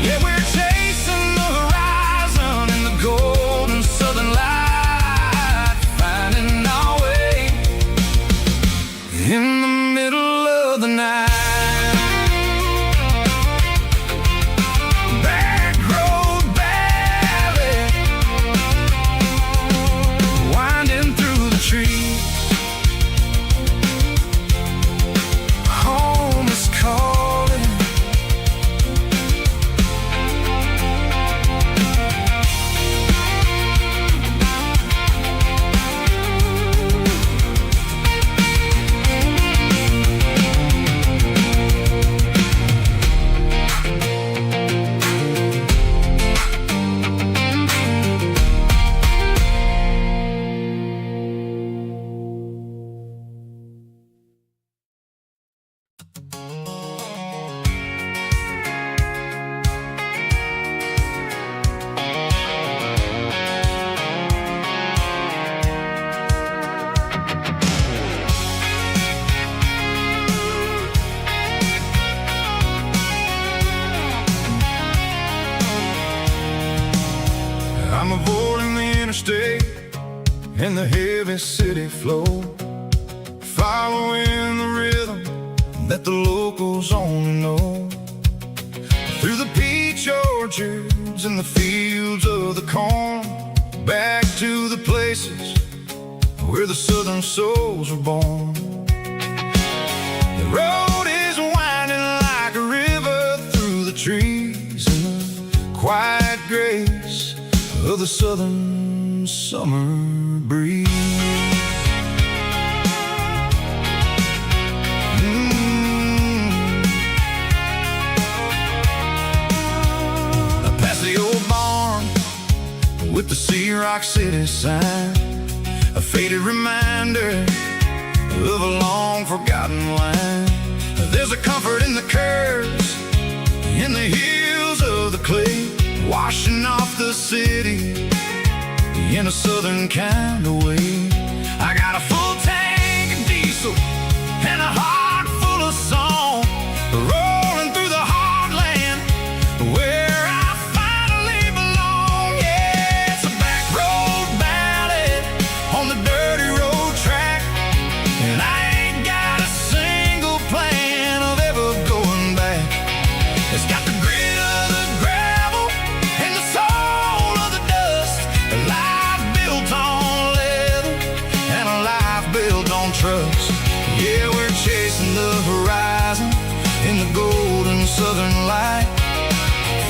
Yeah, we're chasing the horizon in the golden southern light, finding our way in the middle of the night. Back road ballad, winding through the trees. Home is calling. I'm avoiding the interstate and the heavy city flow, following the rhythm that the locals only know. Through the peach orchards and the fields of the corn, back to the places where the southern souls were born. The road is winding like a river through the trees in the quiet grace of the southern summer breeze. Past the old barn with the Sea Rock City sign, a faded reminder of a long forgotten line. There's a comfort in the curves, in the hills of the clay, washing off the city in a southern kind of way. I got a full tank of diesel and a heart full of song, rolling through the heartland where I finally belong. Yeah, it's a back road ballad on the dirty road track, and I ain't got a single plan of ever going back. It's got the grit of the gravel and the soul of the dust, a life built on leather and a life built on trust. Yeah, we're chasing the horizon in the golden southern light,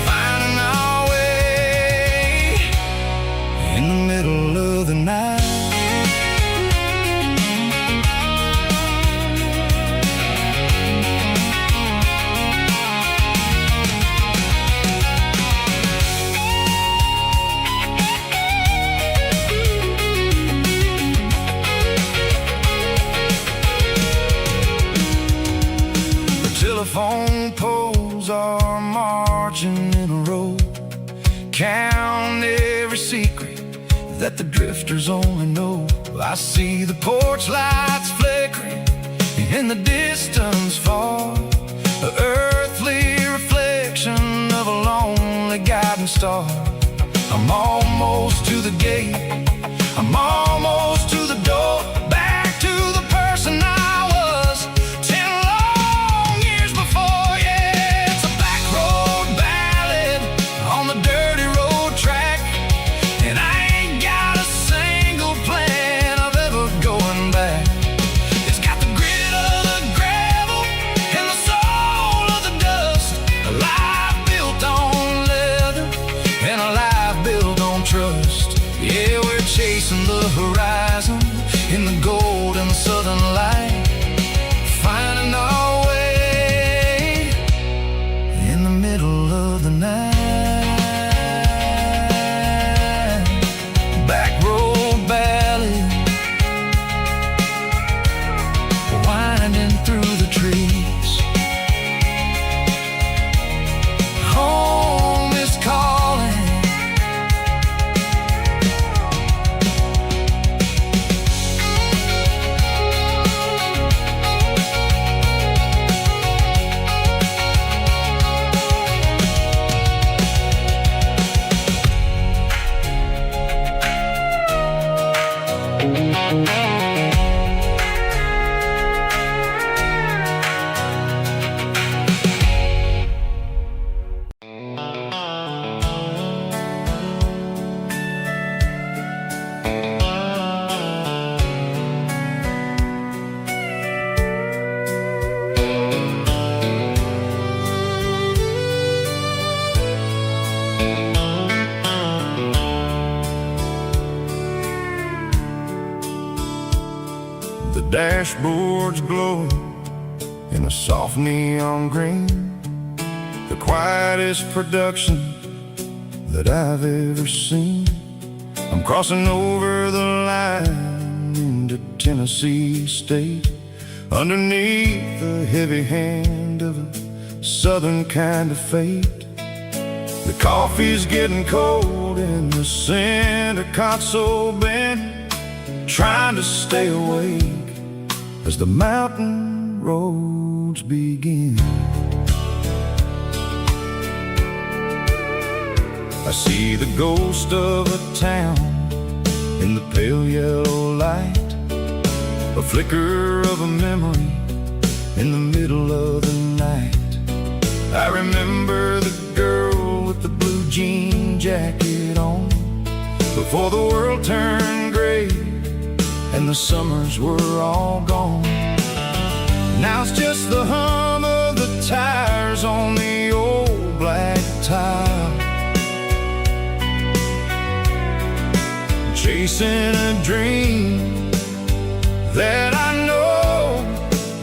finding our way in the middle of the night. Telephone poles are marching in a row, count every secret that the drifters only know. I see the porch lights flickering in the distance far, the earthly reflection of a lonely guiding star. I'm almost to the gate, I'm almost to the door, back to the person I was 10 long years before. Yeah, it's a back road ballad on the dirty road track, and I ain't got a single plan of ever going back. It's got the grit of the gravel and the soul of the dust, a life built on leather and a life built on trust. Yeah, we're chasing the horizon in the golden southern light, finding our way in the middle of the night. Back road ballad, winding through the trees. Home is calling. The dashboard's glowing in a soft neon green, the quietest production that I've ever seen. I'm crossing over the line into Tennessee State, underneath the heavy hand of a southern kind of fate. The coffee's getting cold in the center console bin, trying to stay awake as the mountain roads begin. I see the ghost of a town in the pale yellow light, a flicker of a memory in the middle of the night. I remember the girl with the blue jean jacket on, before the world turned gray and the summers were all gone. Now it's just the hum of the tires on the old black tile, chasing a dream that I know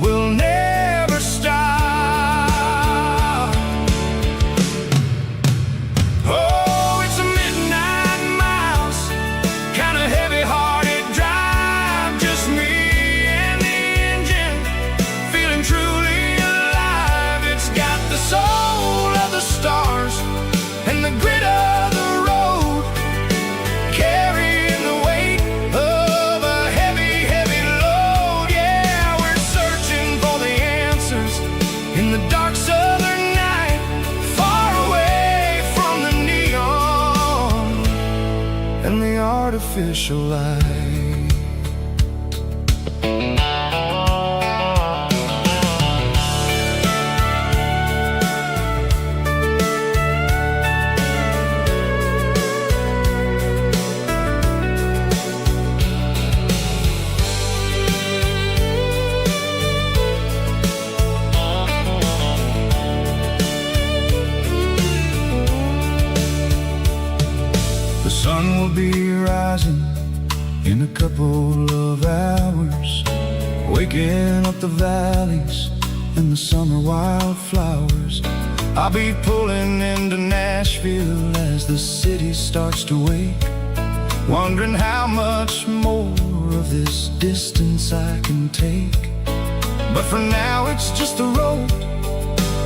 will never stop. Oh, it's a midnight mouse, kind of heavy-hearted drive, just me and the engine, feeling truly alive. It's got the soul of the stars and the grit of the road, carrying the weight of a heavy, heavy load. Yeah, we're searching for the answers in the dark southern night, far away from the neon and the artificial light. The sun will be rising in a couple of hours, waking up the valleys and the summer wildflowers. I'll be pulling into Nashville as the city starts to wake, wondering how much more of this distance I can take. But for now it's just the road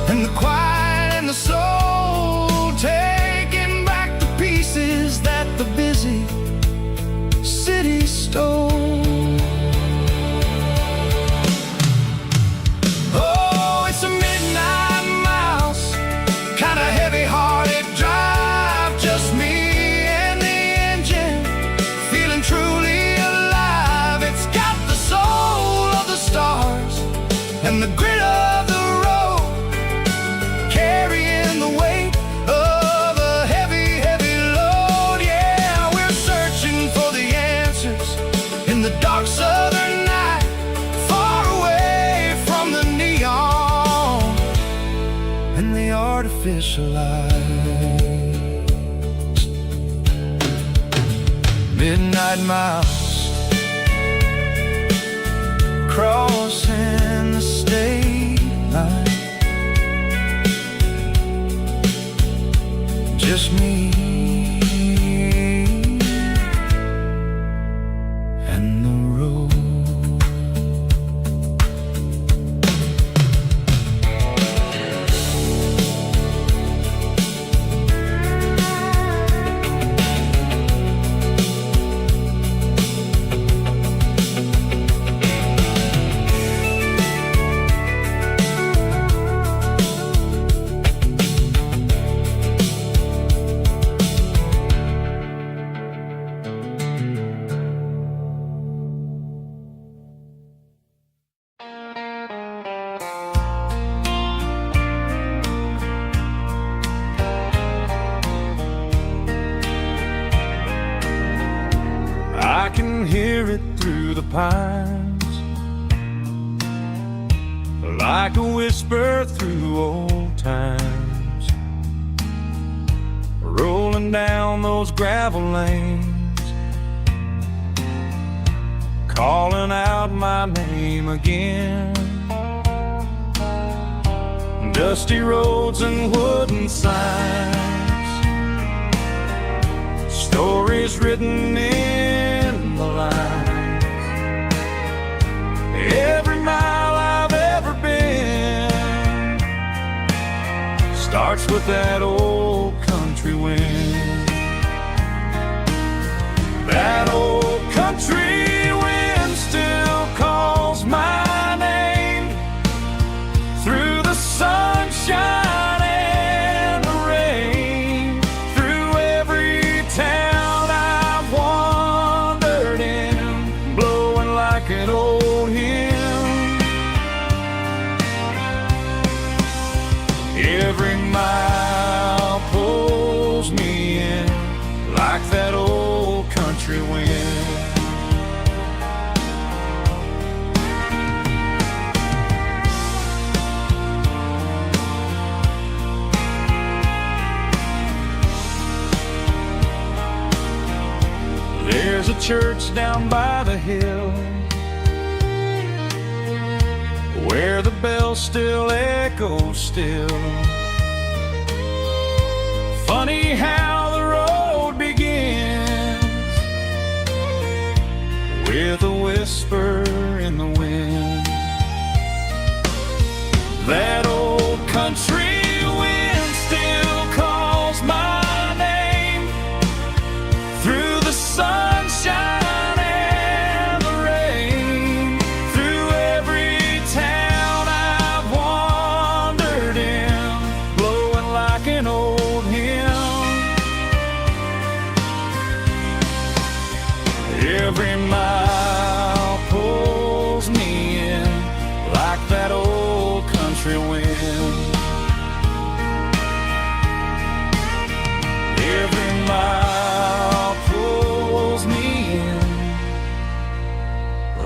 and the quiet and the soul, taking back the pieces that the busy city stole. Oh, it's a midnight mouse, kind of heavy-hearted drive, just me and the engine, feeling truly alive. It's got the soul of the stars and the grit of the road, carrying the weight of a heavy, heavy load. Yeah, we're searching for the answers in the dark southern night, far away from the neon and the artificial lights. Midnight mouse, crossing the state line, just me and the road. I can hear it through the pines, like a whisper through old times. Roll and down those gravel lanes, calling out my name again. Dusty roads and wooden signs, stories written in the lines. Every mile I've ever been starts with that old country wind. That old country wind still calls my name through the sunshine and the rain, through every town I've wandered in, blowing like an old hymn. Every mile pulls me in like that old country wind. There's a church down by the hill where the bells still echo still. Funny how the road begins with a whisper in the wind. That old country wind still calls my name through the sunshine and the rain, through every town I've wandered in, blowing like an old hymn. Every mile pulls me in like that old country wind. Every mile pulls me in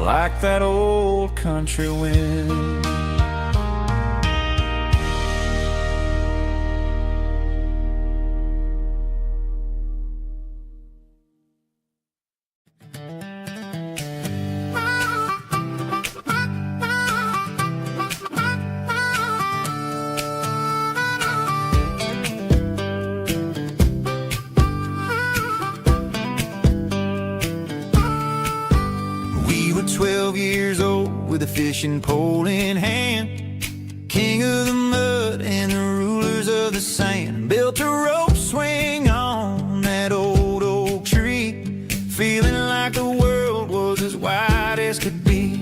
like that old country wind. We were 12 years old with a fishing pole in hand, king of the mud and the rulers of the sand. Built a rope swing on that old oak tree, feeling like the world was as wide as could be.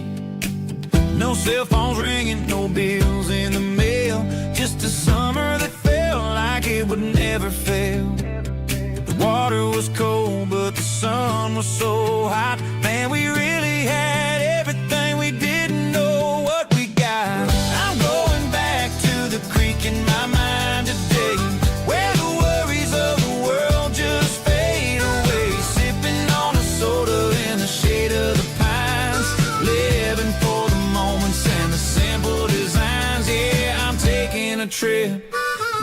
No cell phones ringing, no bills in the mail, just a summer that felt like it would never fail. The water was cold, but the sun was so hot. Man, we really had everything, we didn't know what we got. I'm going back to the creek in my mind today, where the worries of the world just fade away. Sipping on a soda in the shade of the pines, living for the moments and the simple designs. Yeah, I'm taking a trip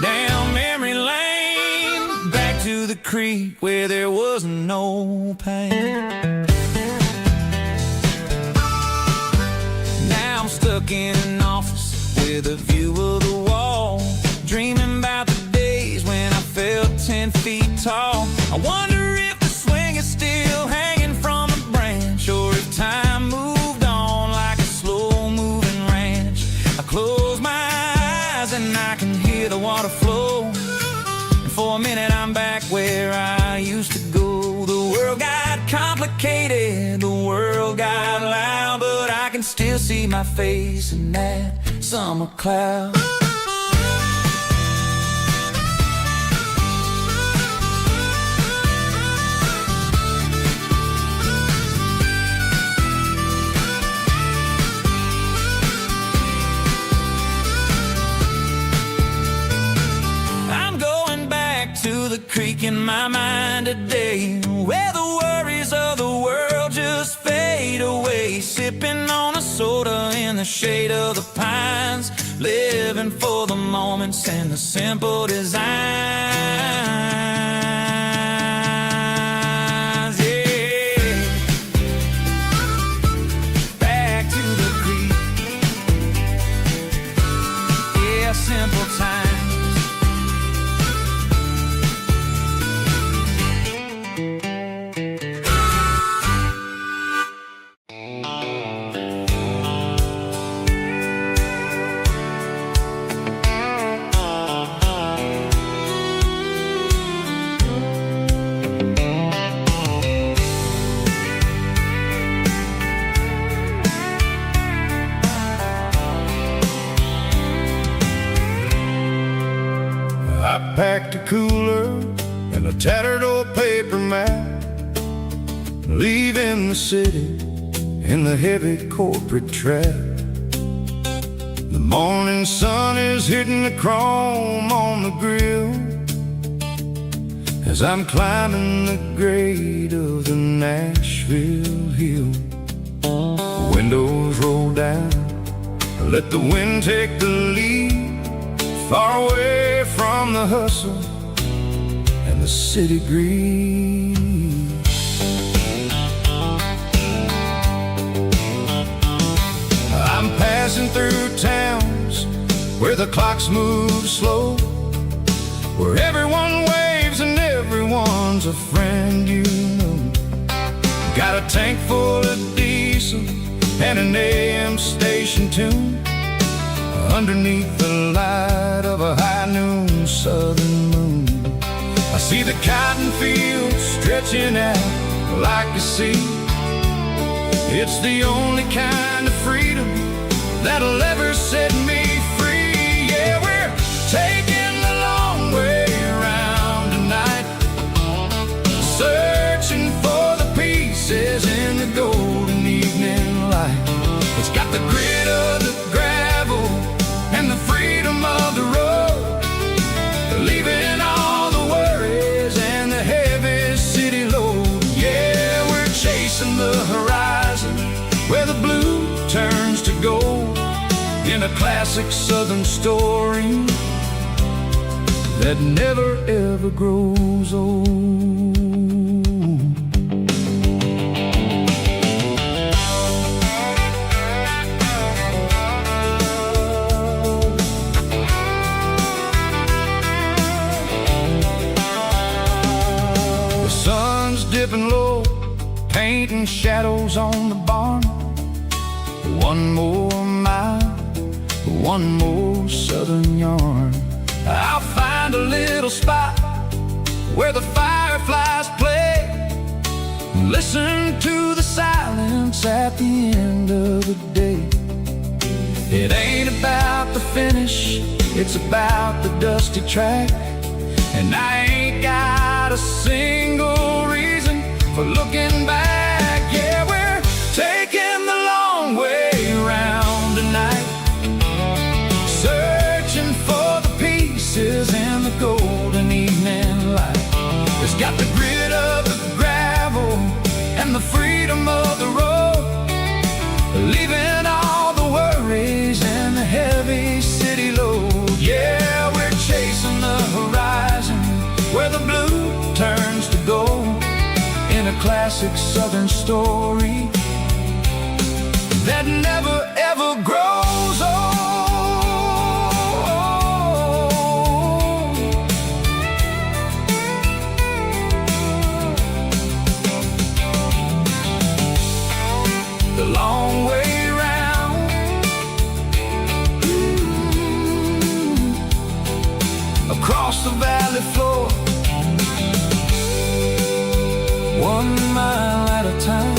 down memory lane, back to the creek where there was no pain. Now I'm stuck in an office with a view of the wall, dreaming about the days when I felt 10 feet tall. I wonder if the swing is still hanging from a branch, or if time moved on like a slow-moving ranch. I close my eyes and I can hear the water flow, and for a minute I'm back where I used to go. The world got complicated, the world got loud, but I can still see my face in that summer cloud. I'm going back to the creek in my mind today, where the worries of the world just fade away. Sipping on a soda in the shade of the pines, living for the moments and the simple design. a tattered old paper map, leaving the city in the heavy corporate trap. The morning sun is hitting the chrome on the grill as I'm climbing the grade of the Nashville hill. The windows roll down, let the wind take the lead, far away from the hustle and the city greed. I'm passing through towns where the clocks move slow, where everyone waves and everyone's a friend you know. Got a tank full of diesel and an AM station tune underneath the light of a high noon southern moon. I see the cotton fields stretching out like a sea. It's the only kind of freedom that'll ever set me free. Yeah, we're taking the long way around tonight, searching for the pieces in the golden evening light. It's got the grit of the gravel and the freedom of the road, leaving all the worries and the heavy city load. Yeah, we're chasing the horizon where the blue turns to gold, in a classic southern story that never ever grows old. The sun's dipping low, painting shadows on the barn. One more mile, one more southern yarn. I'll find a little spot where the fireflies play, listen to the silence at the end of the day. It ain't about the finish, it's about the dusty track. And I ain't got a single reason for looking back. Yeah, we're taking the long way around tonight, searching for the pieces in the golden evening light. It's got the grit of the gravel and the freedom of the road, leaving all the worries and the heavy city load. Yeah, we're chasing the horizon where the blue turns to gold, in a classic southern story that never ever grows old. The long way round, across the valley floor, 1 mile at a time.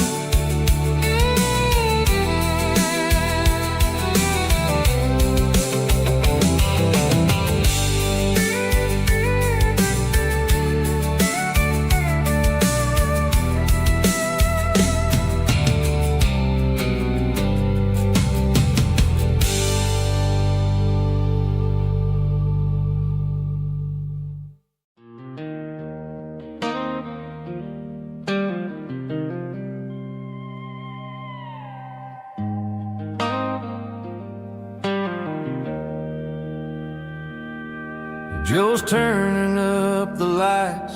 Joe's turning up the lights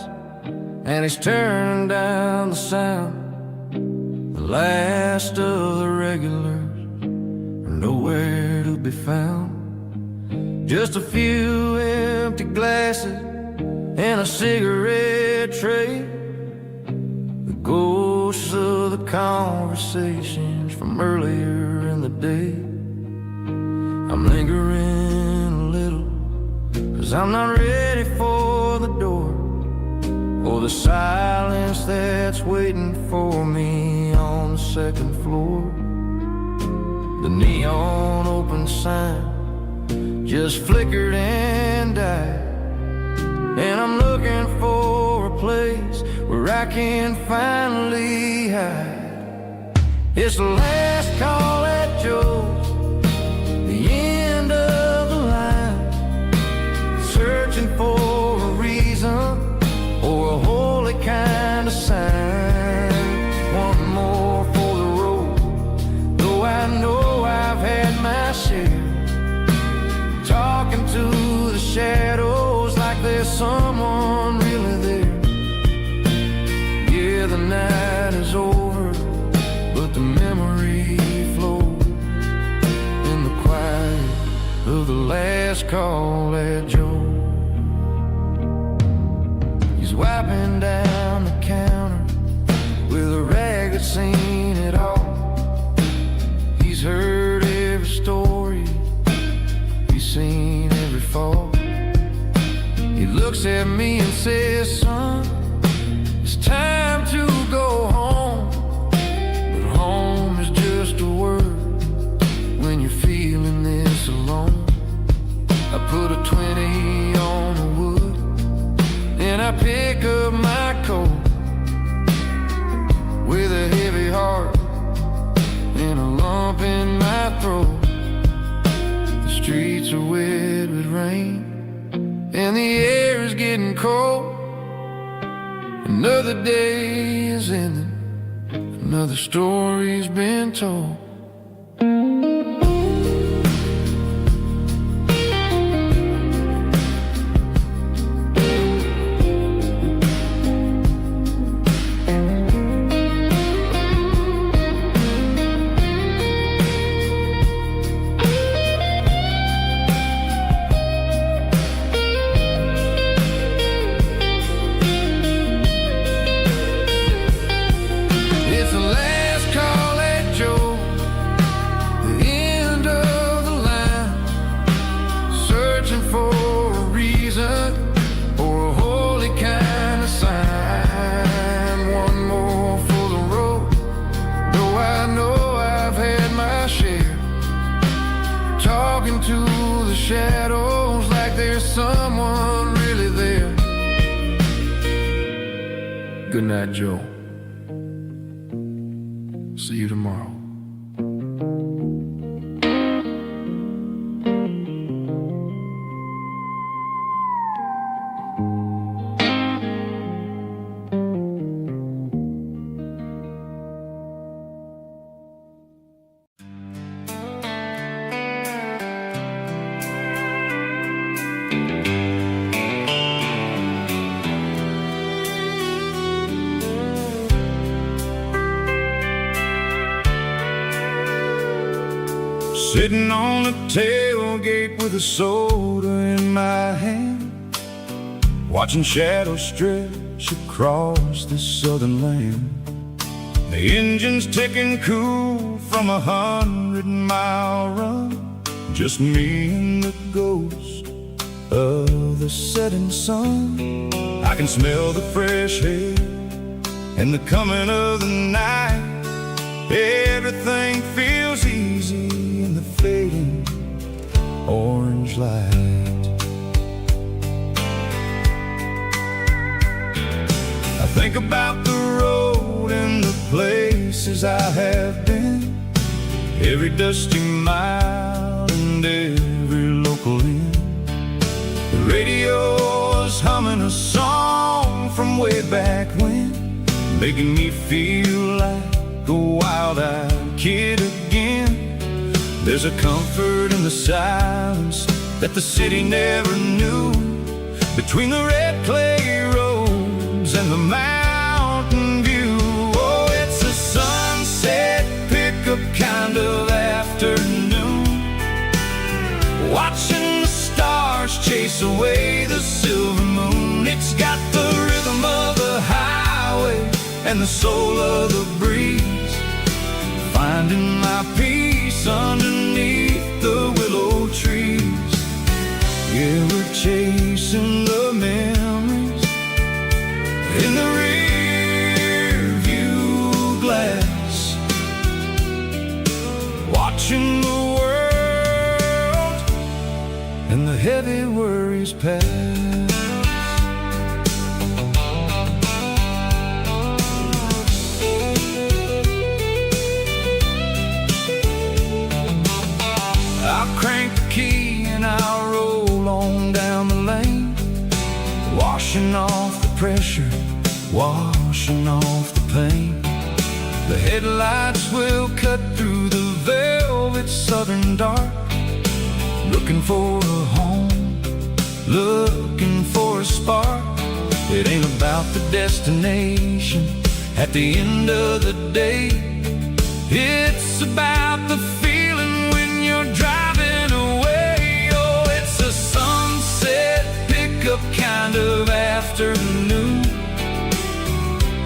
and he's turning down the sound. The last of the regulars are nowhere to be found. Just a few empty glasses and a cigarette tray, the ghosts of the conversations from earlier in the day. I'm lingering a little, 'cause I'm not ready for the door, or the silence that's waiting for me on the second floor. The neon open sign just flickered and died, and I'm looking for a I can finally hide. It's the last call at Joe's, the end of the line. Searching for a reason or a holy kind of sign. One more for the road, though I know I've had my share. Talking to the shadows like there's someone really there. Yeah, the night is over, but the memory flows in the quiet of the last call at Joe. He's wiping down the counter with a rag that's seen it all. He's heard every story, he's seen every fall. He looks at me and says, son, it's time to go home. But home is just a word when you're feeling this alone. I put a 20 on the wood and I pick up my coat with a heavy heart and a lump in my throat. The streets are wet with rain and the air is getting cold. Another day is ending, another story's been told. Talking to the shadows like there's someone really there. Good night, Joe. See you tomorrow. Sitting on the tailgate with a soda in my hand, watching shadows stretch across this southern land. The engine's ticking cool from 100-mile run, just me and the ghost of the setting sun. I can smell the fresh air and the coming of the night. Everything feels easy in the fading orange light. I think about the road and the places I have been, every dusty mile and every local inn. The radio is humming a song from way back when, making me feel like a wild-eyed kid again. There's a comfort in the silence that the city never knew, between the red clay roads and the mountain view. Oh, it's a sunset pickup kind of afternoon, watching the stars chase away the silver moon. It's got the rhythm of the highway and the soul of the breeze, finding my peace underneath the willow trees. Yeah, we're chasing the memories in the rear view glass, watching the world and the heavy worries pass. washing off the pressure, washing off the pain. The headlights will cut through the velvet southern dark, looking for a home, looking for a spark. It ain't about the destination at the end of the day. It's about the feeling when you're driving away. Oh, it's a sunset pickup kind of afternoon,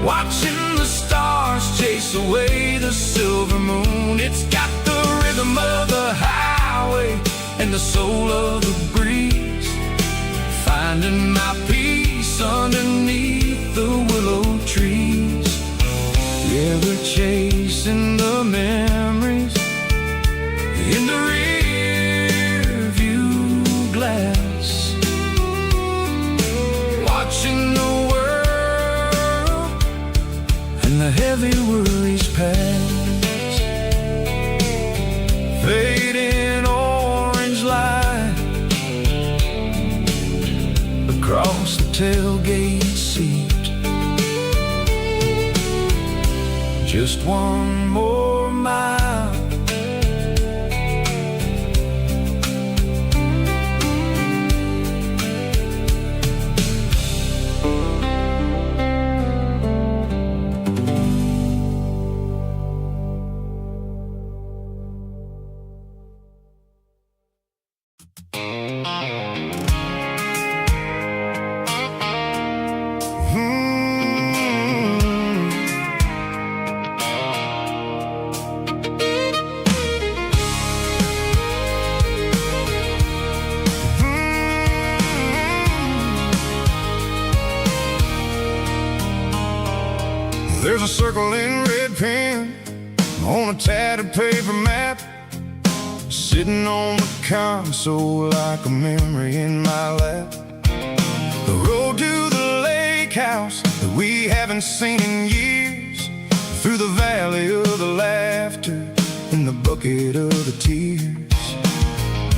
watching the stars chase away the silver moon. It's got the rhythm of the highway and the soul of the breeze, finding my peace underneath the willow trees. Yeah, we're chasing the memories in the rear view glass, watching the world and the heavy worries pass. Fading orange light across the tailgate seat. Just one more mile. There's a circle in red pen on a tattered paper map, sitting on the console like a memory in my lap. The road to the lake house that we haven't seen in years, through the valley of the laughter and the bucket of the tears.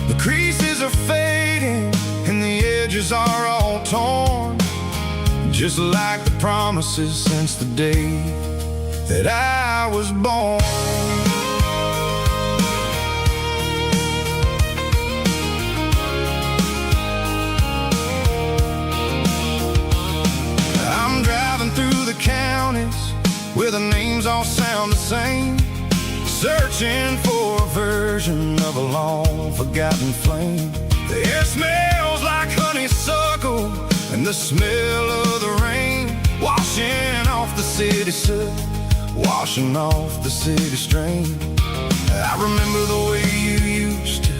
The creases are fading and the edges are all torn, just like the promises since the day that I was born. I'm driving through the counties where the names all sound the same, searching for a version of a long forgotten flame. The air smells like honeysuckle and the smell of the rain, washing off the city soot, washing off the city strain. I remember the way you used to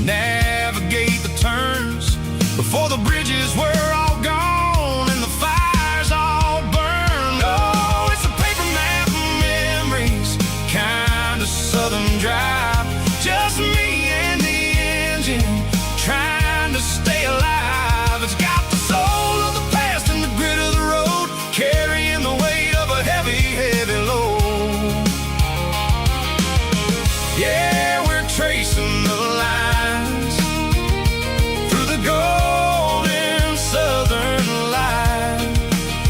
navigate the turns before the bridges were all gone and the fires all burned. Oh, it's a paper map of memories, kind of southern drive, just me and the engine trying to stay alive. It's got the soul of the past and the grit of the road, carrying the weight of a heavy, heavy load. Yeah, we're tracing the lines through the golden southern light,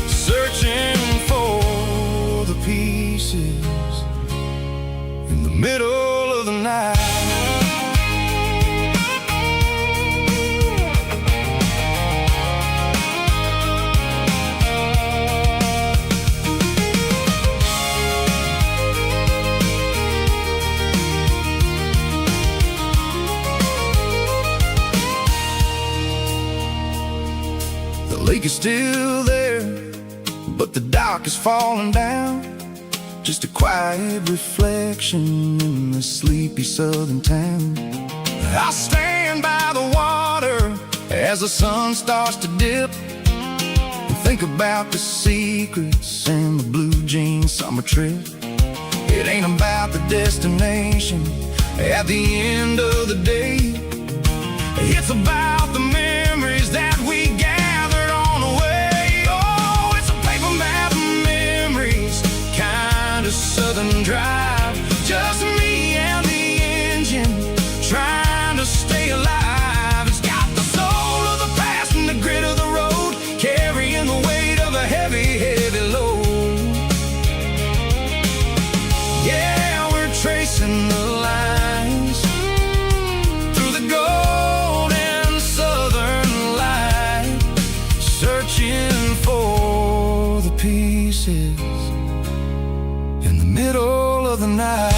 searching for the pieces in the middle of the night. The lake is still there, but the dock is falling down, just a quiet reflection in the sleepy southern town. I stand by the water as the sun starts to dip, and think about the secrets and the blue jean summer trip. It ain't about the destination at the end of the day, it's about the memories that we gathered on the way. Oh, it's a paper map of memories, kind of southern drive, just me and the engine trying to stay alive. It's got the soul of the past and the grit of the road, carrying pieces in the middle of the night.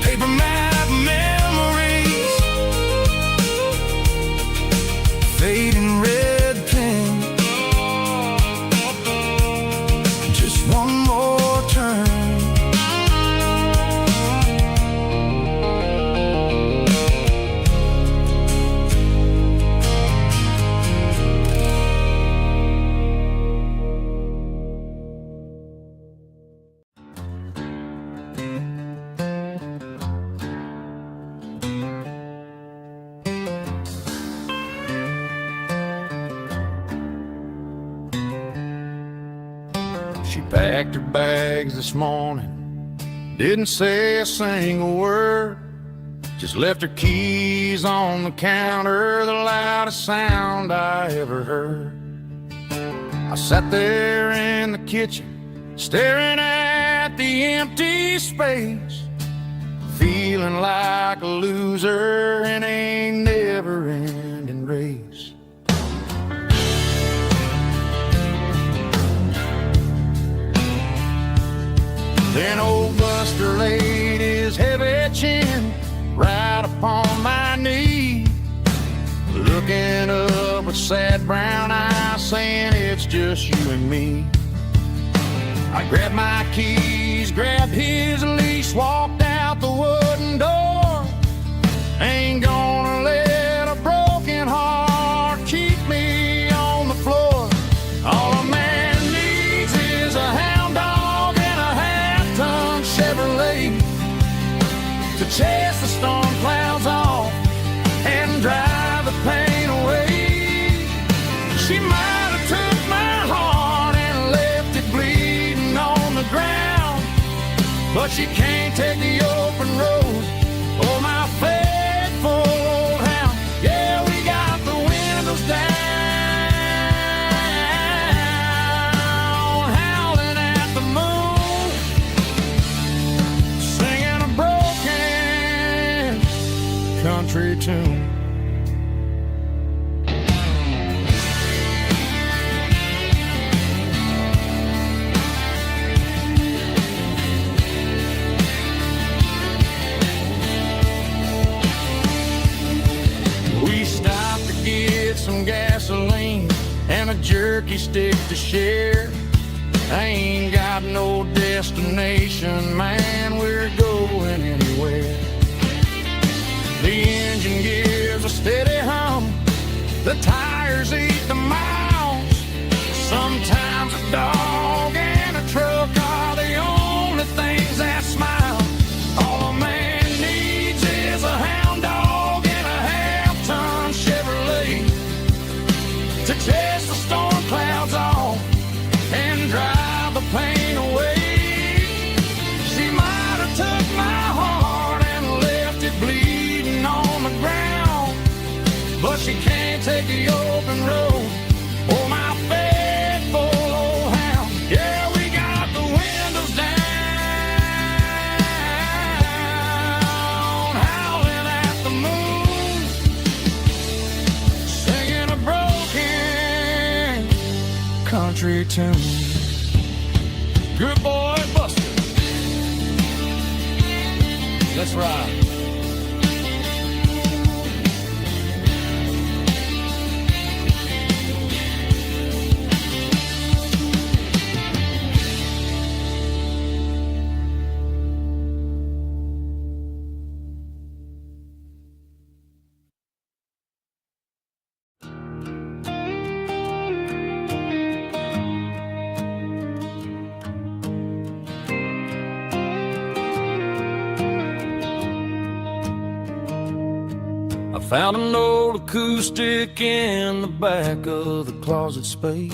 Paper map memories, fading red pen, just one more turn. She packed her bags this morning, didn't say a single word, just left her keys on the counter, the loudest sound I ever heard. I sat there in the kitchen, staring at the empty space, feeling like a loser in a never-ending race. Then old Buster laid his heavy chin right upon my knee, looking up with sad brown eyes, saying it's just you and me. I grabbed my keys, grabbed his leash, walked out the wooden door. Ain't gonna let a broken heart keep me on the floor. All a man needs is a hound dog and a half-ton Chevrolet to chase the storm clouds off and drive the pain away. She might have took my heart and left it bleeding on the ground, but she can't take the open road or my faithful old hound. Yeah, we got the windows down, howling at the moon, singing a broken country tune. We stopped to get some gasoline and a jerky stick to share. I ain't got no destination, man, we're going anywhere. The engine gives a steady hum, the tires eat the miles. Sometimes a dog and a truck are the only things that smile. All a man needs is a hound dog and a half-ton Chevrolet to chase the storm clouds off and drive the pain away. She might have took my heart and left it bleeding on the ground, but she can't take the open road or my faithful old hound. Yeah, we got the windows down, howling at the moon, singing a broken country tune. Good boy, Buster. Let's ride. Found an old acoustic in the back of the closet space.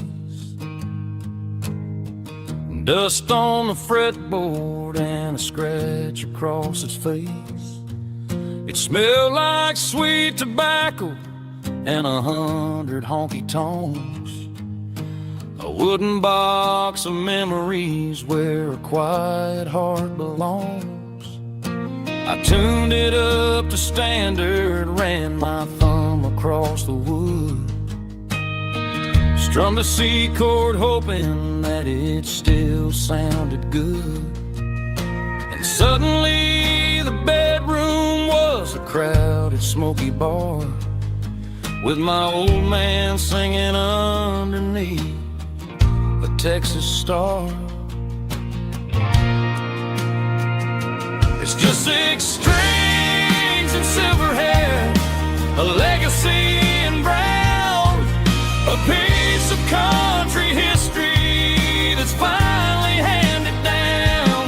Dust on the fretboard and a scratch across its face. It smelled like sweet tobacco and 100 honky-tonks. A wooden box of memories where a quiet heart belongs. I tuned it up to standard, ran my thumb across the wood. Strummed a C chord hoping that it still sounded good. And suddenly the bedroom was a crowded, smoky bar, with my old man singing underneath the Texas star. It's just 6 strings and silver hair, a legacy in brown, a piece of country history that's finally handed down.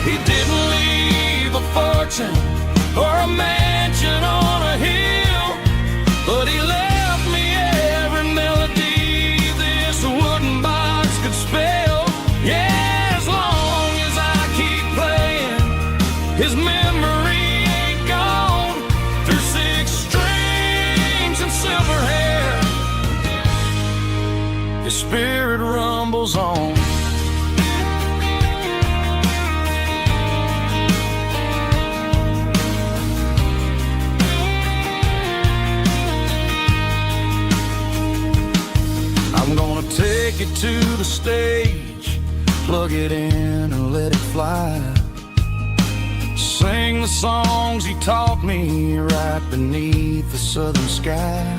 He didn't leave a fortune or a mansion on a hill, but he left me every melody this wooden box could spell. Yeah, as long as I keep playing, his memory ain't gone. Through 6 strings and silver hair, his spirit rumbles on. I'm gonna take it to the stage, plug it in and let it fly. Sing the songs he taught me right beneath the southern sky.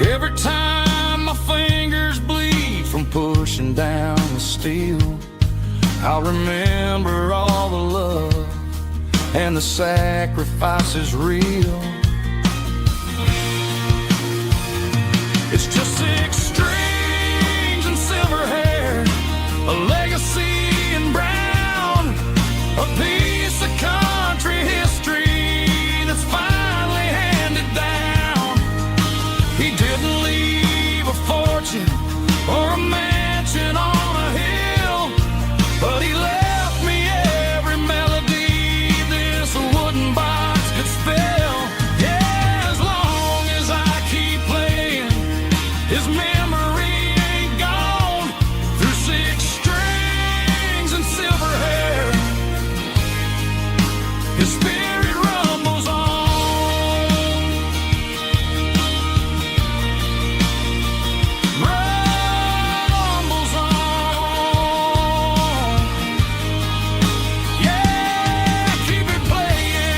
Every time my fingers bleed from pushing down the steel, I'll remember all the love and the sacrifices real. It's just 6 strings and silver hair, a legacy in brown, a piece of country history that's finally handed down. He didn't leave a fortune or a mansion on a hill, but he left me every melody this wooden box could spell. Yeah, as long as I keep playing, his memory ain't gone. Through 6 strings and silver hair, his spirit rumbles on. Rumbles on. Yeah, keep it playing.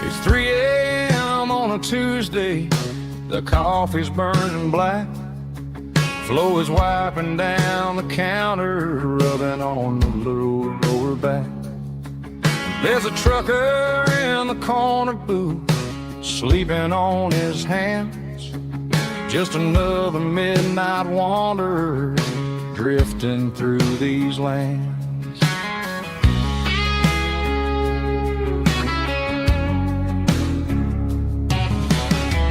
It's 3 a.m. on a Tuesday, the coffee's burning black. Flo is wiping down the counter, rubbing on the little lower back. There's a trucker in the corner booth, sleeping on his hands. Just another midnight wanderer, drifting through these lands.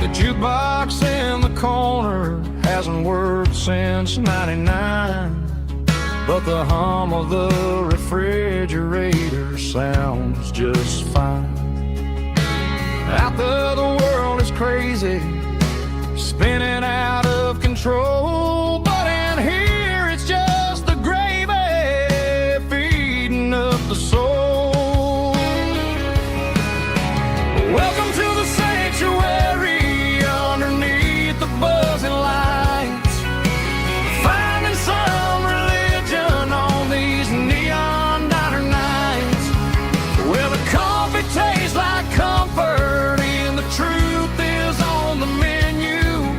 The jukebox in the corner hasn't worked since '99, but the hum of the refrigerator sounds just fine. Out there the world is crazy, spinning out of control, but in here it's just the gravy feeding up the soul. Welcome to the sanctuary underneath the buzzing lights, finding some religion on these neon diner nights, where the coffee tastes like comfort and the truth is on the menu.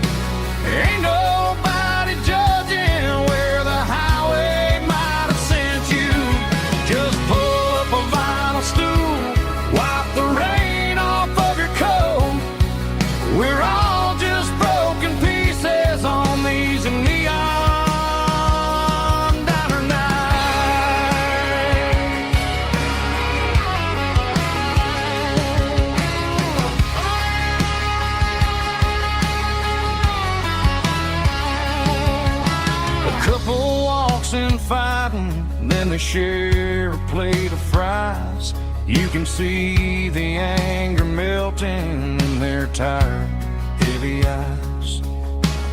they share a plate of fries, you can see the anger melting in their tired, heavy eyes.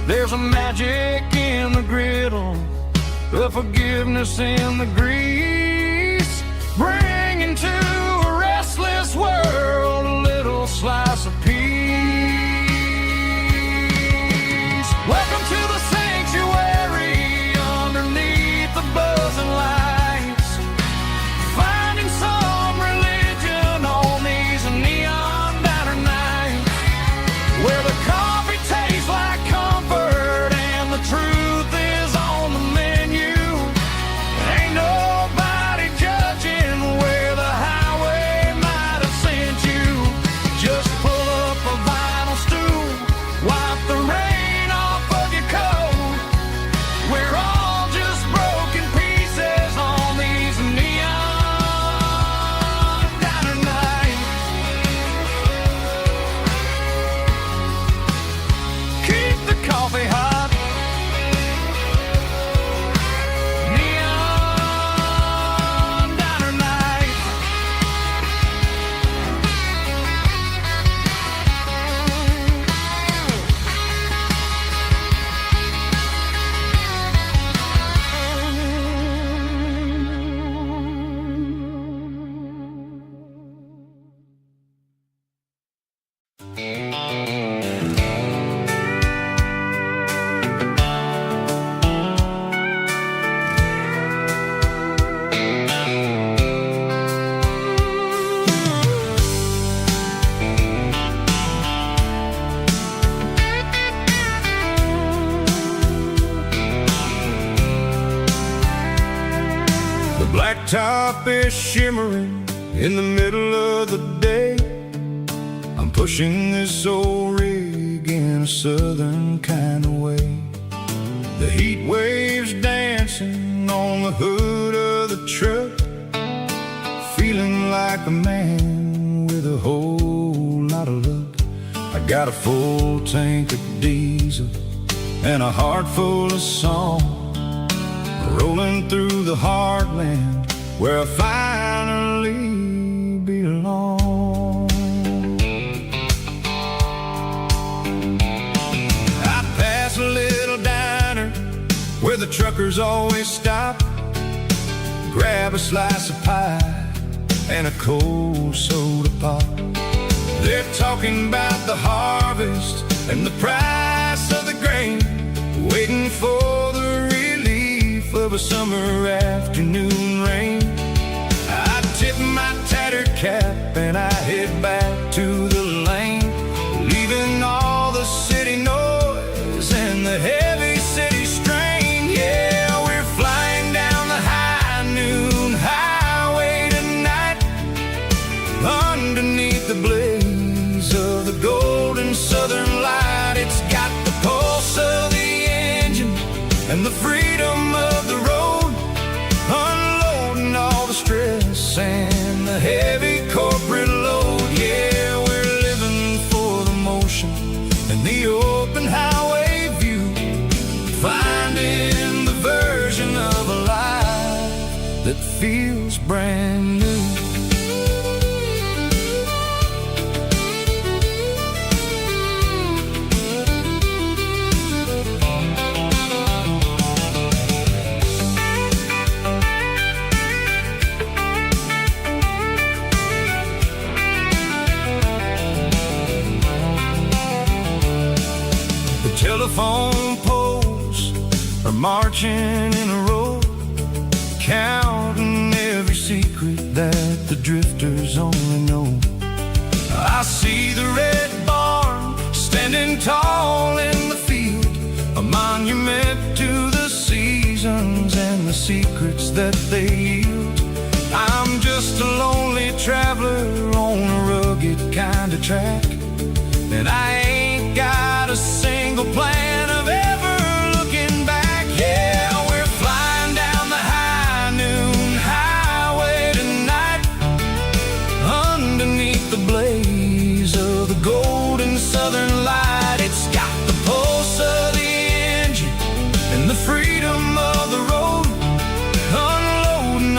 There's a magic in the griddle, a forgiveness in the grease, bringing to a restless world a little slice of peace. Welcome to the sanctuary underneath the buzzing lights, finding some religion on these neon diner nights, where the coffee tastes like comfort and the truth is on the menu. Ain't nobody judging where the highway might have sent you. Just pull up a vinyl stool, wipe the rain off of your coat. We're all just broken pieces on these neon diner nights. Keep the coffee hot. Neon diner nights. The blacktop is shimmering in the middle of the day. I'm pushing this old rig in a southern kind of way. The heat waves dancing on the hood of the truck, feeling like a man with a whole lot of luck. I got a full tank of diesel and a heart full of song, rolling through the heartland where I finally belong. I pass a little diner where the truckers always stop, grab a slice of pie and a cold soda pop. They're talking about the harvest and the price of the grain, waiting for the relief of a summer afternoon rain. I tip my tattered cap and I head back to the lane, leaving all the city noise and the heavy city strain. Yeah, we're flying down the high noon highway tonight, underneath the blaze of the golden southern light. It's got the pulse of the engine and the freedom of the road, unloading all the stress and the heavy corporate load. Yeah, we're living for the motion and the open highway view, finding the version of a life that feels brand new. Telephone poles are marching in a row, counting every secret that the drifters only know. I see the red barn standing tall in the field, a monument to the seasons and the secrets that they yield. I'm just a lonely traveler on a rugged kind of track, and I ain't got a single plan of ever looking back. Yeah, we're flying down the high noon highway tonight, underneath the blaze of the golden southern light. It's got the pulse of the engine and the freedom of the road, unloading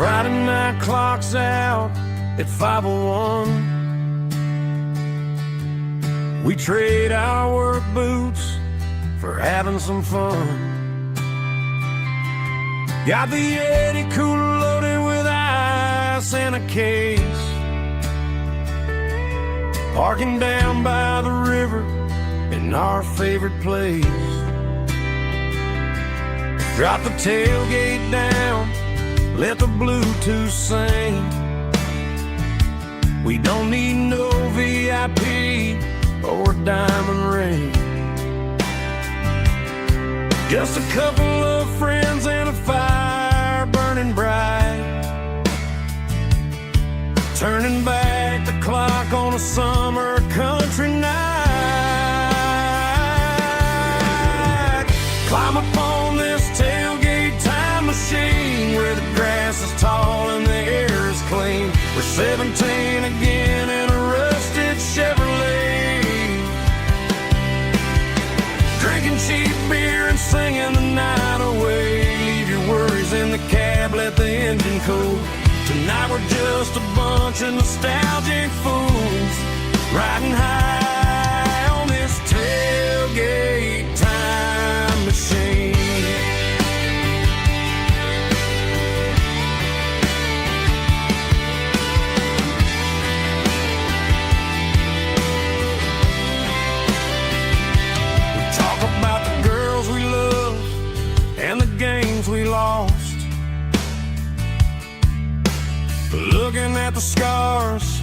Friday night clock's out at 5:01. We trade our work boots for having some fun. Got the Yeti cooler loaded with ice and a case, parking down by the river in our favorite place. Drop the tailgate down, let the Bluetooth sing. We don't need no VIP or diamond ring. Just a couple of friends and a fire burning bright, turning back the clock on a summer country night. Climb up on this tailgate time machine where the grass is tall and the air is clean. We're 17 again in a rusted Chevrolet, drinking cheap beer and singing the night away. Leave your worries in the cab, let the engine cool. Tonight we're just a bunch of nostalgic fools, riding high on this tailgate time machine. We talk about the girls we love and the games we lost, looking at the scars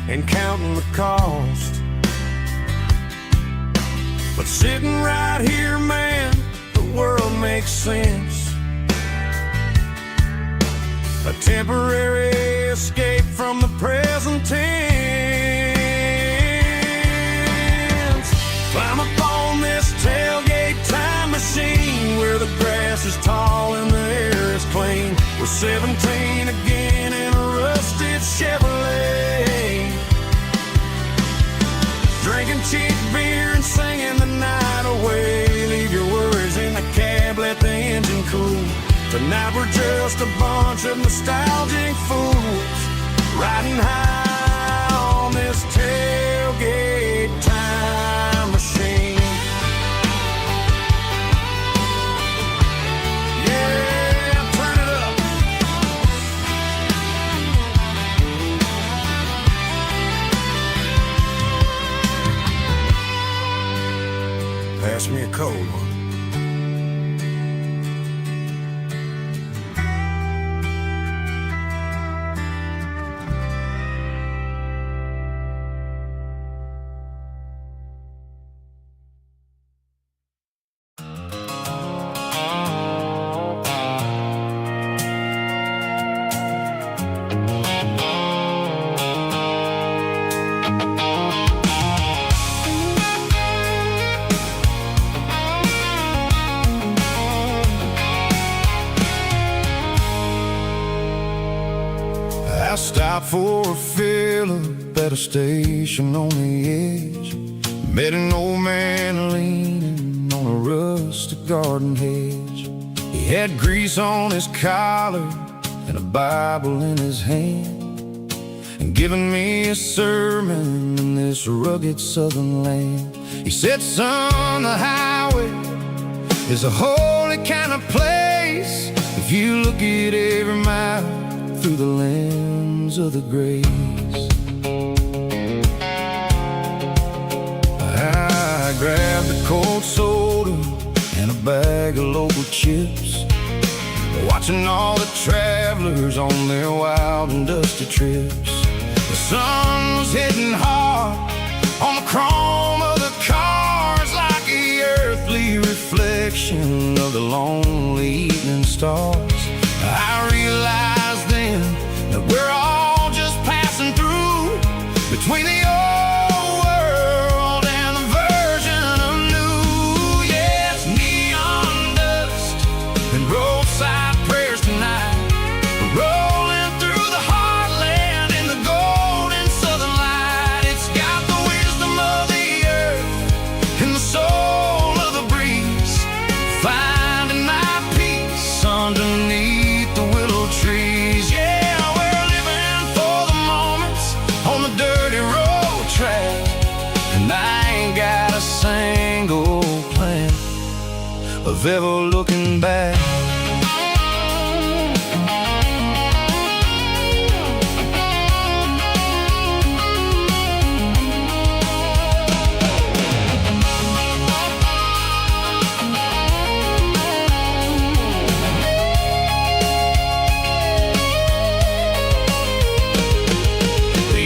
and counting the cost. But sitting right here, man, the world makes sense. A temporary escape from the present tense. Climb up on this tailgate time machine where the grass is tall and the air is clean. We're 17 again in a rusted Chevrolet, drinking cheap beer and singing the night away. Leave your worries in the cab, let the engine cool. Tonight we're just a bunch of nostalgic fools, riding high on this tailgate time machine. Pass me a cold one. I stopped for a fill-up at a station on the edge. Met an old man leaning on a rustic garden hedge. He had grease on his collar and a Bible in his hand, and giving me a sermon in this rugged southern land. He said, son, the highway is a holy kind of place if you look at every mile through the lens of the grace. I grabbed a cold soda and a bag of local chips, watching all the travelers on their wild and dusty trips. The sun was hitting hard on the chrome of the cars, like the earthly reflection of the lonely evening stars. I realized then that we're all just passing through between the old world and the version of new. Yeah, it's neon dust and roadside prayers tonight, rolling through the heartland in the golden southern light. It's got the wisdom of the earth and the soul of the breeze, finding my peace underneath of ever looking back.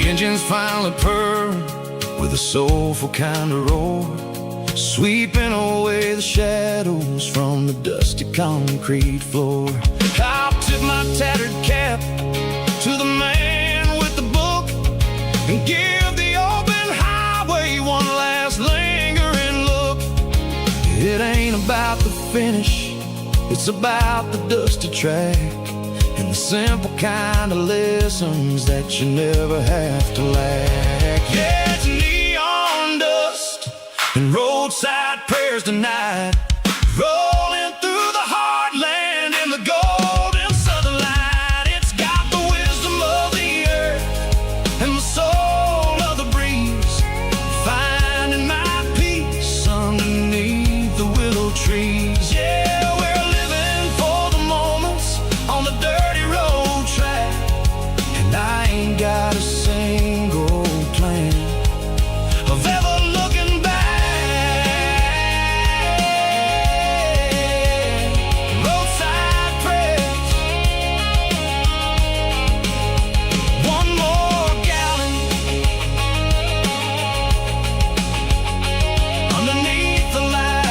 Engines finally purr with a soulful kind of roar, sweeping away the shadows from the dusty concrete floor. I'll tip my tattered cap to the man with the book and give the open highway one last lingering look. It ain't about the finish, it's about the dusty track and the simple kind of lessons that you never have to lack. Yeah, it's neon dust and roadside prayers tonight, rolling through the heartland in the golden southern light. It's got the wisdom of the earth and the soul of the breeze, finding my peace underneath the willow trees. Yeah, we're living for the moments on the dirty road track, and I ain't got a single plan of ever looking back. Roadside prayers, one more gallon underneath the light.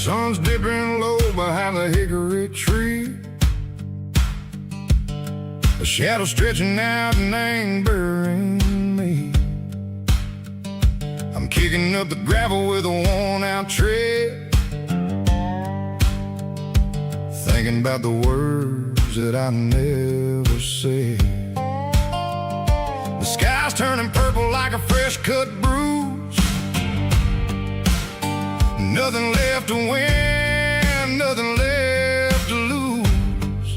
Sun's dipping low behind the hickory tree, a shadow stretching out and angering me. I'm kicking up the gravel with a worn-out tread, thinking about the words that I never said. The sky's turning purple like a fresh-cut bruise, nothing left to win, nothing left to lose,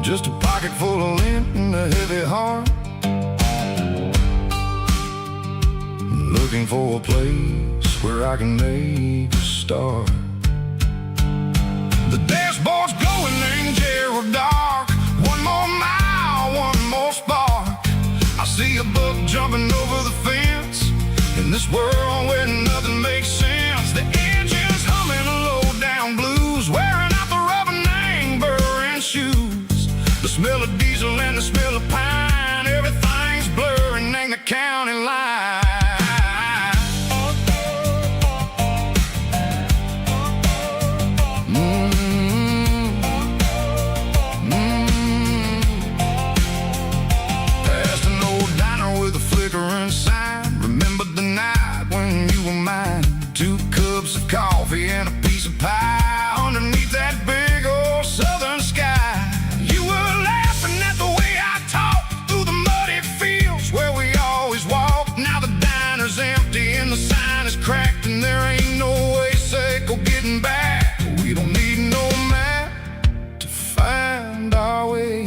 just a pocket full of lint and a heavy heart, looking for a place where I can make a start. The dashboard's glowing in Gerald dark, one more mile, one more spark. I see a buck jumping over the fence in this world where nothing makes sense. The engine's humming a low-down blues, wearing out the rubber-name burring shoes. The smell of diesel and the smell of pine, everything's blurring in the county line. Past an old diner with a flickering sign, remember the night when you were mine. 2 cups of coffee and a piece of pie underneath that big old southern sky. You were laughing at the way I talked through the muddy fields where we always walked. Now the diner's empty and the sign is cracked, and there ain't no way cycle getting back. We don't need no map to find our way,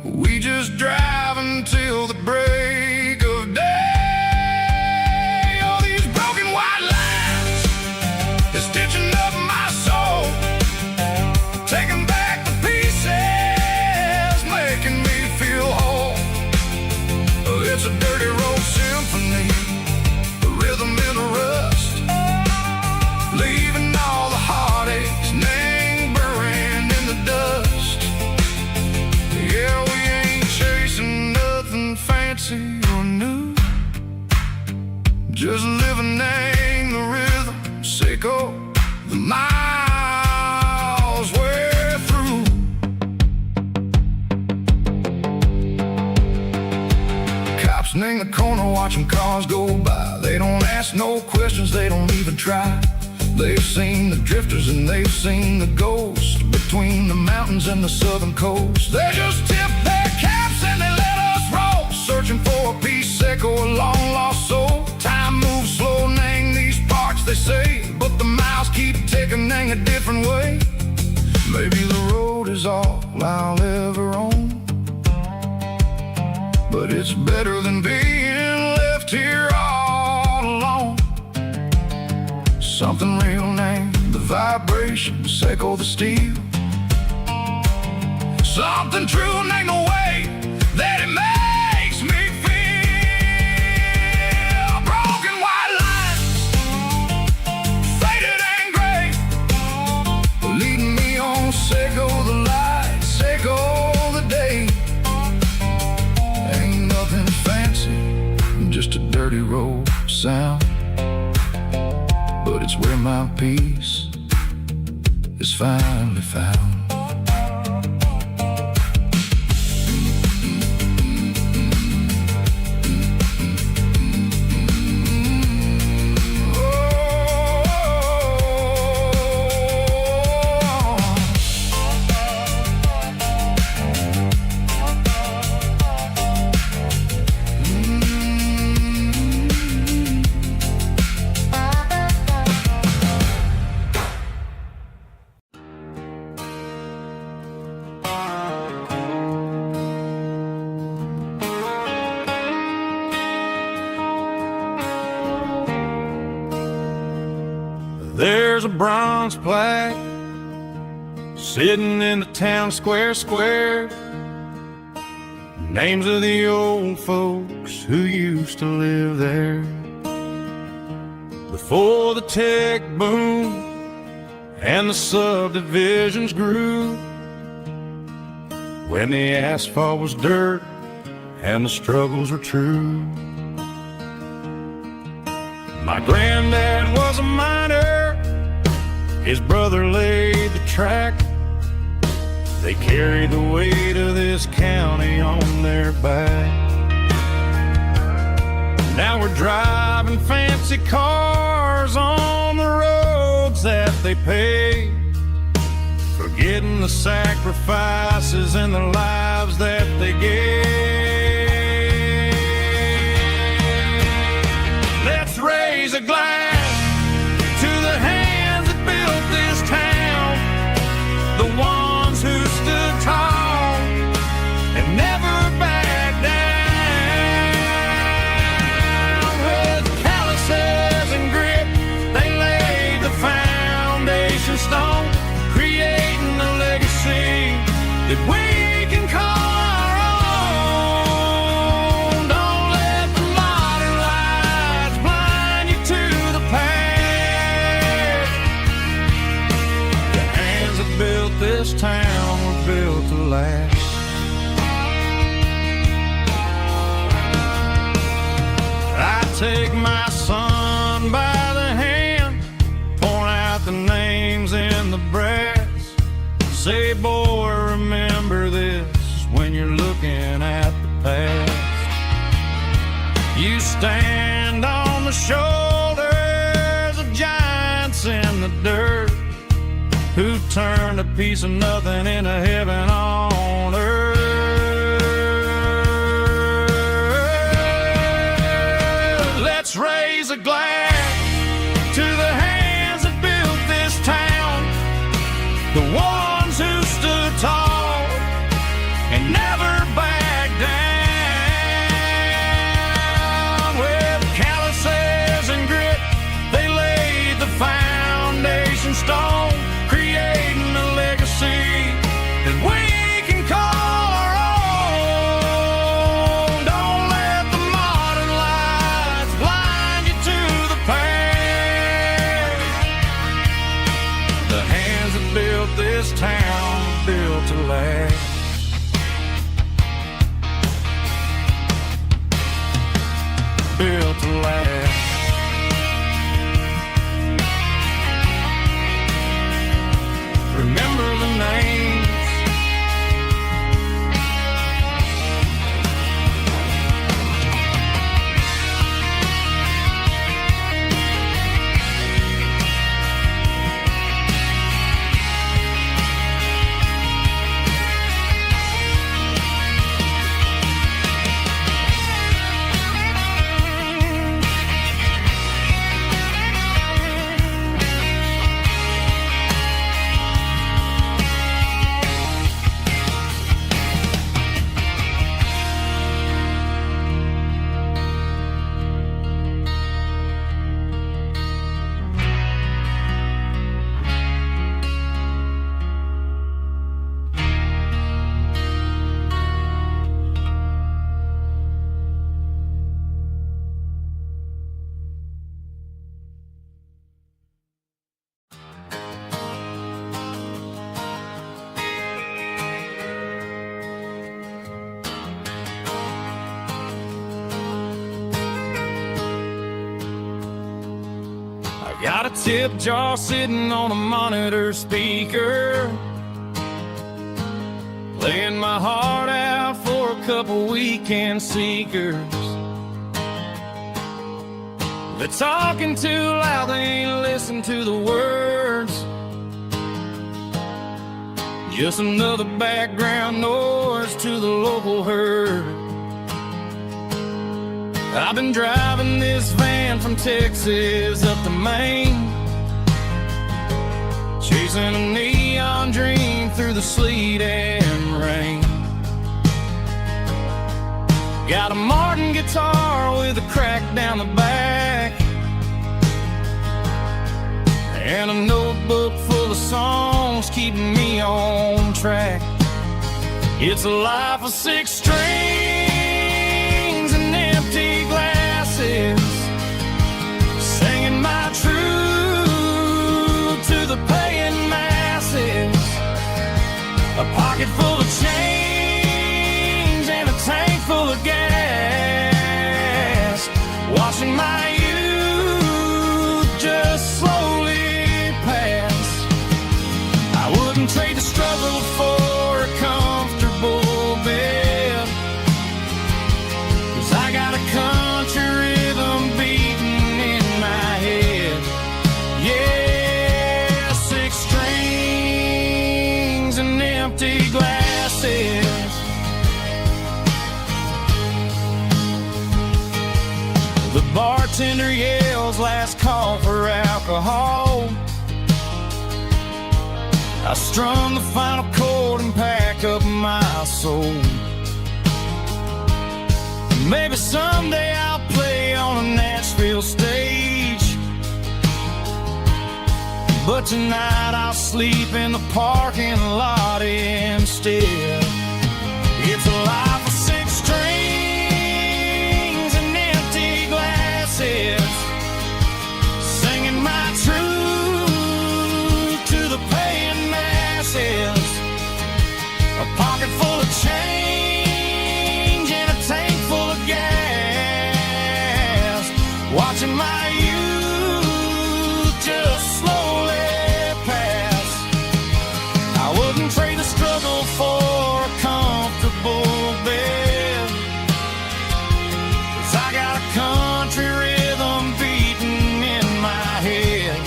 we just drive until the break of day. Stitching up my soul, taking back the pieces, making me feel whole. It's a dirty road symphony, the rhythm in the rust, leaving all the heartaches lingering in the dust. turning the corner, watching cars go by. They don't ask no questions, they don't even try. They've seen the drifters and they've seen the ghosts between the mountains and the southern coast. They just tip their caps and they let us roll, searching for a piece echo, a long lost soul. Time moves slow, Nang, these parts they say, but the miles keep ticking, Nang, a different way. Maybe the road is all I'll ever own, but it's better than being left here all alone. Something real, Nang, the vibrations echo the steel. Something true, Nang, the way that it makes me feel. Broken white lines, faded and gray, leading me on, say go the light, say go the day. Ain't nothing fancy, just a dirty road sound, but it's where my peace is finally found. There's a bronze plaque sitting in the town square. Names of the old folks who used to live there before the tech boom and the subdivisions grew, when the asphalt was dirt and the struggles were true. My granddad was a miner, his brother laid the track. They carried the weight of this county on their back. Now we're driving fancy cars on the roads that they paved, forgetting the sacrifices and the lives that they gave. Let's raise a glass to the hands that built this town, the ones who stood tall and never backed down. With calluses and grit, they laid the foundation stone, creating a legacy that we can call our own. Don't let the modern lights blind you to the past. The hands that built this town were built to last. I take my son by the hand, point out the names in the brass. Say, boy, remember this when you're looking at the past. You stand on the shoulders of giants in the dirt, who turned a piece of nothing into heaven on earth. Let's raise a glass to the hands that built this town, the ones who stood tall and never backed down. With calluses and grit, they laid the foundation stone, creating a legacy that we can call our own. Don't let the modern lights blind you to the past. The hands that built this town were built to last. Built to last. Remember the names. Got a tip jar sitting on a monitor speaker, laying my heart out for a couple weekend seekers. They're talking too loud, they ain't listen to the words. Just another background noise to the local herd. I've been driving this van from Texas up to Maine, chasing a neon dream through the sleet and rain. Got a Martin guitar with a crack down the back, and a notebook full of songs keeping me on track. It's a life of 6 strings and empty glasses, singing my truth to the paying masses. A pocket full of change and a tank full of gas, watching my youth just slowly pass. I wouldn't trade the struggle for a comfortable bed, 'cause I got a country rhythm beating in my head. Yeah, 6 strings and empty glasses. The bartender yells last call for alcohol. I strum the final chord and pack up my soul. Maybe someday I'll play on a Nashville stage, but tonight I'll sleep in the parking lot instead. It's a life of 6 strings and empty glasses, singing my truth to the paying masses. A pocket full of change and a tank full of gas, watching my youth just slowly pass. I wouldn't trade the struggle for a comfortable bed, 'cause I got a country rhythm beating in my head.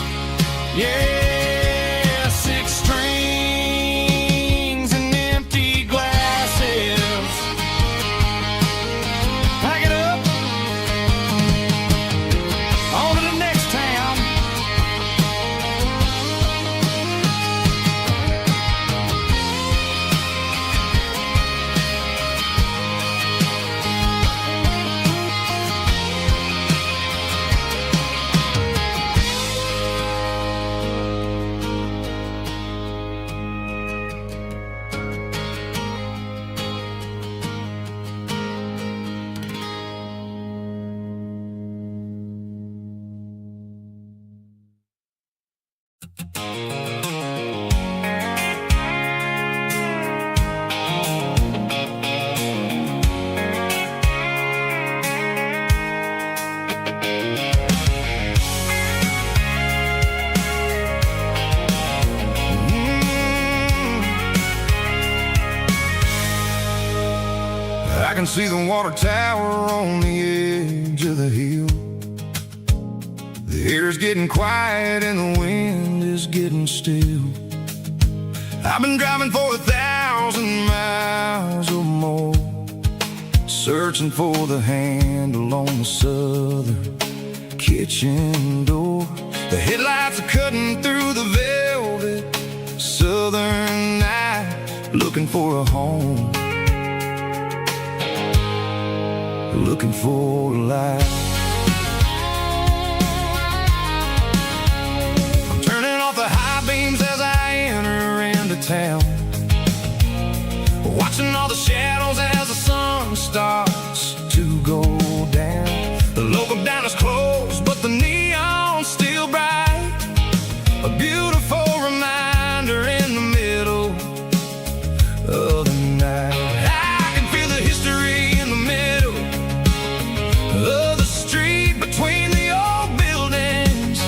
Yeah, 6 strings and empty glasses. Pack it up, on to the next town. I can see the water tower on the edge of the hill. The air's getting quiet and the wind is getting still. I've been driving for 1,000 miles or more, searching for the handle on the southern kitchen door. The headlights are cutting through the velvet southern night, looking for a home, looking for a life. I'm turning off the high beams as I enter into town, watching all the shadows as the sun starts to go down. The local diner's closed, but the neon's still bright, a beautiful reminder in the middle of the night. I can feel the history in the middle of the street, between the old buildings,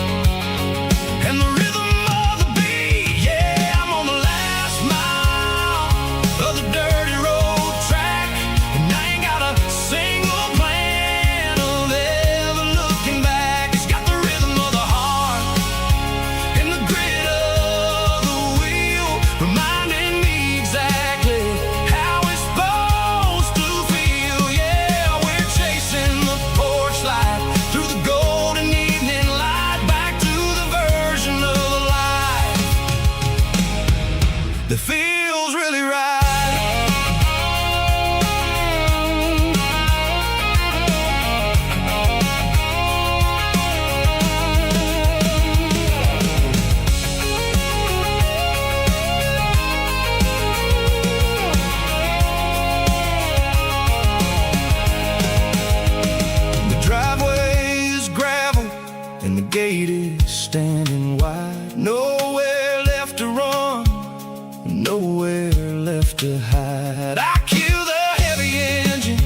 feels really right. And the gate is standing wide. Nowhere left to run, nowhere left to hide. I kill the heavy engine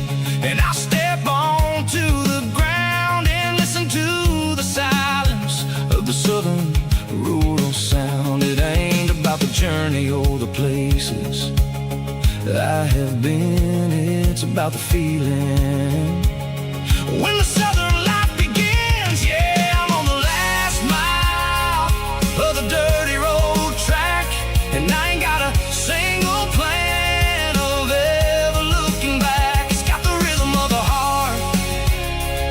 and I step onto the ground and listen to the silence of the southern rural sound. It ain't about the journey or the places I have been, it's about the feeling when the southern life begins. Yeah, dirty road track, and I ain't got a single plan of ever looking back. It's got the rhythm of the heart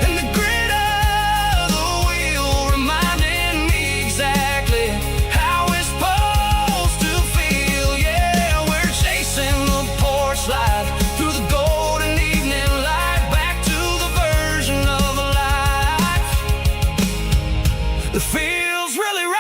and the grit of the wheel, reminding me exactly how it's supposed to feel. Yeah, we're chasing the porch light through the golden evening light, back to the version of life that feels really right.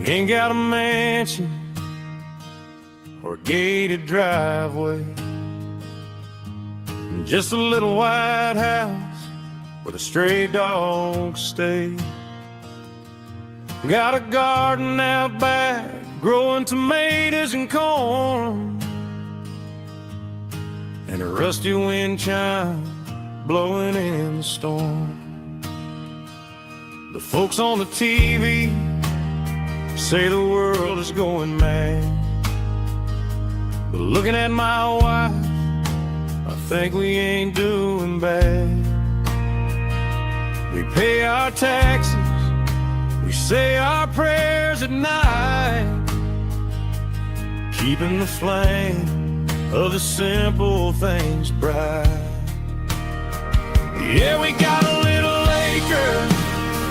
Ain't got a mansion or a gated driveway, just a little white house where the stray dogs stay. Got a garden out back growing tomatoes and corn, and a rusty wind chime blowing in the storm. The folks on the TV say the world is going mad, but looking at my wife, I think we ain't doing bad. We pay our taxes, we say our prayers at night, keeping the flame of the simple things bright. Yeah, we got a little acre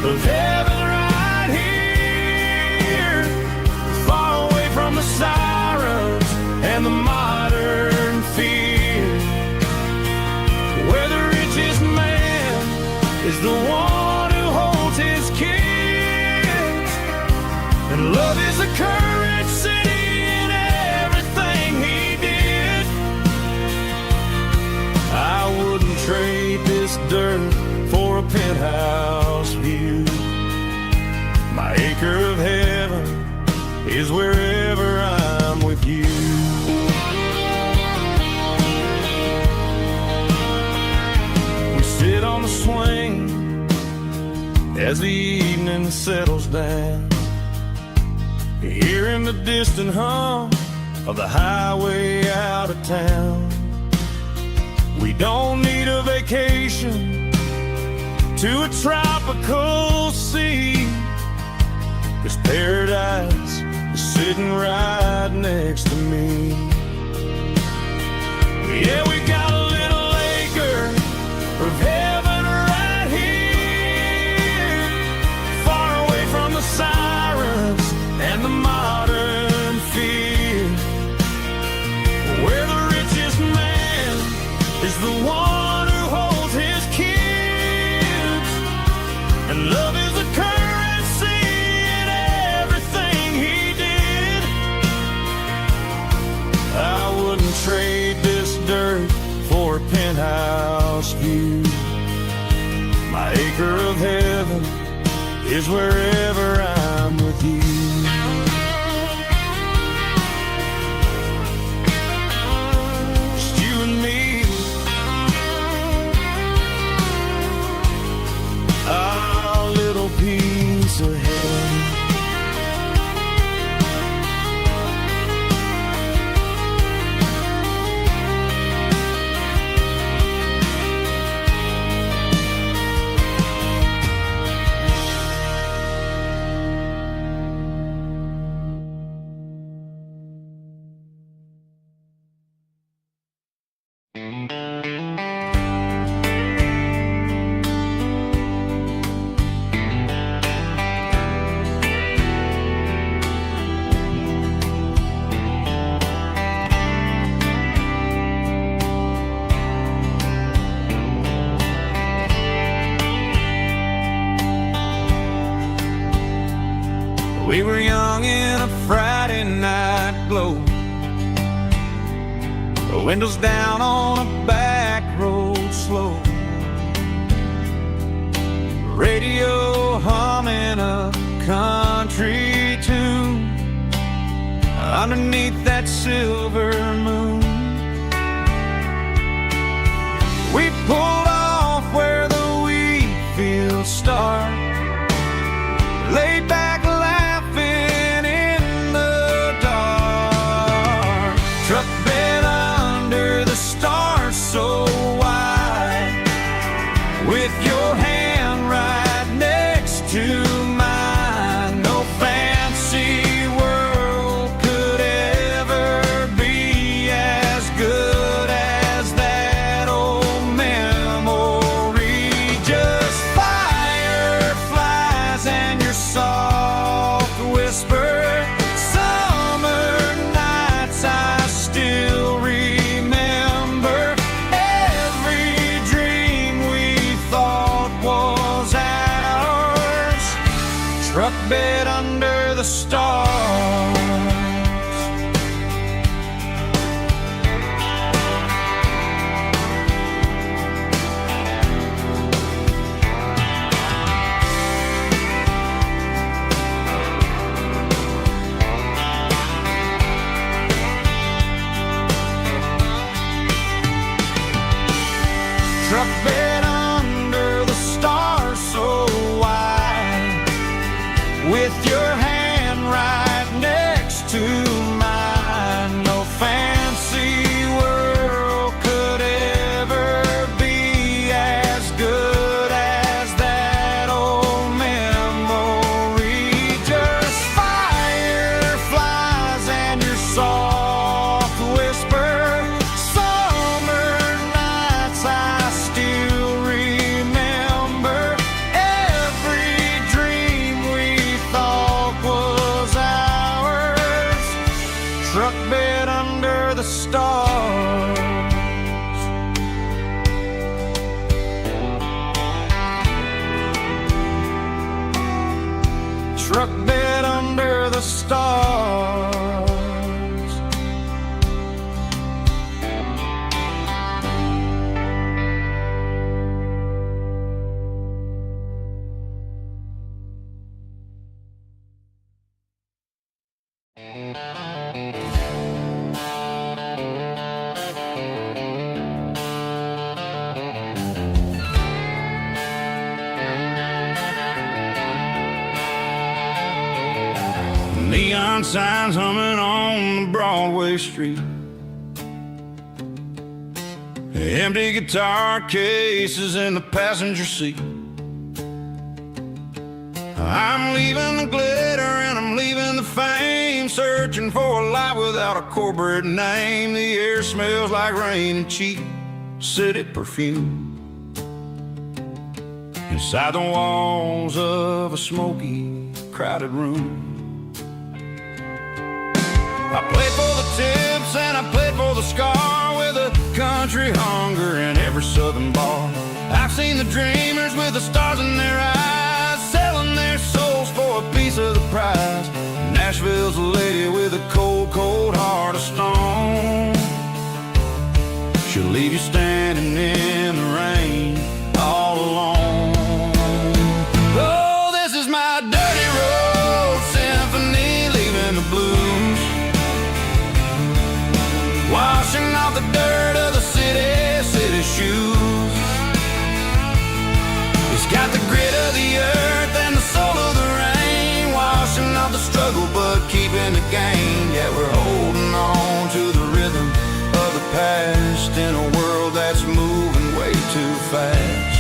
of heaven right here, far away from the sirens and the modern fear, where the richest man is the one who holds his kids, and love is a currency in everything he did. I wouldn't trade this dirt for a penthouse view. My acre of heaven is wherever I'm with you. We sit on the swing as the evening settles down, hearing the distant hum of the highway out of town. We don't need a vacation to a tropical sea, 'cause paradise is sitting right next to me. Yeah, we got a little acre of heaven right here, far away from the sirens and the modern fear, where the richest man is the one who holds his kids, and love is a currency in everything he did. I wouldn't trade this dirt for a penthouse view. My acre of heaven is wherever I'm with you. Windows down on a back road slow, radio humming a country tune underneath that silver moon. We pulled off where the wheat fields start, laid back laughing in the dark. Truck bed under the stars so wide, with your hand right next to mine. No fancy world could ever be as good as that old memory. Just fireflies and your soft whisper. Summer nights I still remember. Every dream we thought was ours. Truck bed under the stars. Truck bed under the stars so wide, with your hand right next to mine. No fancy world could ever be as good as that old memory. Just fireflies and your soft whisper. Summer nights I still remember. Every dream we thought was ours. Truck bed under the stars. Truck bed under the stars. Neon signs humming on the Broadway street, empty guitar cases in the passenger seat. I'm leaving the glitter and I'm leaving the fame, searching for a life without a corporate name. The air smells like rain and cheap city perfume inside the walls of a smoky, crowded room. I played for the tips and I played for the scar, with a country hunger in every southern bar. I've seen the dreamers with the stars in their eyes, selling their souls for a piece of the prize. Nashville's a lady with a cold, cold heart of stone. She'll leave you standing in the rain all alone. Oh, this is my dirty road symphony, leaving the blues, washing off the dirt of the city shoes. It's got the grit of the earth and the soul of the rain, washing off the struggle but keeping the gain. Yeah, we're holding on to the rhythm of the past in a world that's moving way too fast.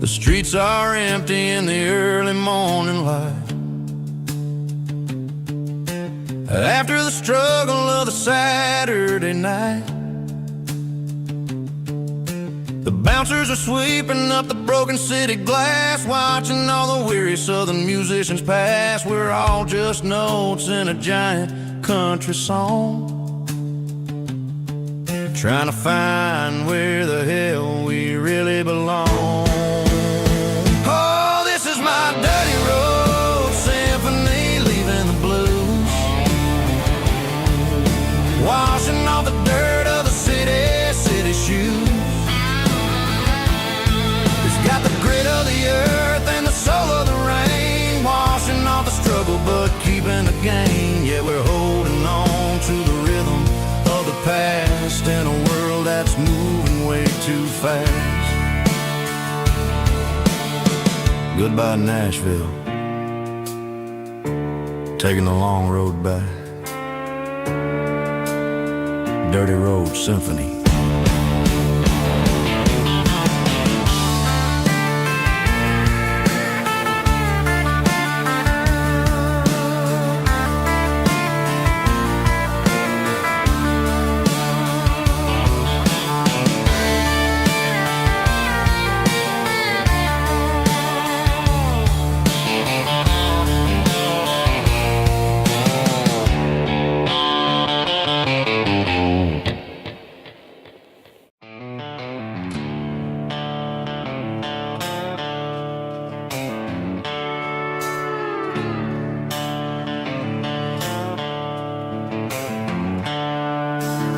The streets are empty in the early morning light. After the struggle of the Saturday night, the bouncers are sweeping up the broken city glass, watching all the weary southern musicians pass. We're all just notes in a giant country song, trying to find where the hell we really belong. Oh, this is my dirty road symphony, leaving the blues, washing off the dirt of the city shoes. It's got the grit of the earth and the soul of the rain, washing off the struggle but keeping the gain. Yeah, we're holding on to the rhythm of the past in a world that's moving way too fast. Goodbye Nashville, taking the long road back. Dirty Road Symphony.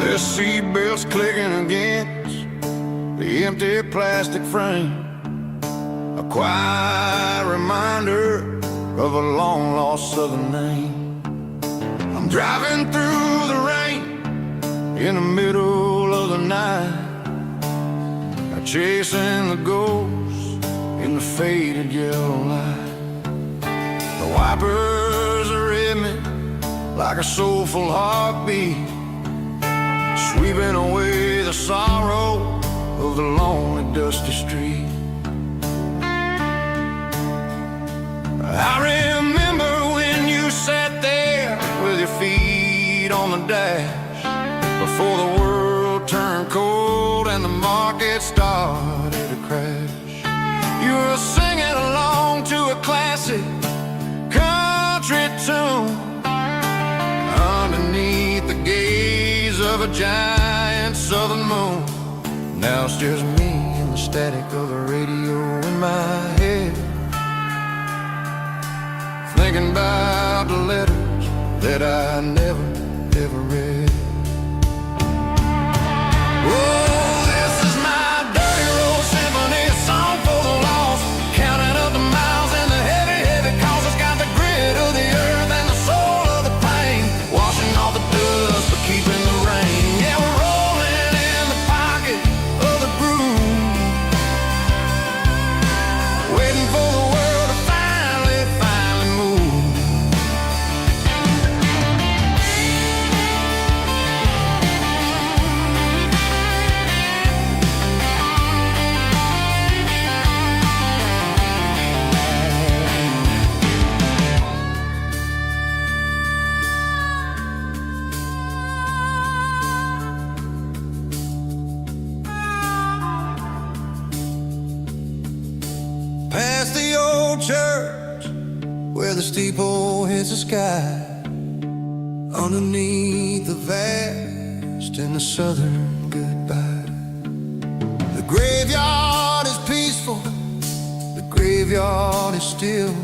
The seatbelts clicking against the empty plastic frame, a quiet reminder of a long-lost southern name. I'm driving through the rain in the middle of the night, chasing the ghosts in the faded yellow light. The wipers are in me like a soulful heartbeat, sweeping away the sorrow of the lonely, dusty street. I remember when you sat there with your feet on the dash, before the world turned cold and the market started to crash. You were singing along to a classic country tune underneath the gaze of a giant southern moon. Now it's just me and the static of the radio in my head, thinking about the letters that I never, ever read. Oh, this is my dirty road symphony, a song for the lost, counting up the miles and the heavy, heavy calls. It's got the grit of the earth and the soul of the pain, washing off the dust but keeping the rain. Yeah, we're rolling in the pocket of the groove, waiting for the world to finally move. Past the old church where the steeple hits the sky, underneath the vast and the southern goodbye. The graveyard is peaceful, the graveyard is still,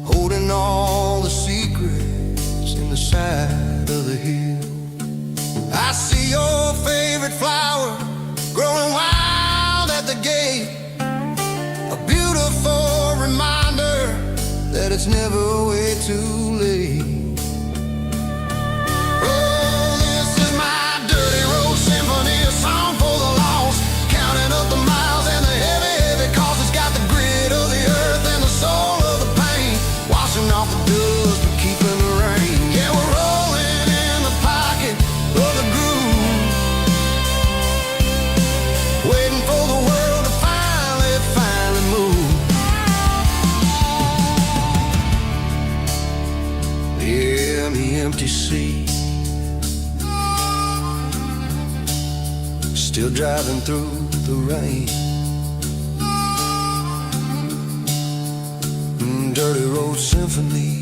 holding all the secrets in the side of the hill. I see your favorite flower growing wild at the gate, a beautiful reminder that it's never way too late. Oh, this is my dirty road symphony, a song for the lost, counting up the miles and the heavy, heavy calls. It's got the grit of the earth and the soul of the pain, washing off the dust but keeping the rain. Yeah, we're rolling in the pocket of the groove, waiting for the world to finally move. The empty seat. Still driving through the rain. Dirty road symphony.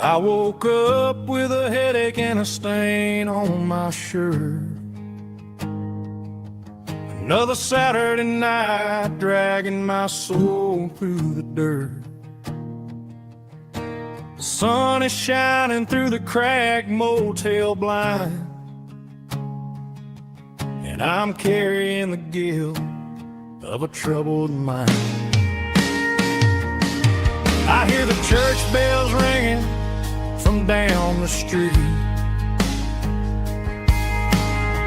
I woke up with a headache and a stain on my shirt. Another Saturday night dragging my soul through the dirt. The sun is shining through the cracked motel blind, and I'm carrying the guilt of a troubled mind. I hear the church bells ringing from down the street,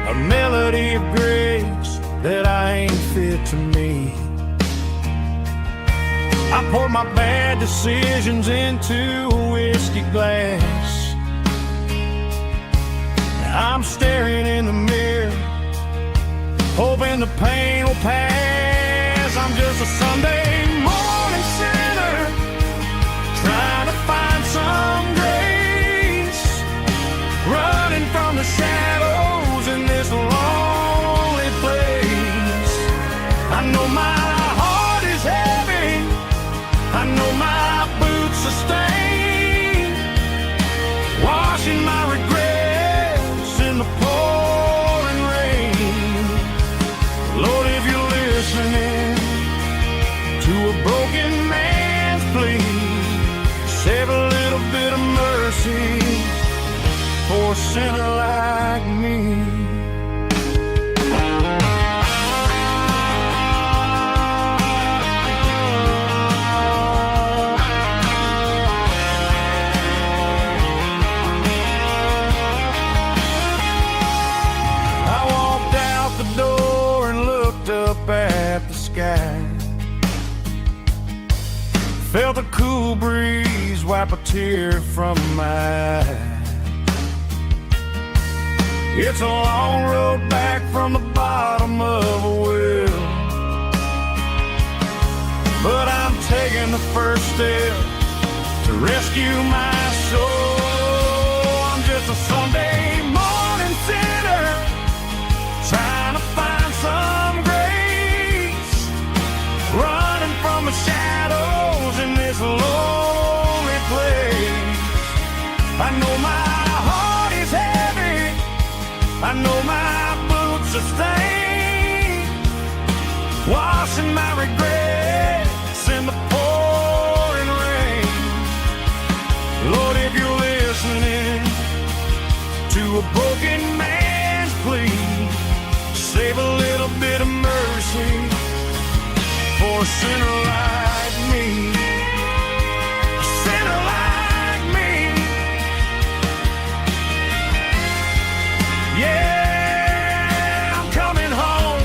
a melody of grace that I ain't fit to meet. I poured my bad decisions into a whiskey glass. I'm staring in the mirror, hoping the pain will pass. I'm just a Sunday morning sinner, trying to find some grace, running from the shadows in this lonely place. I know my heart is heavy, I know my boots are stained, washing my regrets in the pouring rain. Lord, if you're listening to a broken man's plea, save a little bit of mercy for a sinner like me. I walked out the door and looked up at the sky, felt a cool breeze wipe a tear from my eye. It's a long road back from the bottom of a well, but I'm taking the first step to rescue my soul. I'm just a Sunday morning sinner, trying to find some grace, running from the shadows in this lonely place. I know my heart is heavy, I know my boots are stained, washing my regrets in the pouring rain. Lord, if you're listening to a broken man's plea, save a little bit of mercy for a sinner like me. A sinner like me. Yeah, I'm coming home.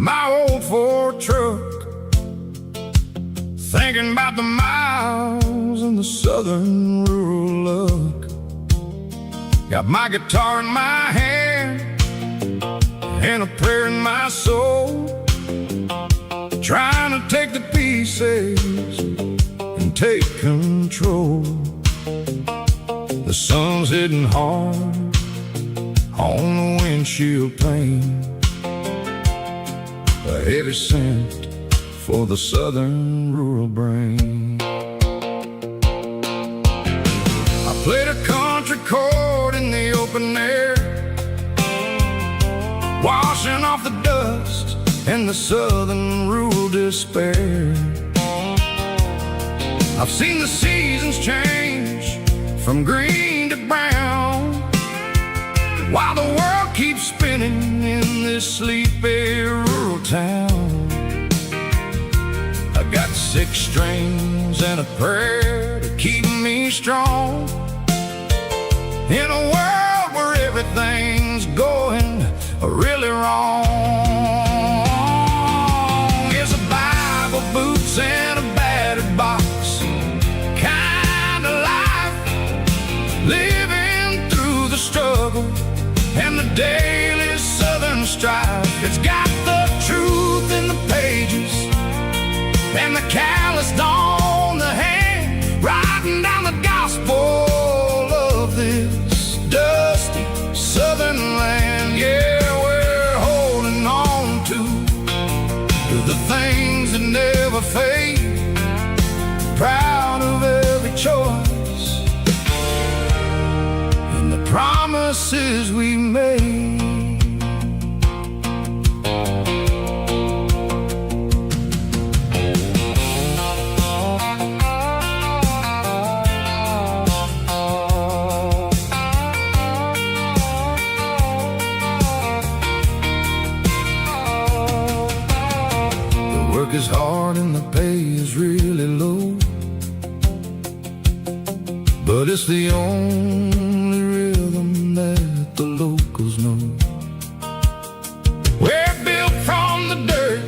my old Ford truck, thinking about the miles and the southern rural look. Got my guitar in my hand and a prayer in my soul, trying to take the pieces and take control. The sun's hitting hard on the windshield pane, a heavy scent for the southern rural brain. I played a country chord in the open air, washing off the dust and the southern rural despair. I've seen the seasons change from green to brown, while the world keeps spinning in this sleepy rural town. I got 6 strings and a prayer to keep me strong, in a world where everything's going really wrong. It's a Bible, boots, and a battered box kind of life, living through the struggle and the daily southern strife. It's got the truth in the pages and the calloused on the hand, writing down the gospel of this dusty southern land. Yeah, we're holding on to the things that never fade, proud of every choice and the promises we made. Work is hard and the pay is really low, but it's the only rhythm that the locals know. We're built from the dirt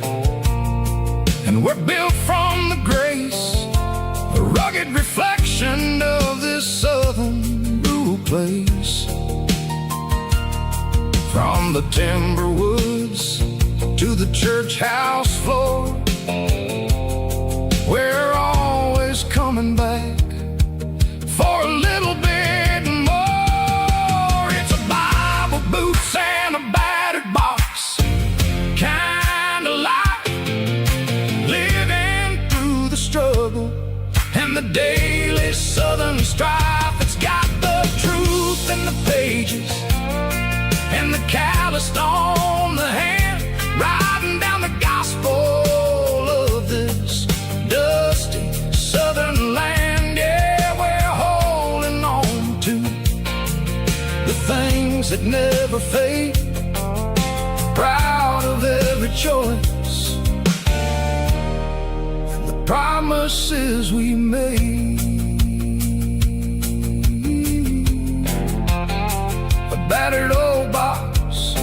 and we're built from the grace, a rugged reflection of this southern rural place. From the timber woods to the church house floor, we're always coming back for a little bit more. It's a Bible, boots, and a battered box kind of life, living through the struggle and the daily southern strife. It's got the truth in the pages and the calloused on the hand, writing down the gospel of this dusty southern land. Yeah, we're holding on to the things that never fade, proud of every choice and the promises we made. A battered old box,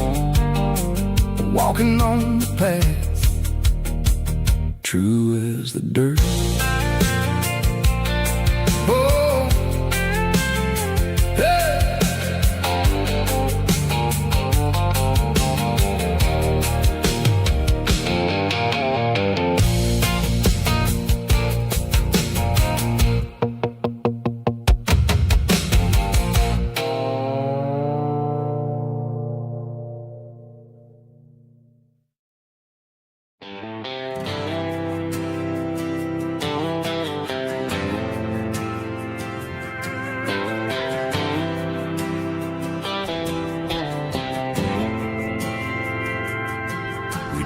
walking on the path, true as the dirt. Oh, hey.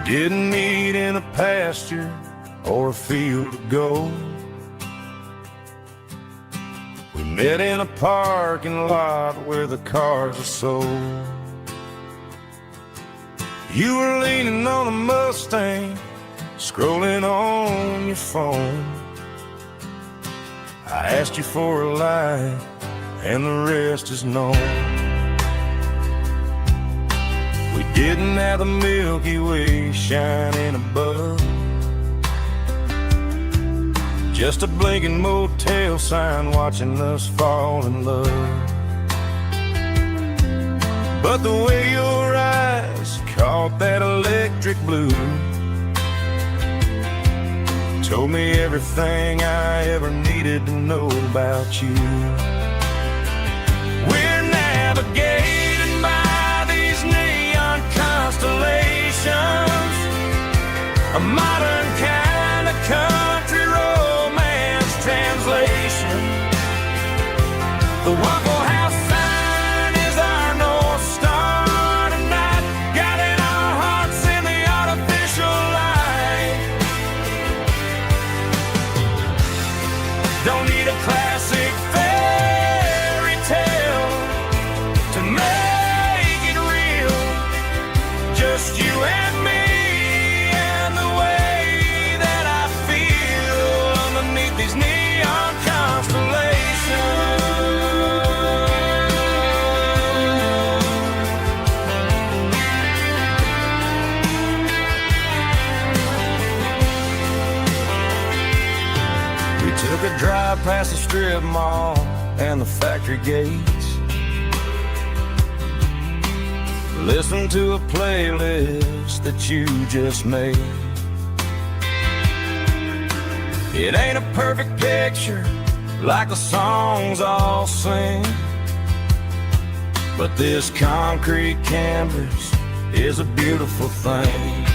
Didn't meet in a pasture or a field of gold. We met in a parking lot where the cars are sold. You were leaning on a Mustang, scrolling on your phone. I asked you for a light, and the rest is known. We getting at the Milky Way shining above. Just a blinking motel sign watching us fall in love. But the way your eyes caught that electric blue told me everything I ever needed to know about you. We're navigating by these neon constellations, a modern kind of country romance translation. The Waffle House sign is our North Star tonight, guiding our hearts in the artificial light. Don't need a classic fairy tale to make it real. Just you and me and the way that I feel underneath these neon constellations. We took a drive past the strip mall and the factory gates, listened to a playlist that you just made. It ain't a perfect picture like the songs all sing, but this concrete canvas is a beautiful thing.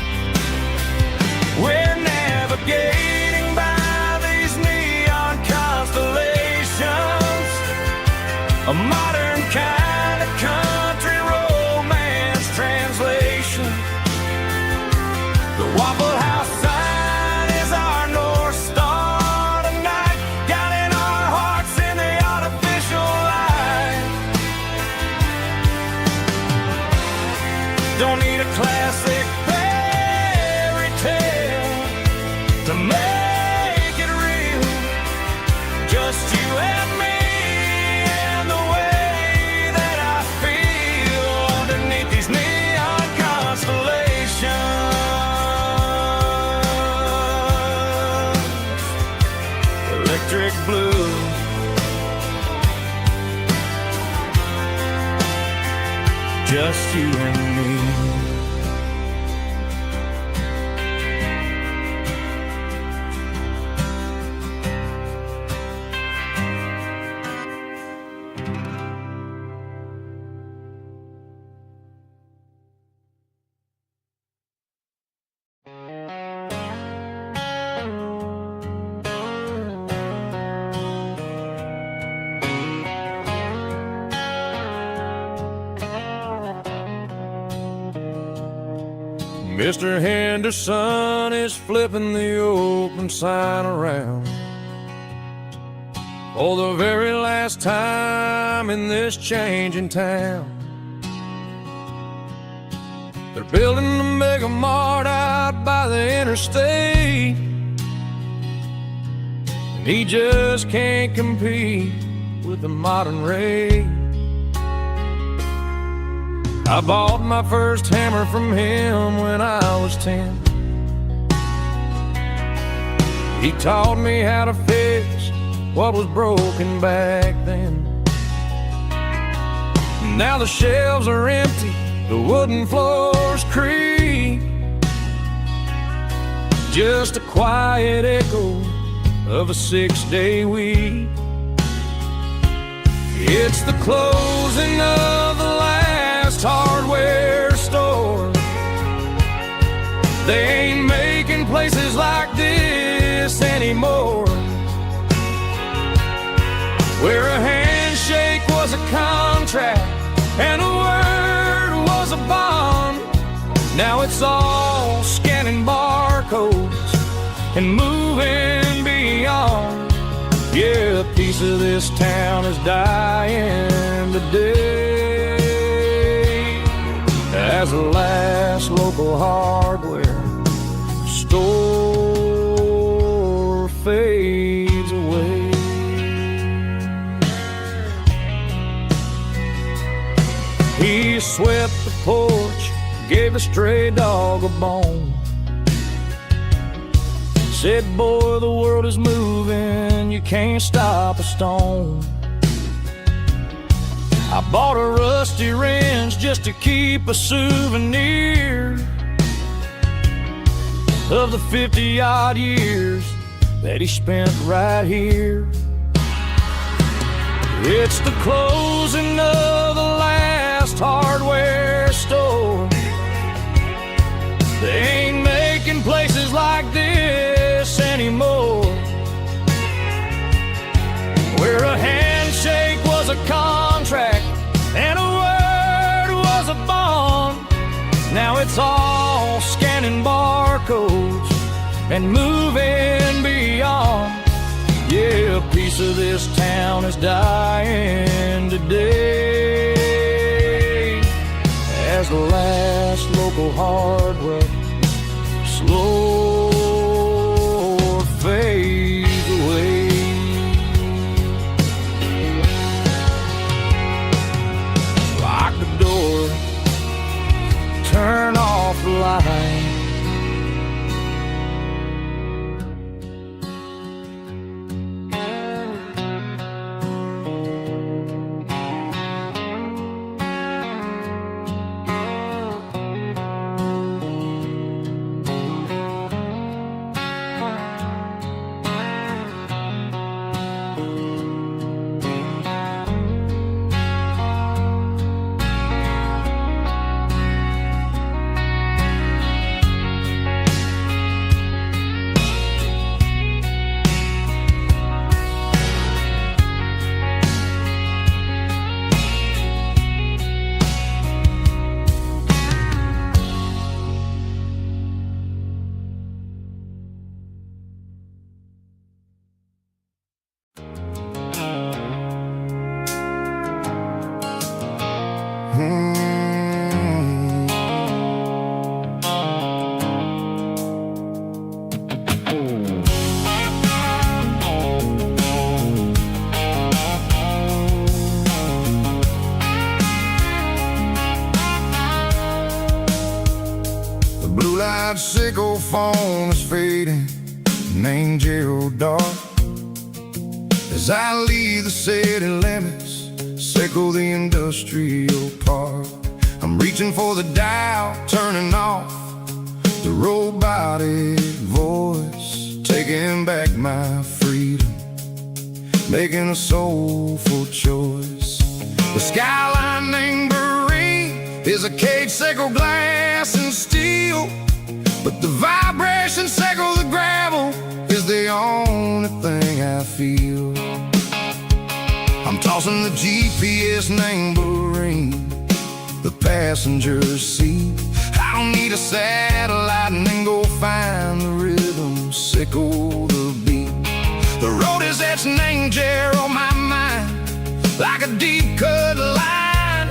We're navigating by these neon constellations, a modern kind of country romance translation. The Waffle House sign is our North Star tonight, guiding our hearts in the artificial light. Don't need a classic fairy tale to make it real. Just you and me and the way that I feel underneath these neon constellations. Electric blue, just you and me. Mr. Henderson is flipping the open sign around for the very last time in this changing town. They're building a mega mart out by the interstate, and he just can't compete with the modern rate. I bought my first hammer from him when I was 10. He taught me how to fix what was broken back then. Now the shelves are empty, the wooden floors creak, just a quiet echo of a 6-day week. It's the closing of the last hardware store. They ain't making places like this anymore, where a handshake was a contract and a word was a bond. Now it's all scanning barcodes and moving beyond. Yeah, a piece of this town is dying today as the last local hardware store fades away. He swept the porch, gave a stray dog a bone. Said, boy, the world is moving, you can't stop a stone. I bought a rusty wrench just to keep a souvenir of the 50-odd years that he spent right here. It's the closing of the last hardware store. They ain't making places like this anymore, where a handshake was a contract and a word was a bond. Now it's all scanning barcodes and moving beyond. Yeah, a piece of this town is dying today as the last local hardware slow fades away. Lock the door, turn off the light. Sickle phone is fading, named Gerald Dark. As I leave the city limits, sickle the industrial park. I'm reaching for the dial, turning off the robotic voice, taking back my freedom, making a soulful choice. The skyline named Marine is a cage, sickle glass and steel, but the vibration sickle the gravel is the only thing I feel. I'm tossing the GPS named Bahrain, the passenger seat. I don't need a satellite and then go find the rhythm, sickle the beat. The road is etched named Jer on my mind, like a deep cut line,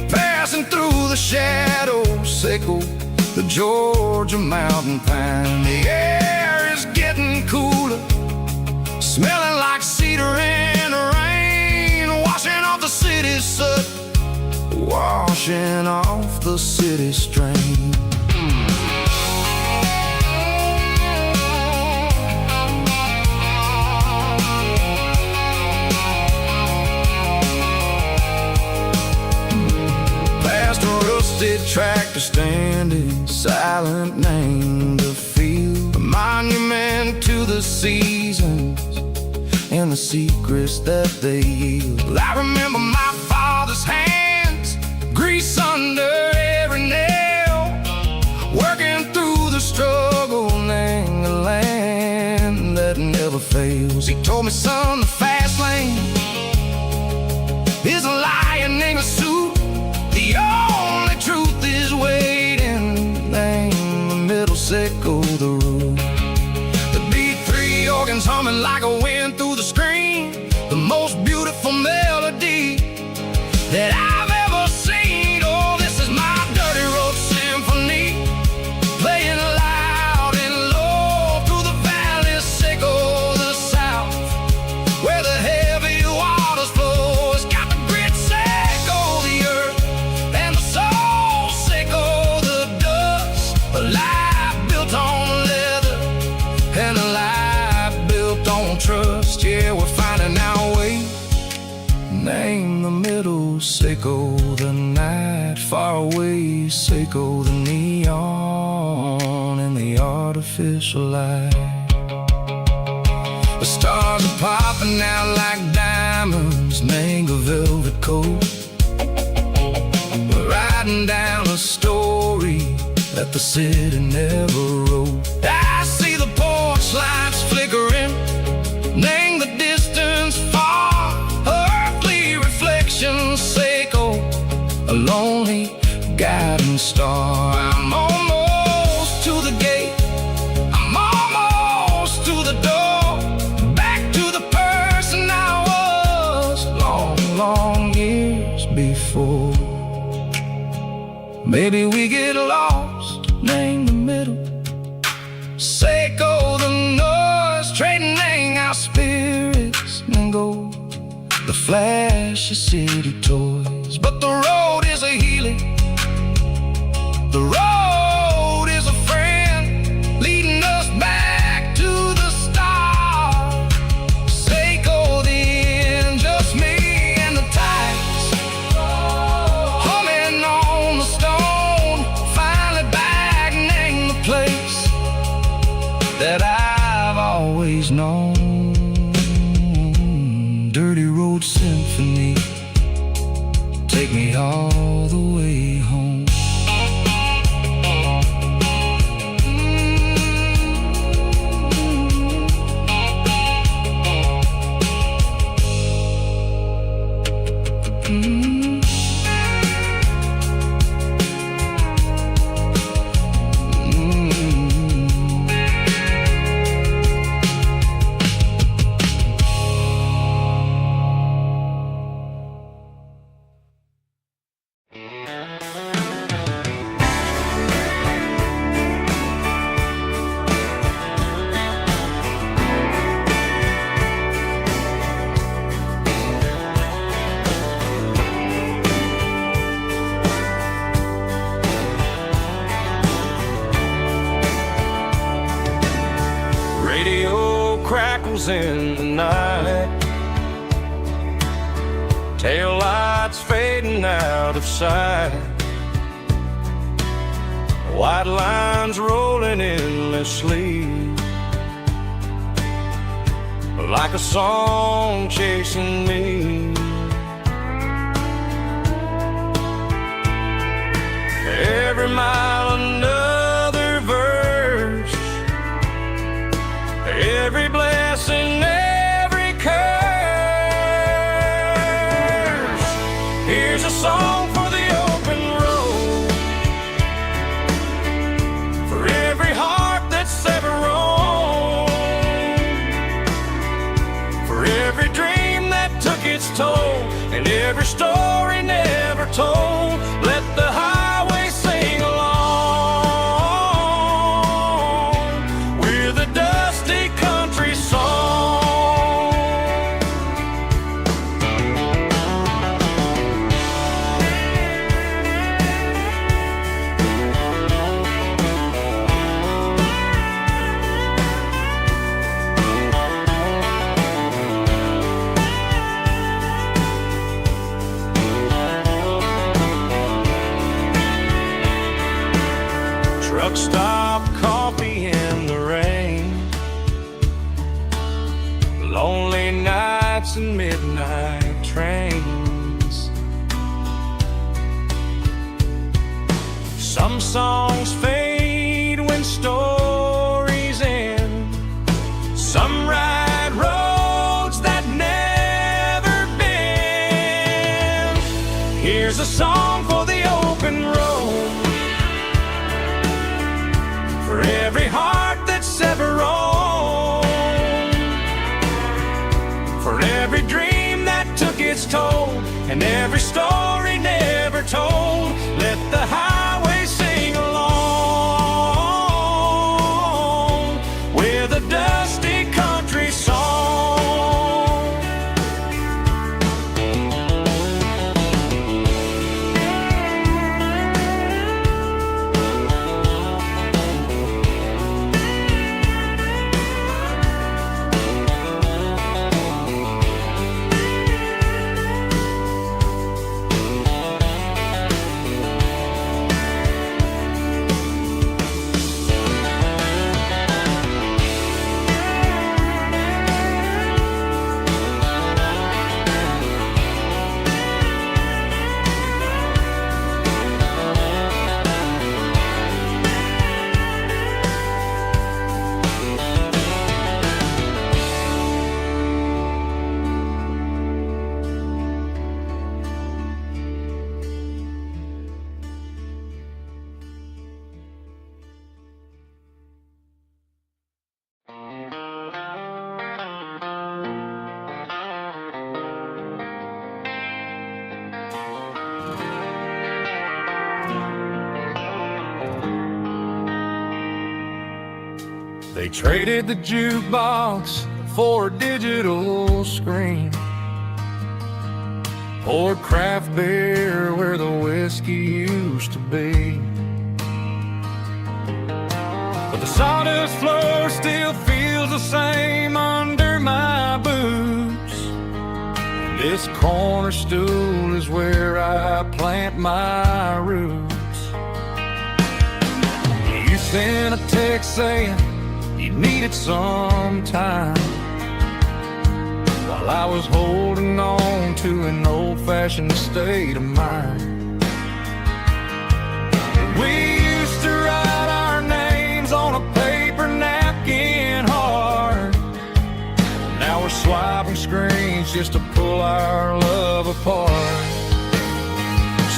passing through the shadows, sickle the Georgia mountain pine. The air is getting cooler, smelling like cedar in the rain, washing off the city's soot, washing off the city strain. Past a rusted tractor standing silent, named a field, a monument to the seasons and the secrets that they yield. I remember my father's hands, grease under every nail, working through the struggle, named the land that never fails. He told me, son, the fast lane is a lion in a suit. The only truth is waiting, name the middle, sickle the root. The B3 organs humming like a wind through the screen, the most beautiful melody that I've ever seen. Oh, this is my dirty road symphony, playing loud and low through the valleys, sickle the south, where the Name the middle, Seiko the night, far away, Seiko the neon and the artificial light. The stars are popping out like diamonds, mango velvet coat. We're riding down a story that the city never wrote. I see the porch lights flickering, name the distance far, earthly reflections, Seiko, a lonely guiding star. I'm almost to the gate, I'm almost to the door, back to the person I was long, long years before. Maybe we get lost, name the middle, Seiko the noise, trading our spirits and gold, the flash of city toys. But the road is a healing, the road is a friend, leading us back to the start. Seiko the end, just me and the tides, humming on the stone, finally back, name the place that I've always known. Dirty road symphony, take me all the way home. Radio crackles in the night, tail lights fading out of sight, white lines rolling endlessly, like a song chasing me. Every mile another verse, every blessing, every curse. Here's a song for the open road, for every heart that's ever roamed, for every dream that took its toll, and every story never told. Let the highway sing along with a dusty country song. Truck stop, coffee in the rain, lonely nights and midnight trains. Some songs fade when stories end, some ride roads that never bend. Here's a song for the open road, for every heart that's ever roamed, for every dream that took its toll, and every story never told. Let the highway sing along with a dusty country song. They traded the jukebox for a digital screen, poured craft beer where the whiskey used to be. But the sawdust floor still feels the same under my boots. This corner stool is where I plant my roots. You sent a text saying you needed some time, while I was holding on to an old-fashioned state of mind. We used to write our names on a paper napkin hard. Now we're swiping screens just to pull our love apart.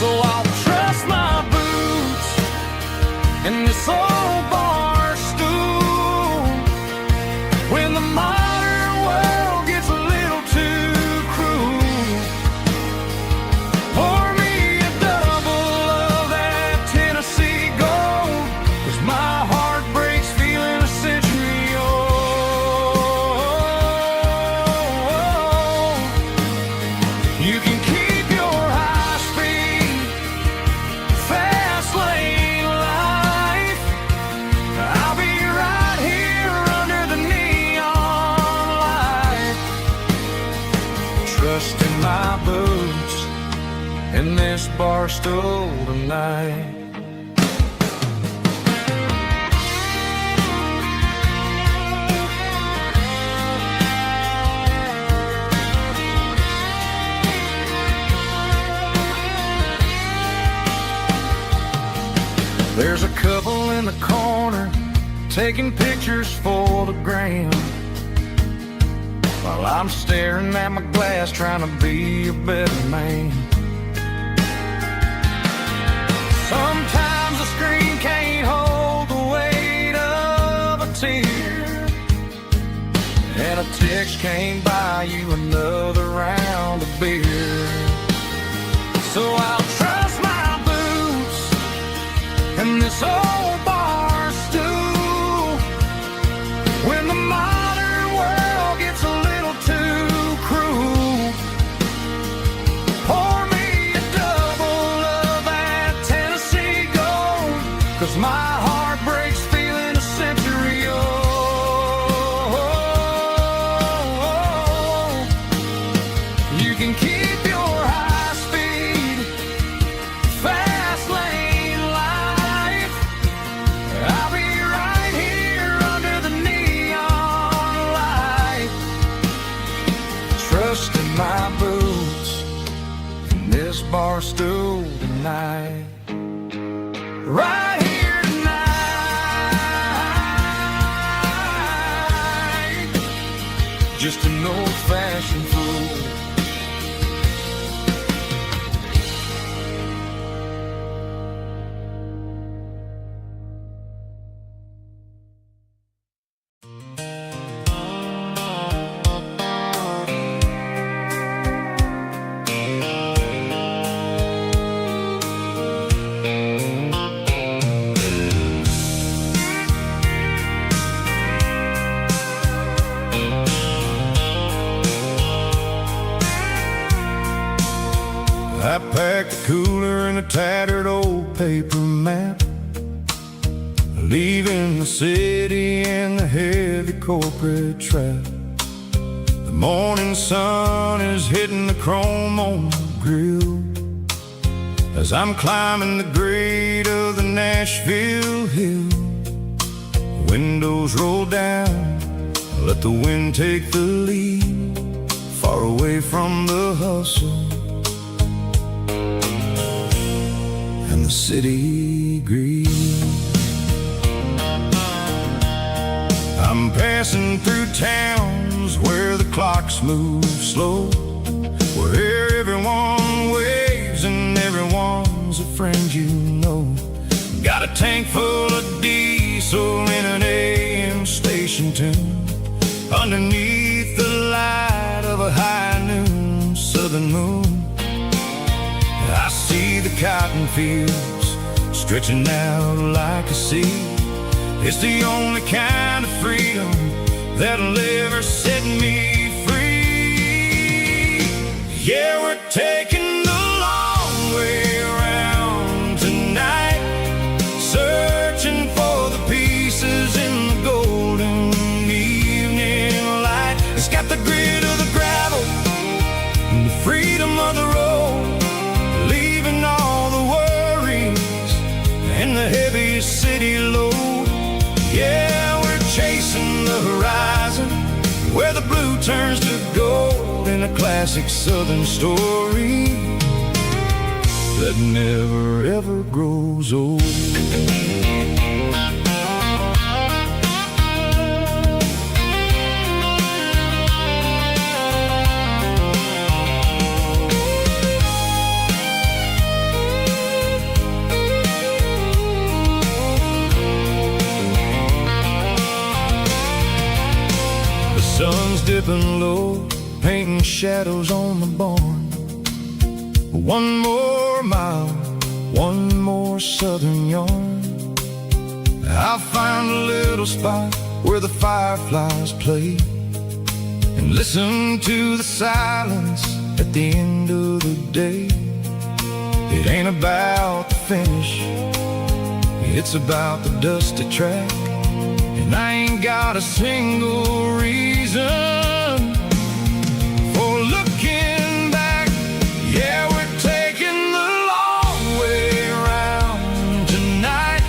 So I'll trust my boots in this old bar stool when the modern world gets a little too cruel. Pour me a double of that Tennessee Gold, 'cause my heart breaks feeling a century old. You can keep your high-speed, fast lane life. I'll be right here under the neon light, trusting my boots in this bar stool tonight. There's a couple in the corner taking pictures for the gram, while I'm staring at my glass trying to be a better man. Sometimes the screen can't hold the weight of a tear, and a text can't buy you another round of beer. So I'll trust my boots in this old bar stool when the modern world gets a little too cruel. Pour me a double of that Tennessee Gold, 'cause my heart breaks feeling a century old. You can keep your high-speed, fast lane life. I'll be right here under the neon light, trusting my boots in this bar stool tonight. Right here tonight, just an old-fashioned fool. I packed a cooler and a tattered old paper map, leaving the city and the heavy corporate trap. The morning sun is hitting the chrome on the grill as I'm climbing the grade of the Nashville hill. Windows roll down, let the wind take the lead, far away from the hustle and the city greed. I'm passing through towns where the clocks move slow, where everyone waves and everyone's a friend you know. Got a tank full of diesel in an AM station tune, underneath the light of a high noon southern moon. I see the cotton fields stretching out like a sea. It's the only kind of freedom chasing the horizon, where the blue turns to gold in a classic southern story that never ever grows old. Sun's dipping low, painting shadows on the barn. One more mile, one more southern yarn. I'll find a little spot where the fireflies play and listen to the silence at the end of the day. It ain't about the finish, it's about the dusty track. And I ain't got a single reason for looking back. Yeah, we're taking the long way around tonight,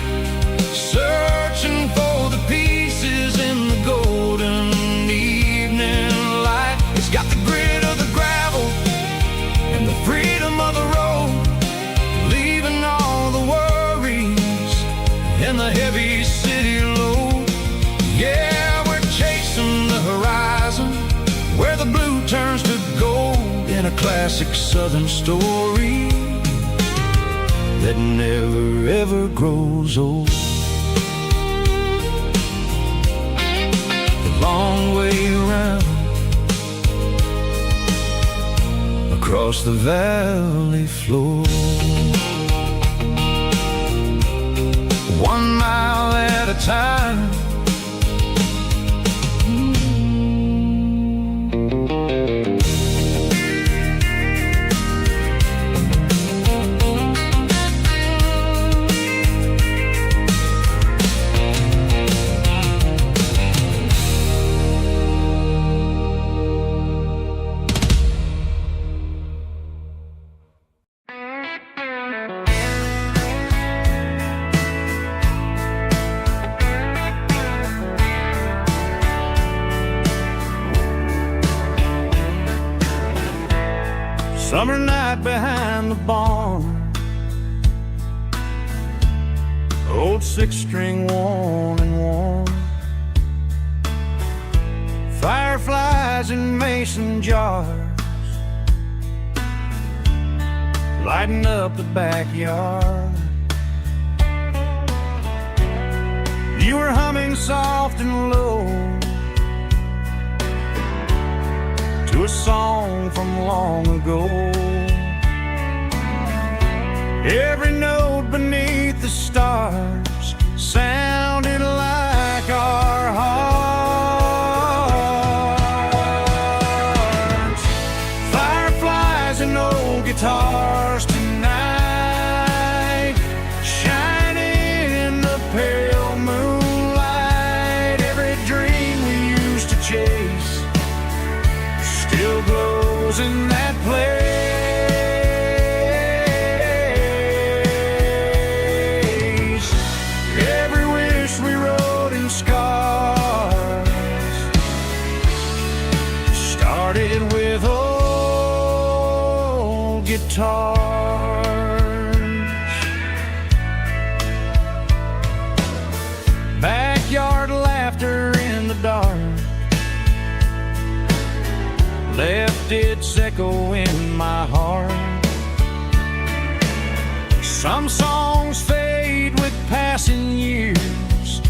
searching for the pieces in the golden evening light. It's got the grit of the gravel and the freedom of the road, leaving all the worries and the heavy city load. Yeah, we're chasing the horizon, where the blue turns to gold in a classic southern story that never ever grows old. The long way around, across the valley floor, 1 mile at a time. Summer night behind the barn, old 6-string worn and worn, fireflies in mason jars, lighting up the backyard. You were humming soft and low to a song from long ago. Every note beneath the stars sounded like our hearts. Fireflies and old guitars tonight, shining in the pale moonlight. Every dream we used to chase still glows in that place. Every wish we wrote in scars started with old guitars. Backyard laughter in the dark left its echo in my heart. Some songs fade with passing years,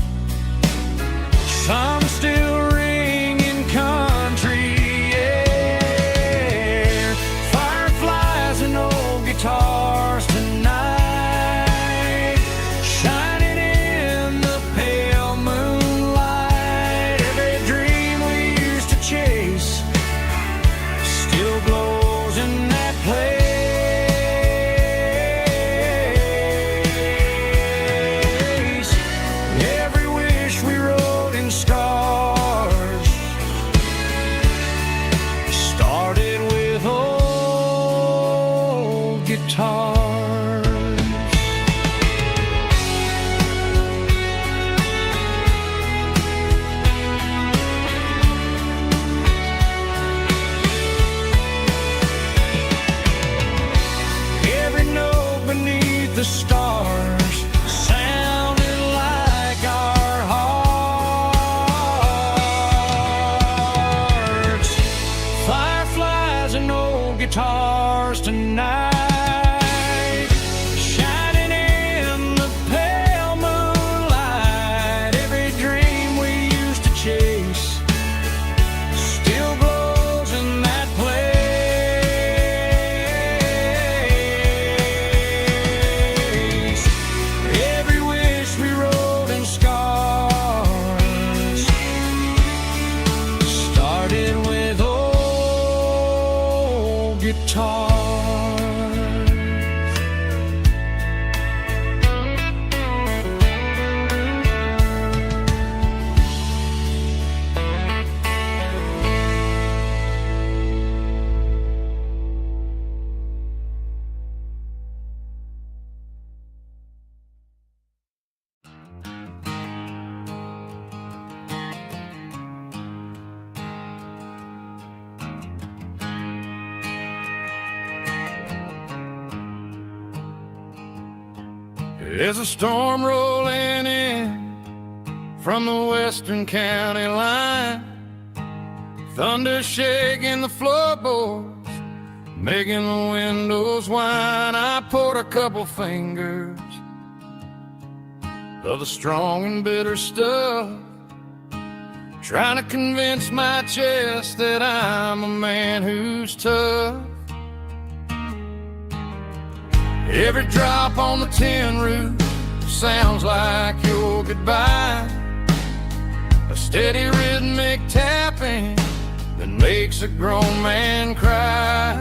some still ring in country air. Fireflies and old guitars tonight, shining in the pale moonlight. Every dream we used to chase still glows in that place. Every wish we wrote in scars guitars. There's a storm rolling in from the western county line, thunder shaking the floorboards, making the windows whine. I poured a couple fingers of the strong and bitter stuff, trying to convince my chest that I'm a man who's tough. Every drop on the tin roof sounds like your goodbye, a steady rhythmic tapping that makes a grown man cry.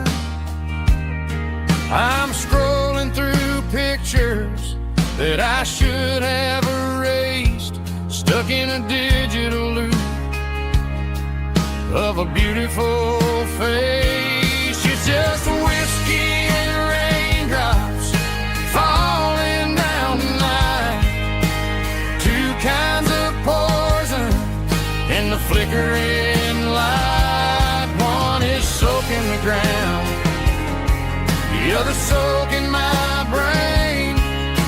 I'm scrolling through pictures that I should have erased, stuck in a digital loop of a beautiful face. It's just whiskey and raindrops falling down tonight, two kinds of poison in the flickering light. One is soaking the ground, the other soaking my brain.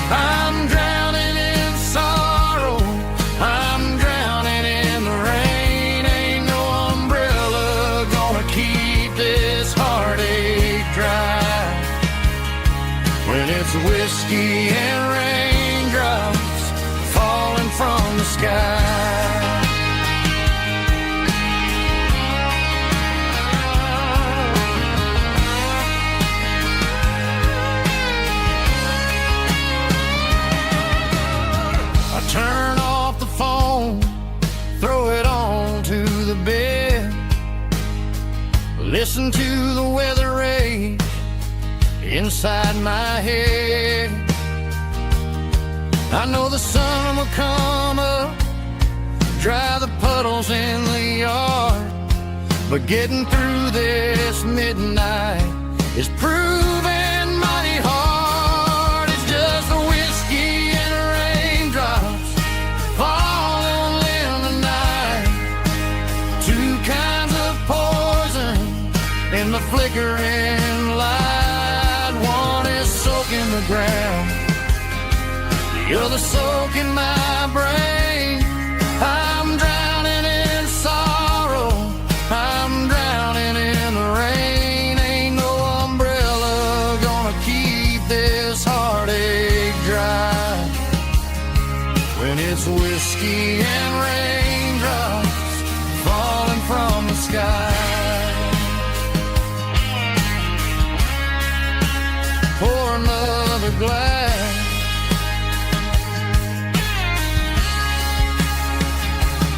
I'm drowning in sorrow, I'm drowning in the rain. Ain't no umbrella gonna keep this heartache dry when it's whiskey and raindrops falling from the sky. I turn off the phone, throw it on to the bed, listen to the weather rage inside my head. I know the sun will come up, dry the puddles in the yard, but getting through this midnight is proving mighty hard. It's just the whiskey and raindrops falling in the night, two kinds of poison in the flickering light. One is soaking the ground, the other soaking my brain. I'm drowning in sorrow, I'm drowning in the rain. Ain't no umbrella gonna keep this heartache dry when it's whiskey and raindrops falling from the sky. Pour another glass,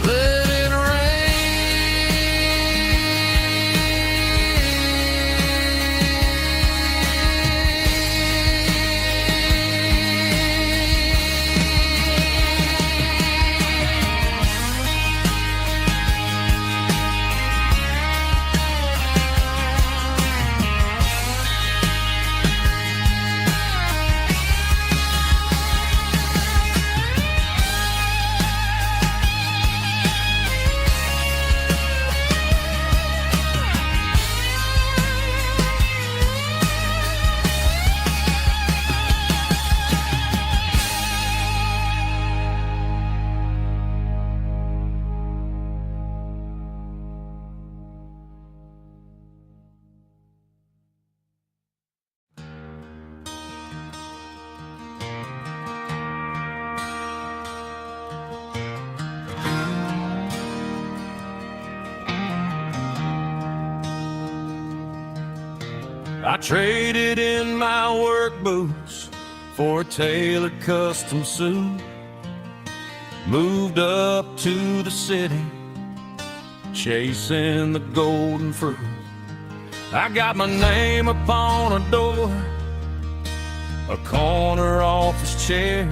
let it I traded in my work boots for a tailored custom suit, moved up to the city, chasing the golden fruit. I got my name upon a door, a corner office chair,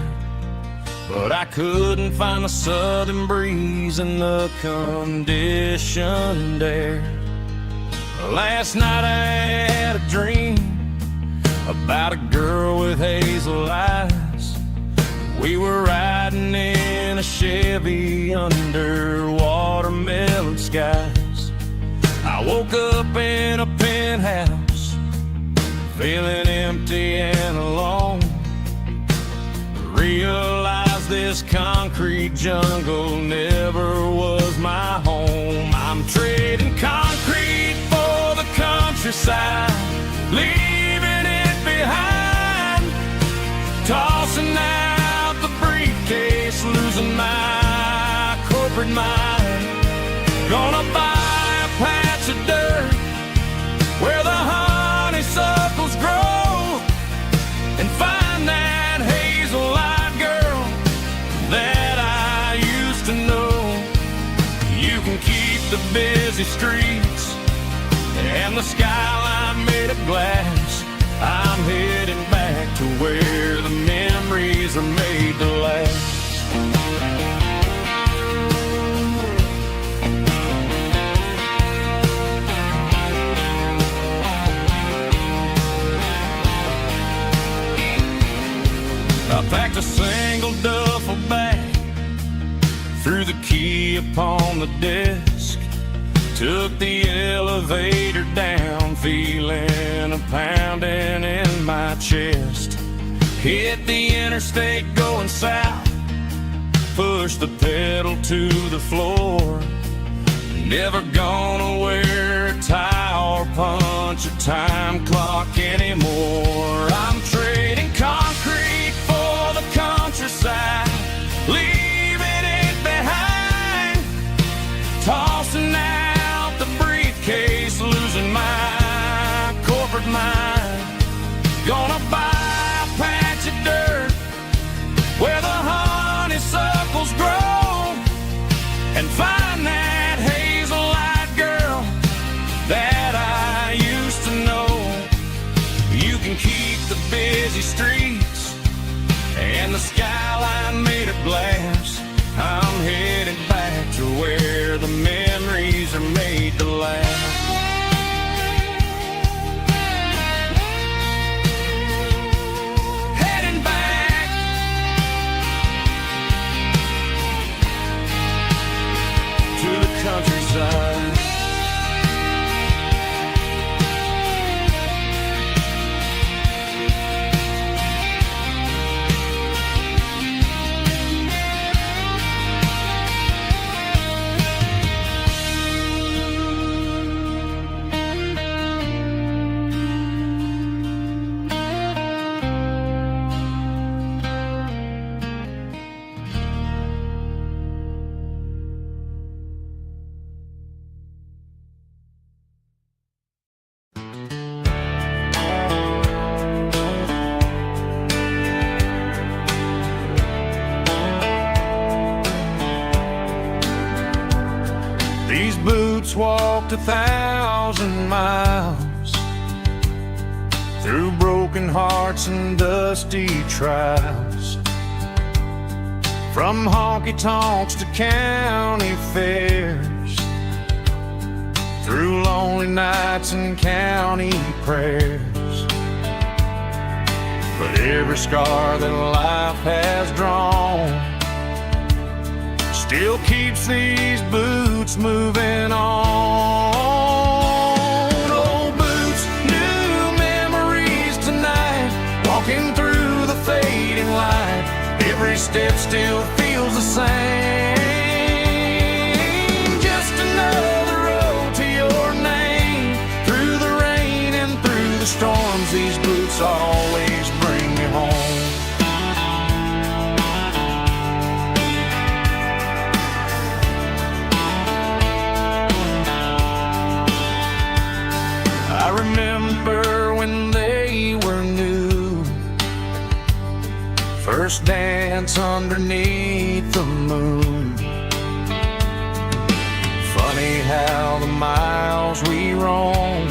but I couldn't find the southern breeze in the conditioned air. Last night I had a dream about a girl with hazel eyes. We were riding in a Chevy under watermelon skies. I woke up in a penthouse, feeling empty and alone. Realized this concrete jungle never was my home. I'm trading concrete for the countryside, leaving it behind, tossing out the briefcase, losing my corporate mind. Gonna buy a patch of dirt where the honeysuckles grow and find that hazel-eyed girl that I used to know. You can keep the busy streets and the skyline made of glass. I'm heading back to where the memories are made to last. I packed a single duffel bag, threw the key upon the desk, took the elevator down, feeling a pounding in my chest. Hit the interstate going south, pushed the pedal to the floor. Never gonna wear a tie or punch a time clock anymore. I'm trading concrete for the countryside, leaving it behind, tossing out the briefcase, losing my corporate mind. Gonna buy a patch of dirt where the honeysuckles grow and find that hazel-eyed girl that I used to know. You can keep the busy streets and the skyline made of glass. I'm headed back to where the memories are made to last. Heading back to the countryside. These boots walked 1,000 miles through broken hearts and dusty trials, from honky-tonks to county fairs, through lonely nights and county prayers. But every scar that life has drawn still keeps these boots moving on. Old boots, new memories tonight, walking through the fading light. Every step still feels the same. Just another road to your name. Through the rain and through the storms, these boots always bring me home. I remember when they were new, first dance underneath the moon. Funny how the miles we roam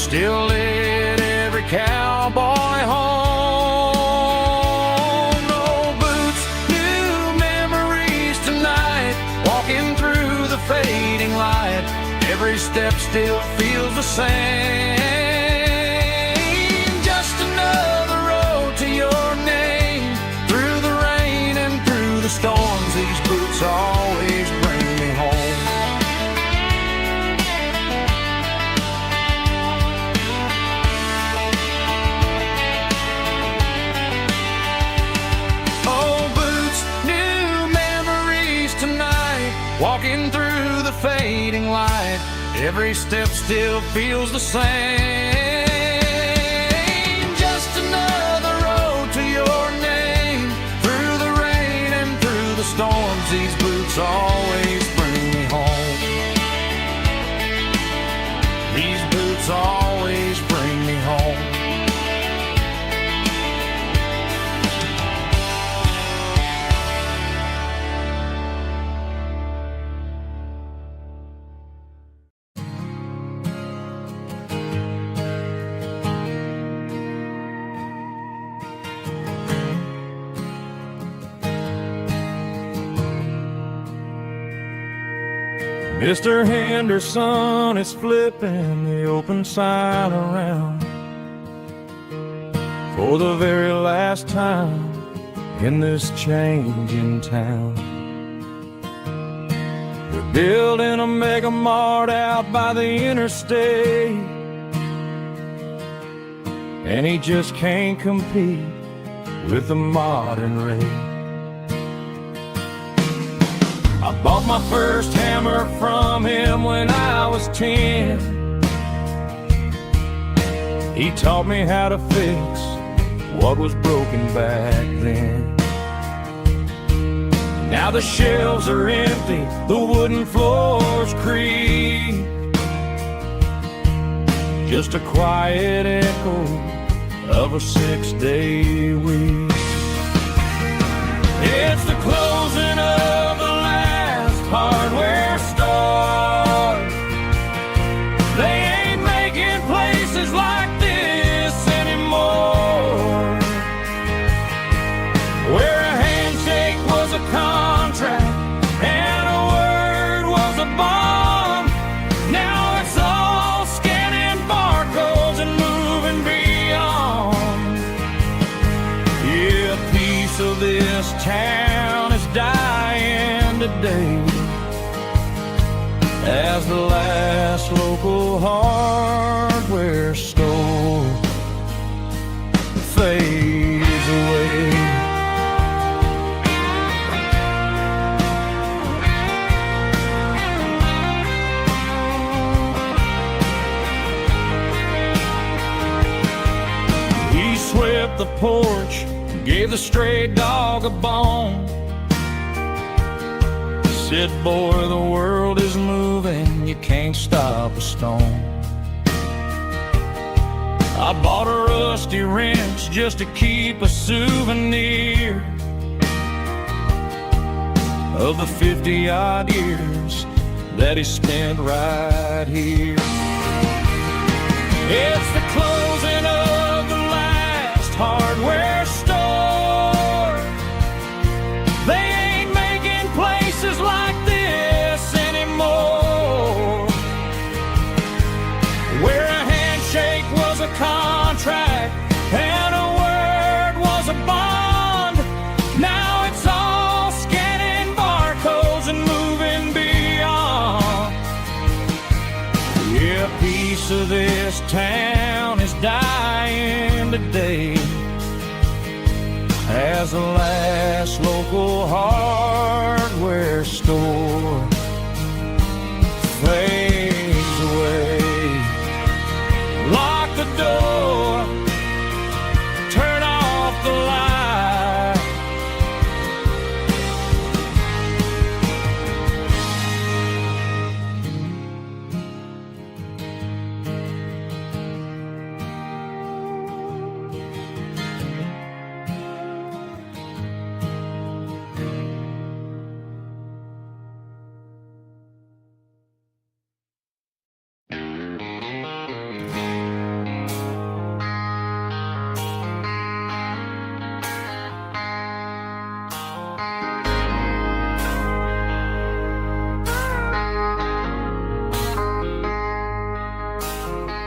still lit every cowboy home. No boots, new memories tonight, walking through the fading light. Every step still feels the same. Just another road to your name, through the rain and through the storms. These boots always bring me home. Oh, boots, new memories tonight, walking through the fading light. Every step still feels the same. Just another road to your name, through the rain and through the storms. These boots always bring me home. These boots always bring me home. Mr. Henderson is flipping the open sign around for the very last time in this changing town. They're building a mega mart out by the interstate, and he just can't compete with the modern rate. I bought my first hammer from him when I was 10. He taught me how to fix what was broken back then. Now the shelves are empty, the wooden floors creak, just a quiet echo of a 6-day week. It's the closing of the hardware store. They ain't making places like this anymore, where a handshake was a contract and a word was a bond. Now it's all scanning barcodes and moving beyond. Yeah, a piece of this town is dying today, as the last local hardware store fades away. He swept the porch, gave the stray dog a bone, said, boy, the world is moving, you can't stop a stone. I bought a rusty wrench just to keep a souvenir of the 50-odd years that he spent right here. It's the closing of the last hardware store. They ain't making places like this anymore, where a handshake was a contract and a word was a bond. Now it's all scanning barcodes and moving beyond. Yeah, a piece of this town is dying today, as the last local hardware store fades away. Lock the door, turn off the light.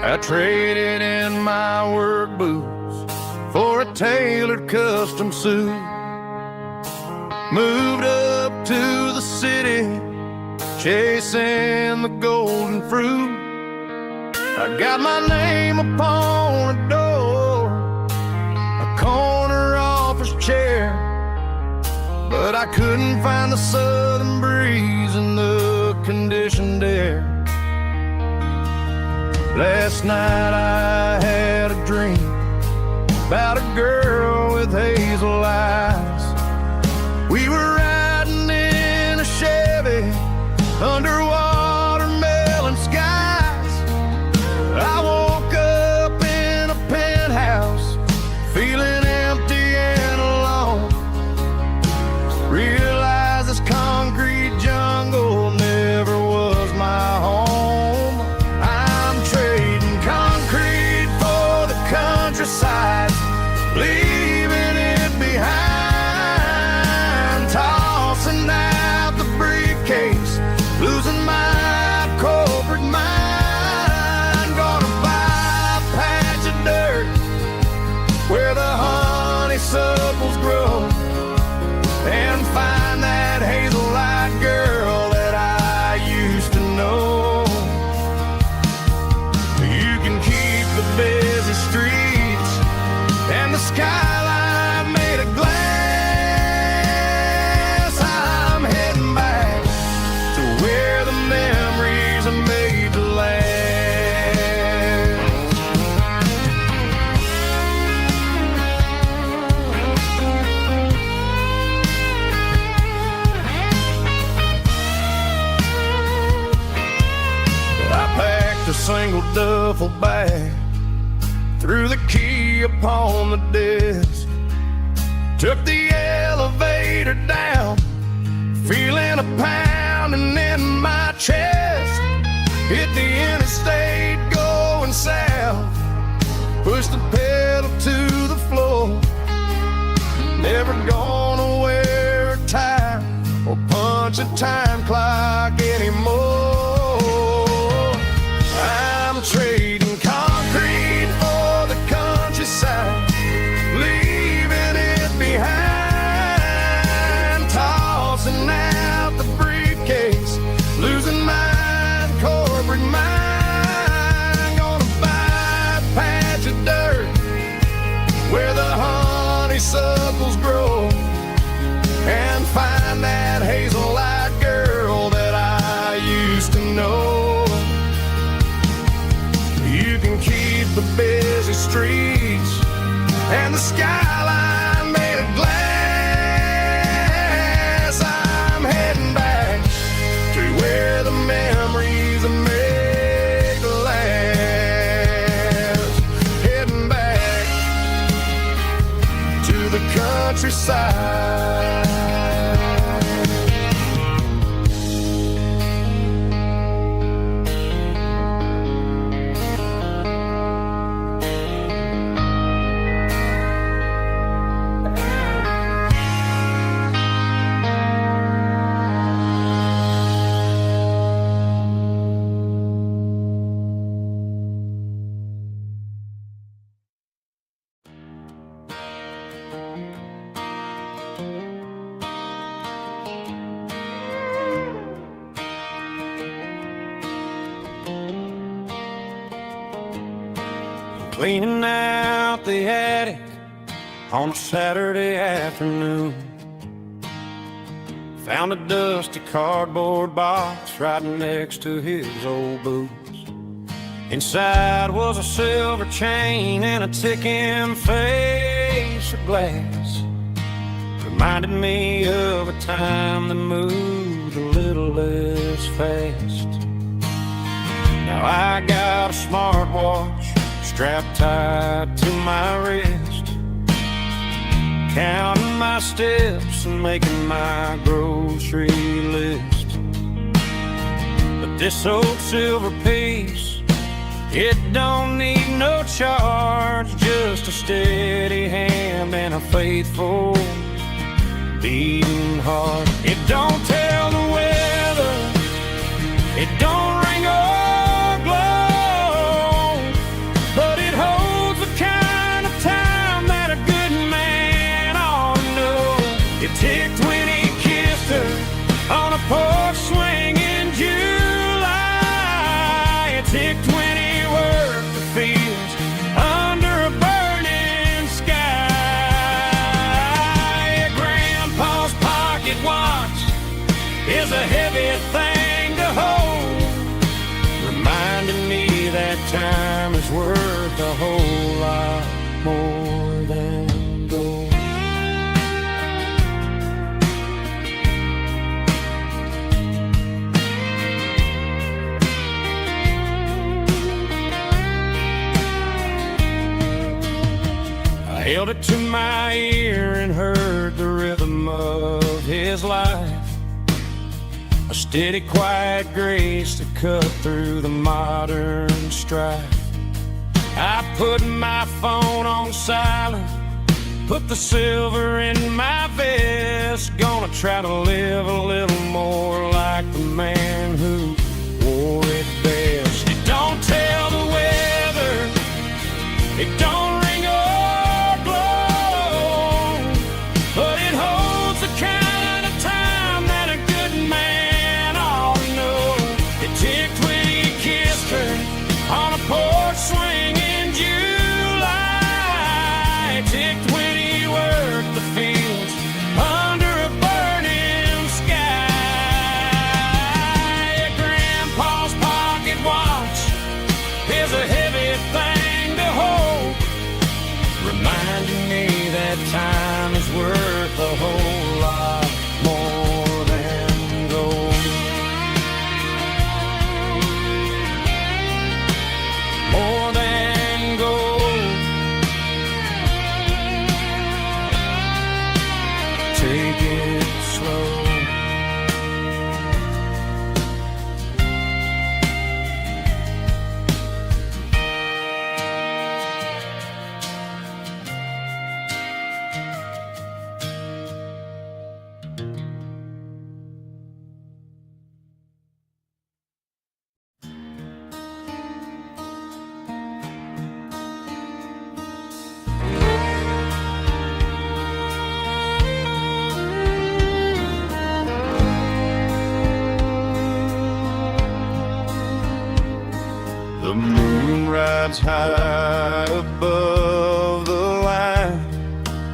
I traded in my work boots for a tailored custom suit. Moved up to the city, chasing the golden fruit. I got my name upon a door, a corner office chair, but I couldn't find the southern breeze in the conditioned air. Last night I had a dream about a girl with hazel eyes. We were riding in a Chevy under watermelon skies. I woke up in a penthouse feeling empty and alone. Realized this concrete jungle never was my home. I'm trading concrete for the countryside, leaving it behind, tossing out the briefcase, losing my corporate mind. Gonna buy a patch of dirt where the honeysuckles grow, and find that hazel-eyed girl that I used to know. You can keep the busy streets and the skyline made of glass. I'm heading back to where the memories are made to last. I packed a single duffel bag, threw the key upon the desk, took the elevator down, feeling a pounding in my chest. Hit the interstate going south, pushed the pedal to the floor. Never gonna wear a tie or punch a time clock anymore. I'm trading concrete for the countryside, leaving it behind, tossing out the briefcase, losing my corporate mind. Gonna buy a patch of dirt where the honeysuckles grow, and find that hazel-eyed girl that I used to know. You can keep the busy streets and the skyline made of glass. I'm heading back to where the memories are made to last. Heading back to the countryside. Cleaning out the attic on a Saturday afternoon, found a dusty cardboard box right next to his old boots. Inside was a silver chain and a ticking face of glass. Reminded me of a time that moved a little less fast. Now I got a smartwatch strapped tight to my wrist, counting my steps and making my grocery list. But this old silver piece, it don't need no charge, just a steady hand and a faithful beating heart. It don't tell the weather, it don't ring or glow, porch swing in July. It took 20 work the fields under a burning sky. Grandpa's pocket watch is a heavy thing to hold, reminding me that time is worth a whole lot more than gold. I held it to my ear and heard the rhythm of his life, a steady, quiet grace to cut through the modern strife. I put my phone on silent, put the silver in my vest. Gonna try to live a little more like the man who wore it best. It don't tell the weather, it don't ring or glow, but it holds the kind of time that a good man ought to know. It ticked when he kissed her on a porch swing in July. It ticked when he worked the fields under a burning sky. Grandpa's pocket watch is a heavy thing to hold, reminding me that time is worth a whole lot more than gold. More than gold. Take it slow. The moon rides high above the line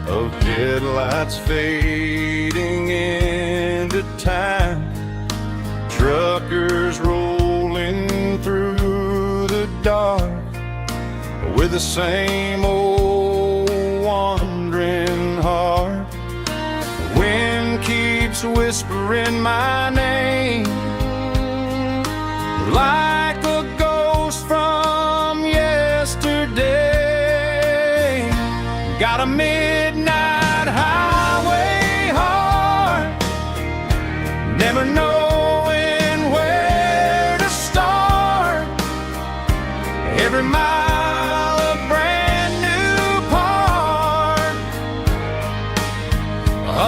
of headlights fading into time. Truckers rolling through the dark with the same old wandering heart. The wind keeps whispering my name like a ghost from yesterday. Got a midnight highway heart, never knowing where to start. Every mile a brand new part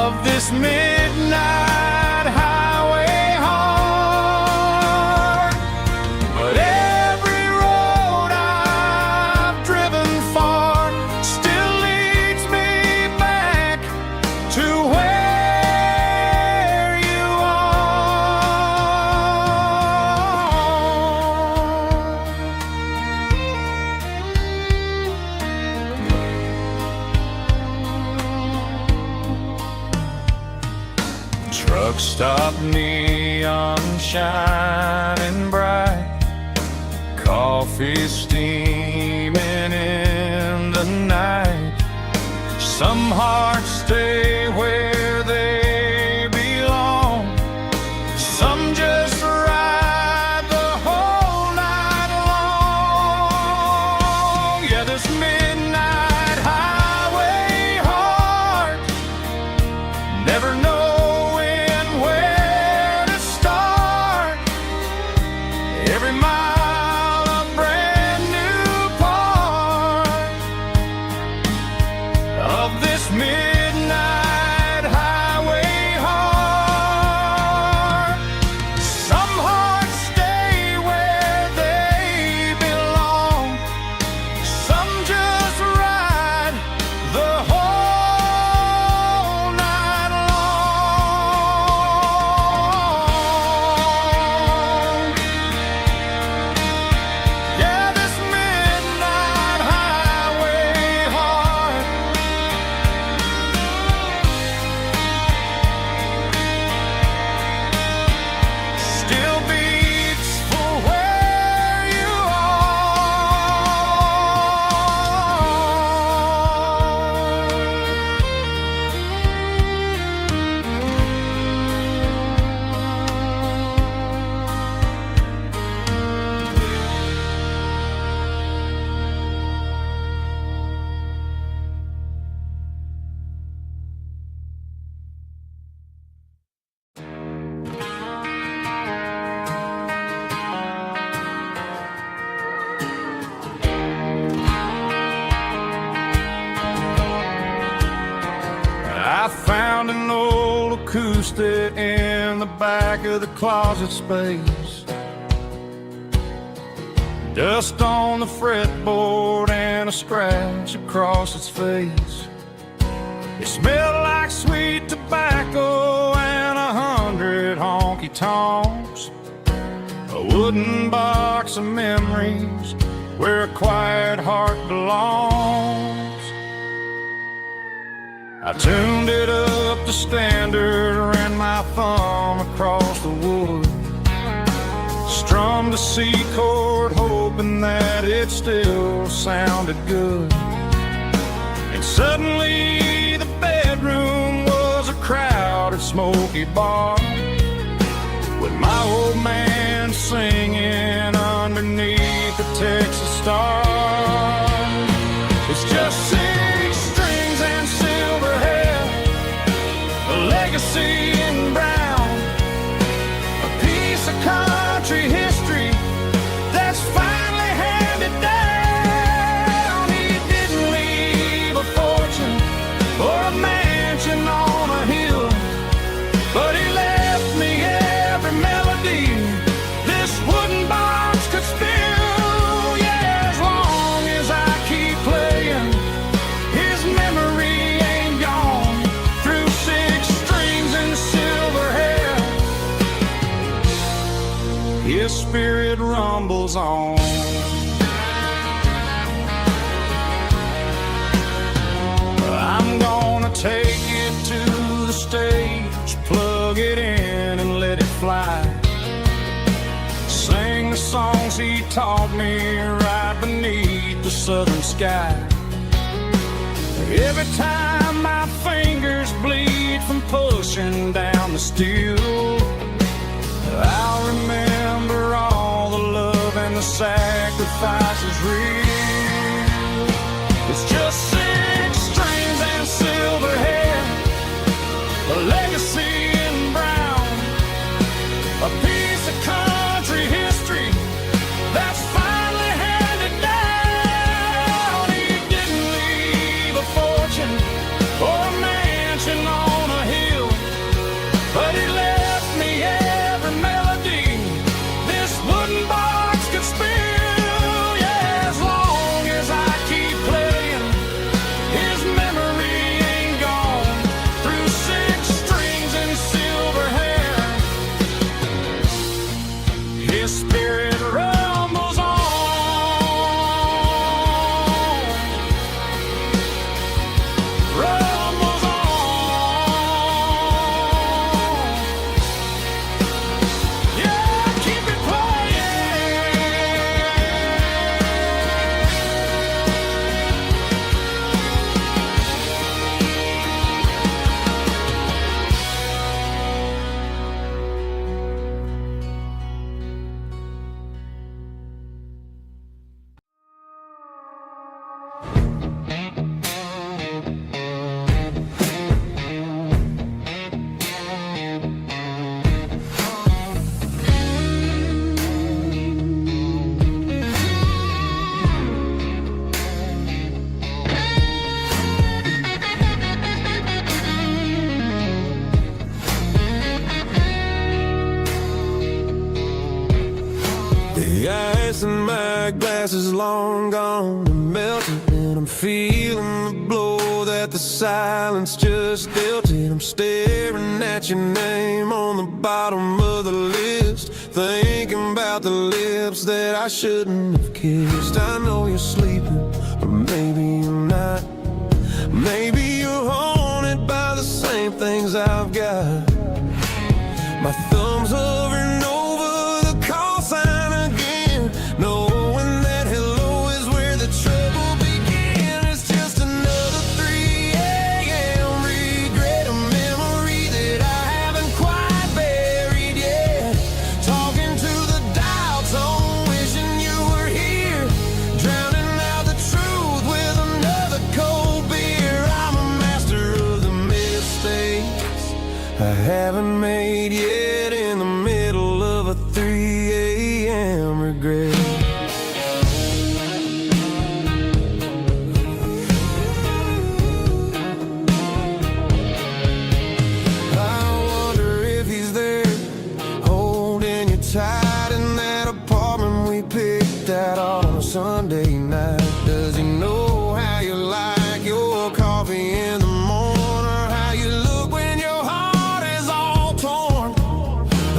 of this midnight highway heart. But every road I've driven far still leads me back to where you are. Truck stop, neon shining bright, coffee steaming in the night. Some hearts stay where they belong, some just ride the whole night long. Yeah, this midnight highway heart, never knowing where to start. acoustic in the back of the closet space. Dust on the fretboard and a scratch across its face. It smelled like sweet tobacco and 100 honky-tonks. A wooden box of memories where a quiet heart belongs. I tuned it up to standard, ran my thumb across the wood, strummed a C chord hoping that it still sounded good. And suddenly the bedroom was a crowded smoky bar, with my old man singing underneath the Texas star. It's just 6 strings and silver hair, a legacy in brown, a piece of country history that's finally handed down. He didn't leave a fortune or a mansion on a hill, but he left me every melody this wooden box could spill. Yeah, as long as I keep playing, his memory ain't gone. Through 6 strings and silver hair, his spirit rumbles on. I'm gonna take it to the stage, plug it in and let it fly. Sing the songs he taught me right beneath the southern sky. Every time my fingers bleed from pushing down the steel, I'll remember all the love and the sacrifices real. It's just 6 strings and silver hair, a legacy in brown, a piece of country history that's finally handed down. He didn't leave a fortune or a mansion on a hill, but he left me every melody this wooden box could spill. Yeah, as long as I keep playing, his memory ain't gone. Through 6 strings and silver hair, his spirit rumbles on. Rumbles on. Yeah, keep it playing. The ice in my glass is long gone and melted, and I'm feeling the blow that the silence just dealt it. I'm staring at your name on the bottom of the list, thinking about the lips that I shouldn't have kissed. I know you're sleeping, or maybe you're not. Maybe you're haunted by the same things I've got. My thumb's hovering over the call sign again, knowing that hello is where the trouble began. It's just another 3 a.m. regret, a memory that I haven't quite buried yet. Talking to the dial tone, wishing you were here, drowning out the truth with another cold beer. I'm a master of the mistakes tight in that apartment we picked out on a Sunday night. Does he know how you like your coffee in the morning, or how you look when your heart is all torn?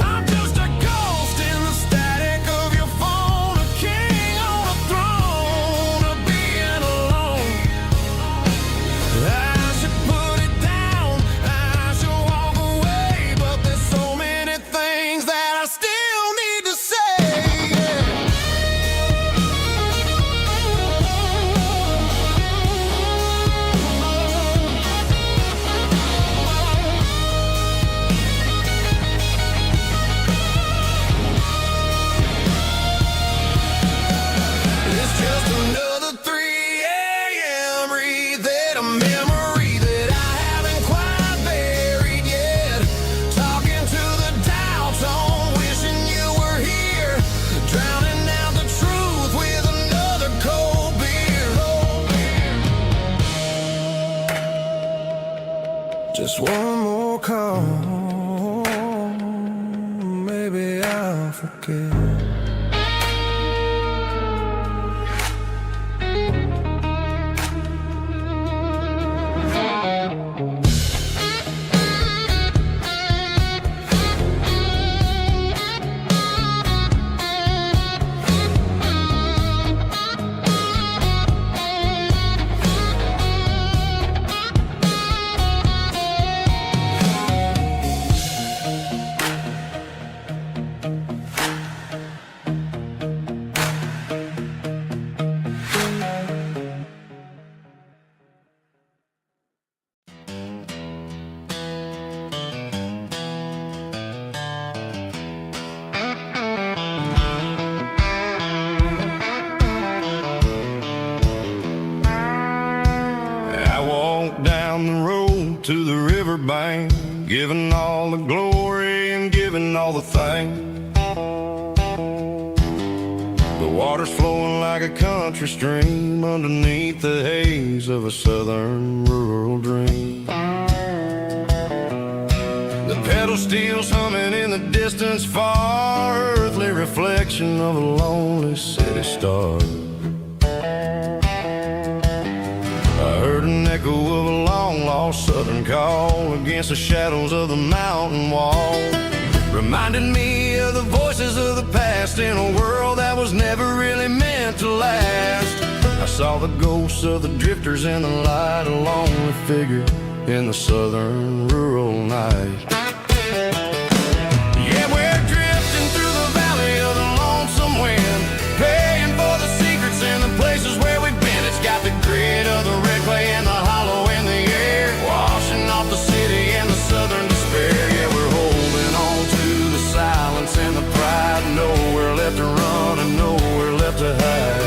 I'm just a ghost in the static of your phone, a king on a throne of being alone. I should put it down, I should walk away, but there's so many things that I still need to say. It's just another 3 a.m. breathing a memory that I haven't quite buried yet. Talking to the dial tone, wishing you were here, drowning out the truth with another cold beer. Just one more call, maybe I'll forget. I walked down the road to the riverbank, giving all the glory and giving all the thanks. The water's flowing like a country stream underneath the haze of a southern rural dream. The pedal steel's humming in the distance far, earthly reflection of a lonely city star. I heard an echo of a long-lost southern call against the shadows of the mountain wall, reminded me of the voices of the past in a world that was never really meant to last. I saw the ghosts of the drifters in the light, a lonely figure in the southern rural night. Yeah, we're drifting through the valley of the lonesome wind, paying for the secrets and the places where we've been. It's got the grit of the red clay and the hollow in the air, washing off the city and the southern despair. Yeah, we're holding on to the silence and the pride, nowhere left to run and nowhere left to hide.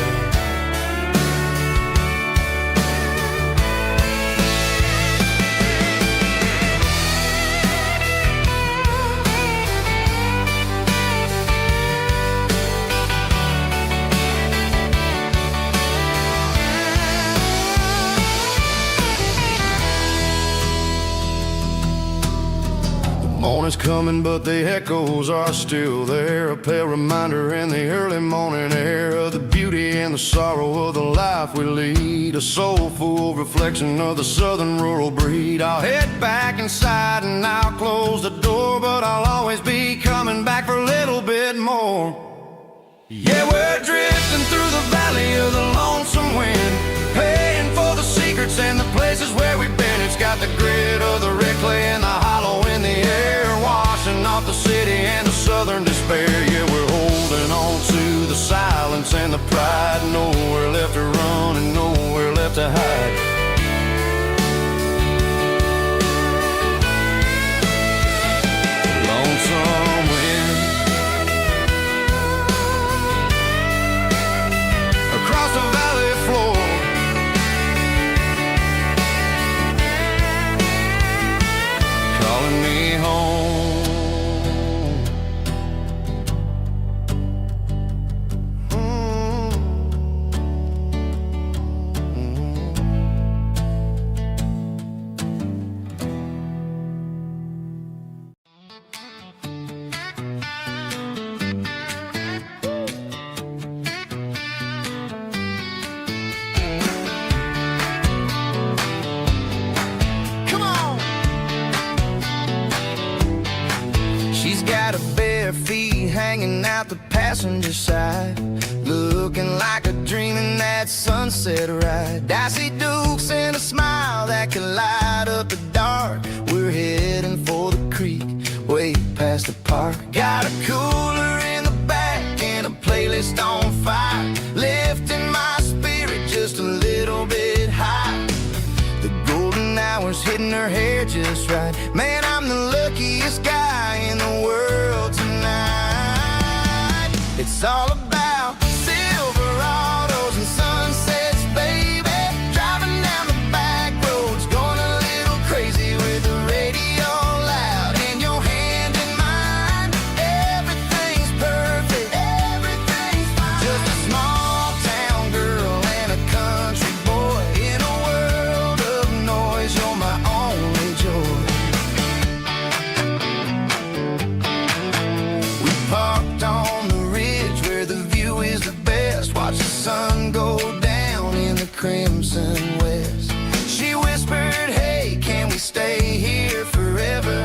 Morning's coming, but the echoes are still there, a pale reminder in the early morning air of the beauty and the sorrow of the life we lead, a soulful reflection of the southern rural breed. I'll head back inside and I'll close the door, but I'll always be coming back for a little bit more. Yeah, we're drifting through the valley of the lonesome wind, paying for the secrets and the places where we've been. It's got the grit of the red clay and the hollow in the air, washing off the city and the southern despair. Yeah, we're holding on to the silence and the pride, nowhere left to run and nowhere left to hide. Lonesome wind across the valley floor, calling me home. hanging out the passenger side, looking like a dream in that sunset ride. Dicey Dukes and a smile that could light up the dark. We're heading for the creek, way past the park. Got a cooler in the back and a playlist on fire, lifting my spirit just a little bit high. The golden hours hitting her hair just right. Man, I'm the luckiest guy in the world tonight. It's all about Silverados and sunsets, baby. Driving down the back roads, going a little crazy with the radio loud and your hand in mine. Everything's perfect, everything's fine. Just a small town girl and a country boy in a world of noise. You're my only joy. We parked on the ridge where the view is the best. Watch the sun go down in the crimson west. She whispered, hey, can we stay here forever?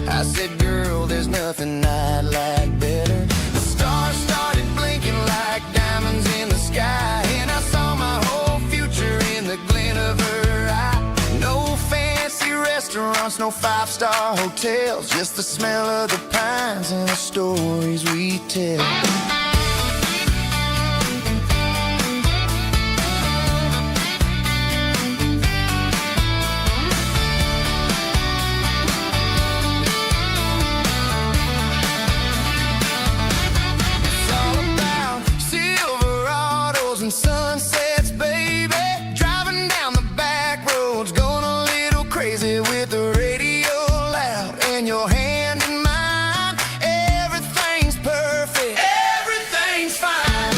I said, girl, there's nothing I'd like better. The stars started blinking like diamonds in the sky, and I saw my whole future in the glint of her eye. No fancy restaurants, no five-star hotels, just the smell of the pines and the stories we tell. It's all about Silverados and sunsets, baby. Driving down the back roads, going a little crazy with the radio loud and your hand in mine. Everything's perfect, everything's fine.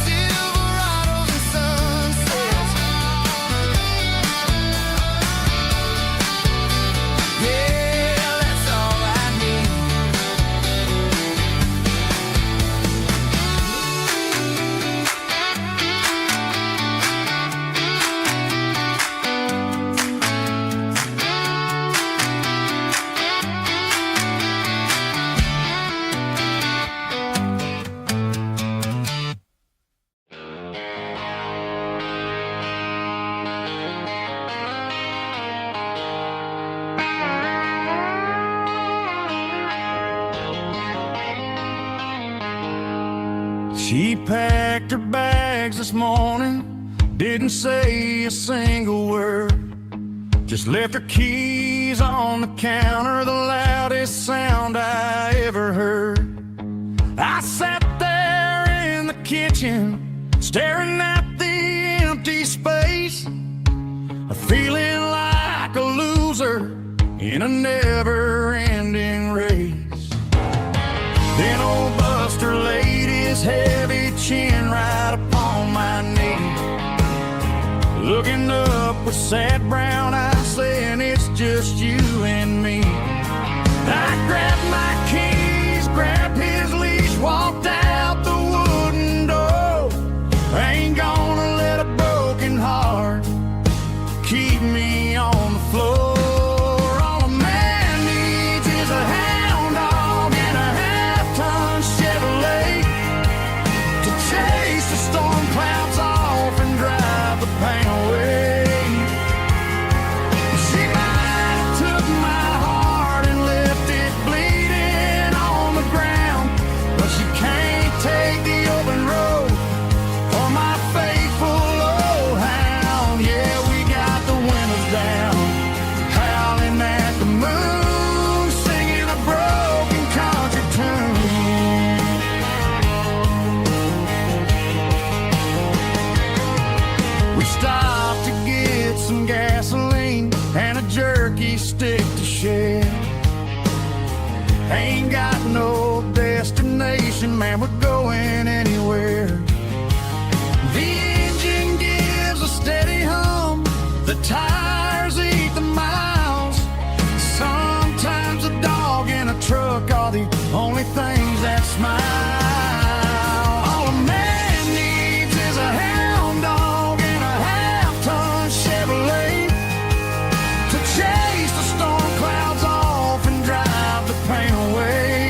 Silverados and sunsets, yeah, that's all I need. She packed her bags this morning, didn't say a single word, just left her keys on the counter, the loudest sound I ever heard. I sat there in the kitchen, staring at the empty space, feeling like a loser in a never-ending race. Then old Buster laid his heavy chin right upon my knee, looking up with sad brown eyes, saying it's just you and me. I grabbed my keys, grabbed his leash, walked out the wooden door. I ain't gonna let a broken heart keep me on the floor. All a man needs is a hound dog and a half-ton Chevrolet to chase the storm clouds off and drive the pain away. She might have took my heart and left it bleeding on the ground, but she can't take the open road for my faithful old hound. Yeah, we got the windows down, howling at the moon, singing a broken country tune. We stopped to get some gasoline and a jerky stick to share. Ain't got no destination, man, we're going anywhere. The engine gives a steady hum, the tires eat the miles. Sometimes a dog and a truck are the only things that smile. All a man needs is a hound dog and a half-ton Chevrolet to chase the storm clouds off and drive the pain away.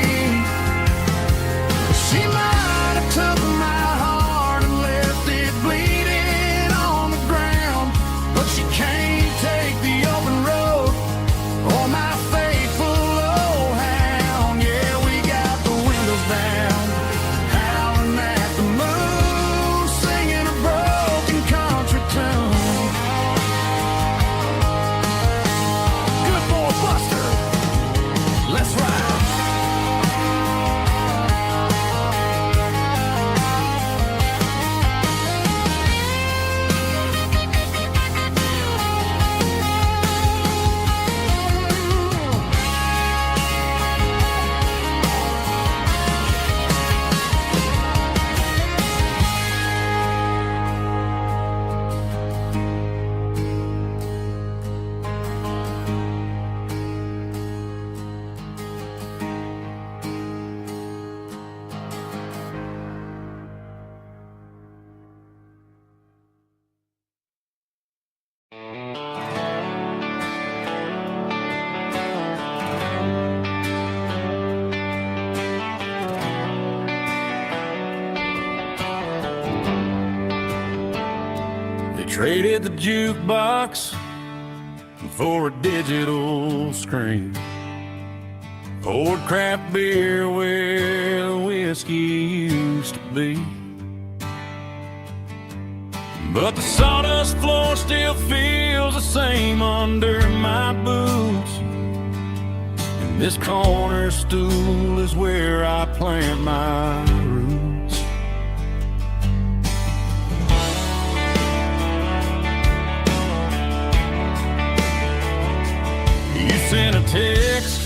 Traded the jukebox for a digital screen. Poured craft beer where the whiskey used to be. But the sawdust floor still feels the same under my boots. And this corner stool is where I plant my roots. You sent a text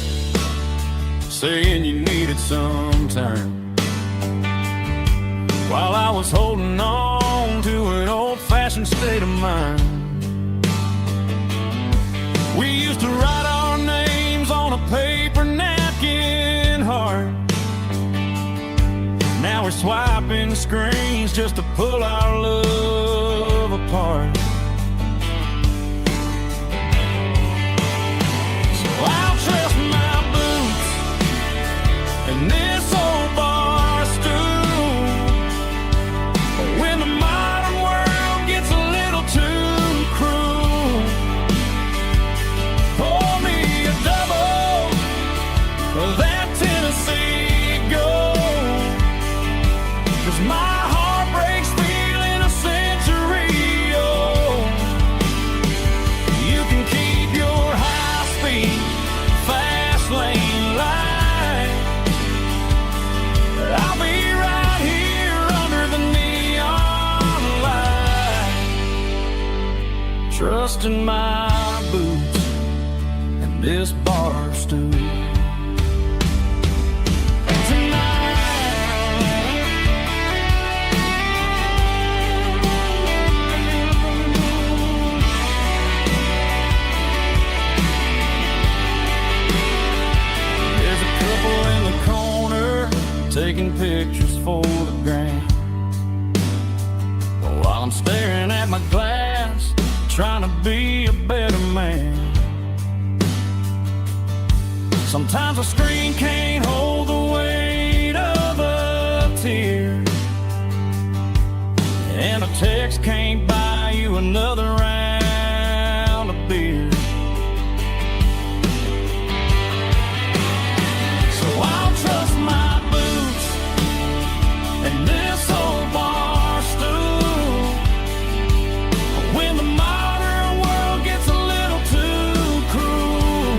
saying you needed some time, while I was holding on to an old-fashioned state of mind. We used to write our names on a paper napkin heart. Now we're swiping screens just to pull our love apart. So I'll trust my boots and this old bar stool when the modern world gets a little too cruel. Pour me a double of that Tennessee Gold, 'cause my heart breaks feeling a century old. You can keep your high-speed fast lane light. I'll be right here under the neon light, trusting my boots and this bar stool. There's a couple in the corner taking pictures for the gram, while I'm staring at my glass, trying to be a better man. Sometimes a screen can't hold the weight of a tear, and a text can't buy you another round of beer. So I'll trust my boots and this old bar stool when the modern world gets a little too cruel.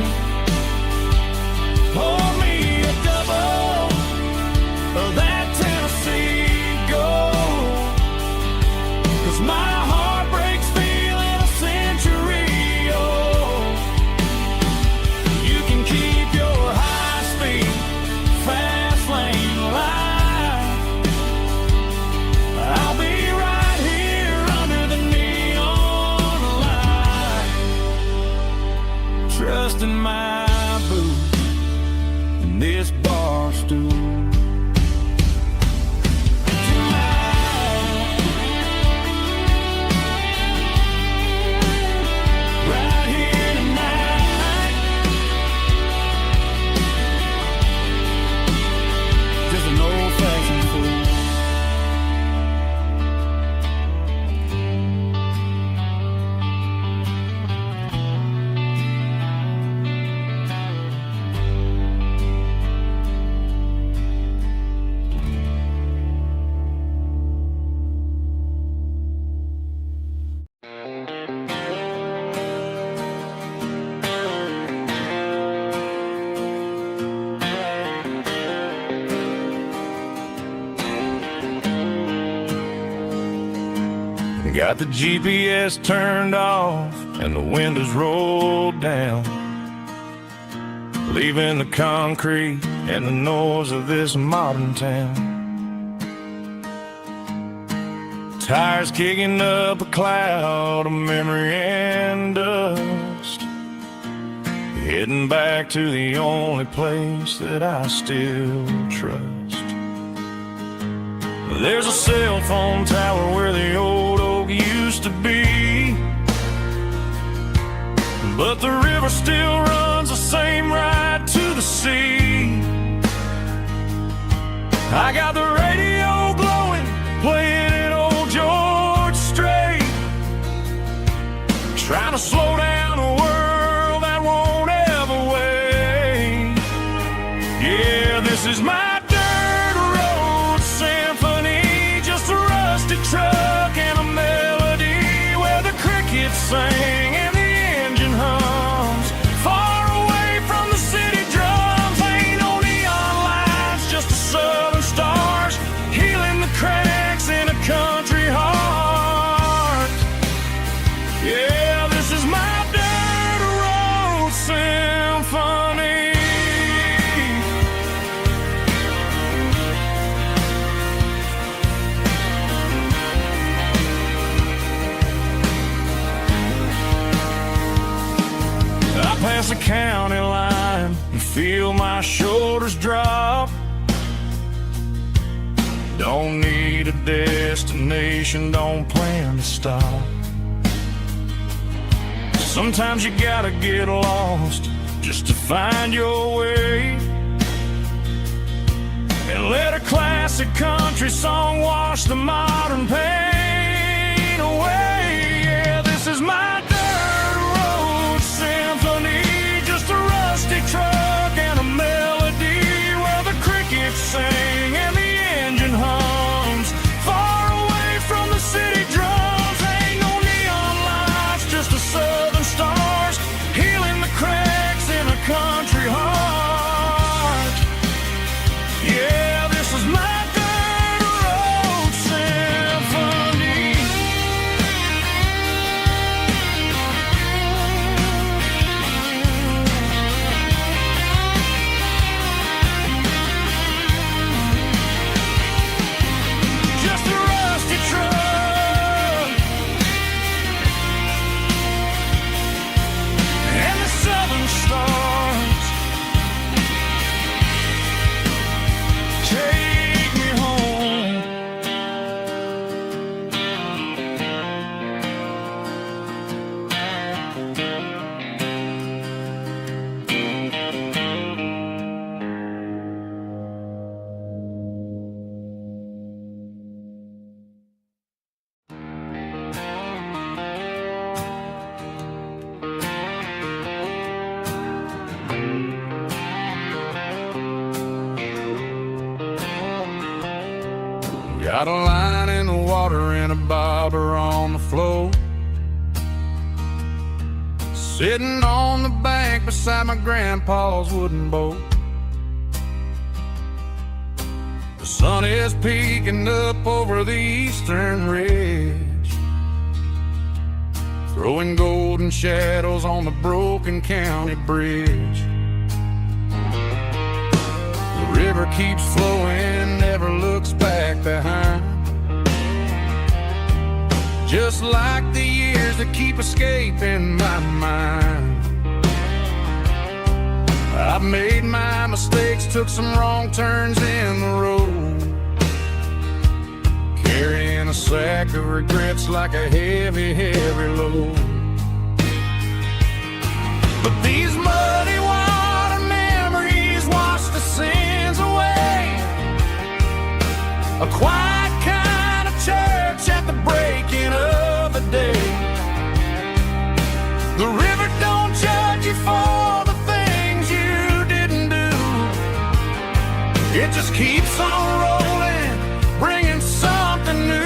Pour me a double of that Tennessee Gold, 'cause my heart breaks feeling a century old. You can keep your high-speed fast lane light. I'll be right here under the neon light, trusting my boots and this bar stool. Right here tonight, just an old-fashioned fool. Got the GPS turned off and the windows rolled down, leaving the concrete and the noise of this modern town. Tires kicking up a cloud of memory and dust, heading back to the only place that I still trust. There's a cell phone tower where the old oak used to be, but the river still runs the same right to the sea. I got the radio glowing, playing an old George Strait, feel my shoulders drop. Don't need a destination, don't plan to stop. Sometimes you gotta get lost just to find your way, and let a classic country song wash the modern pain away. Yeah, this is my dirt road symphony, just a rusty truck and a melody where the crickets sing and the engine hums far away from the city drums. Ain't no neon lights, just the southern stars healing the cracks in a country heart. Yeah, this is my dirt road symphony. Just a rusty truck and the southern stars take me home. Got a line in the water and a bobber on the floor, sitting on the bank beside my grandpa's wooden boat. The sun is peeking up over the eastern ridge, throwing golden shadows on the broken county bridge. The river keeps flowing, never looks back behind, just like the years that keep escaping my mind. I've made my mistakes, took some wrong turns in the road, carrying a sack of regrets like a heavy, heavy load. But these muddy water memories wash the sins away. A quiet kind of church at the breaking of the day. The river don't judge you for the things you didn't do. It just keeps on rolling, bringing something new.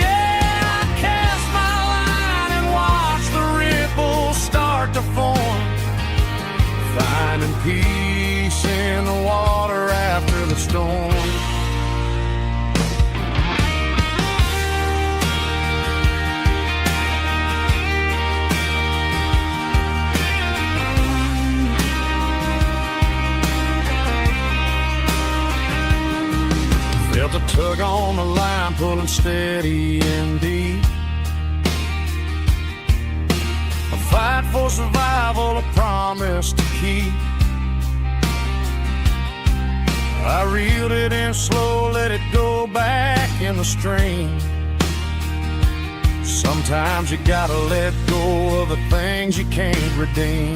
Yeah, I cast my line and watch the ripples start to form, finding peace in the water after the storm. Felt a tug on the line, pulling steady and deep. A fight for survival, a promise to keep. I reeled it in slow, let it go back in the stream. Sometimes you gotta let go of the things you can't redeem.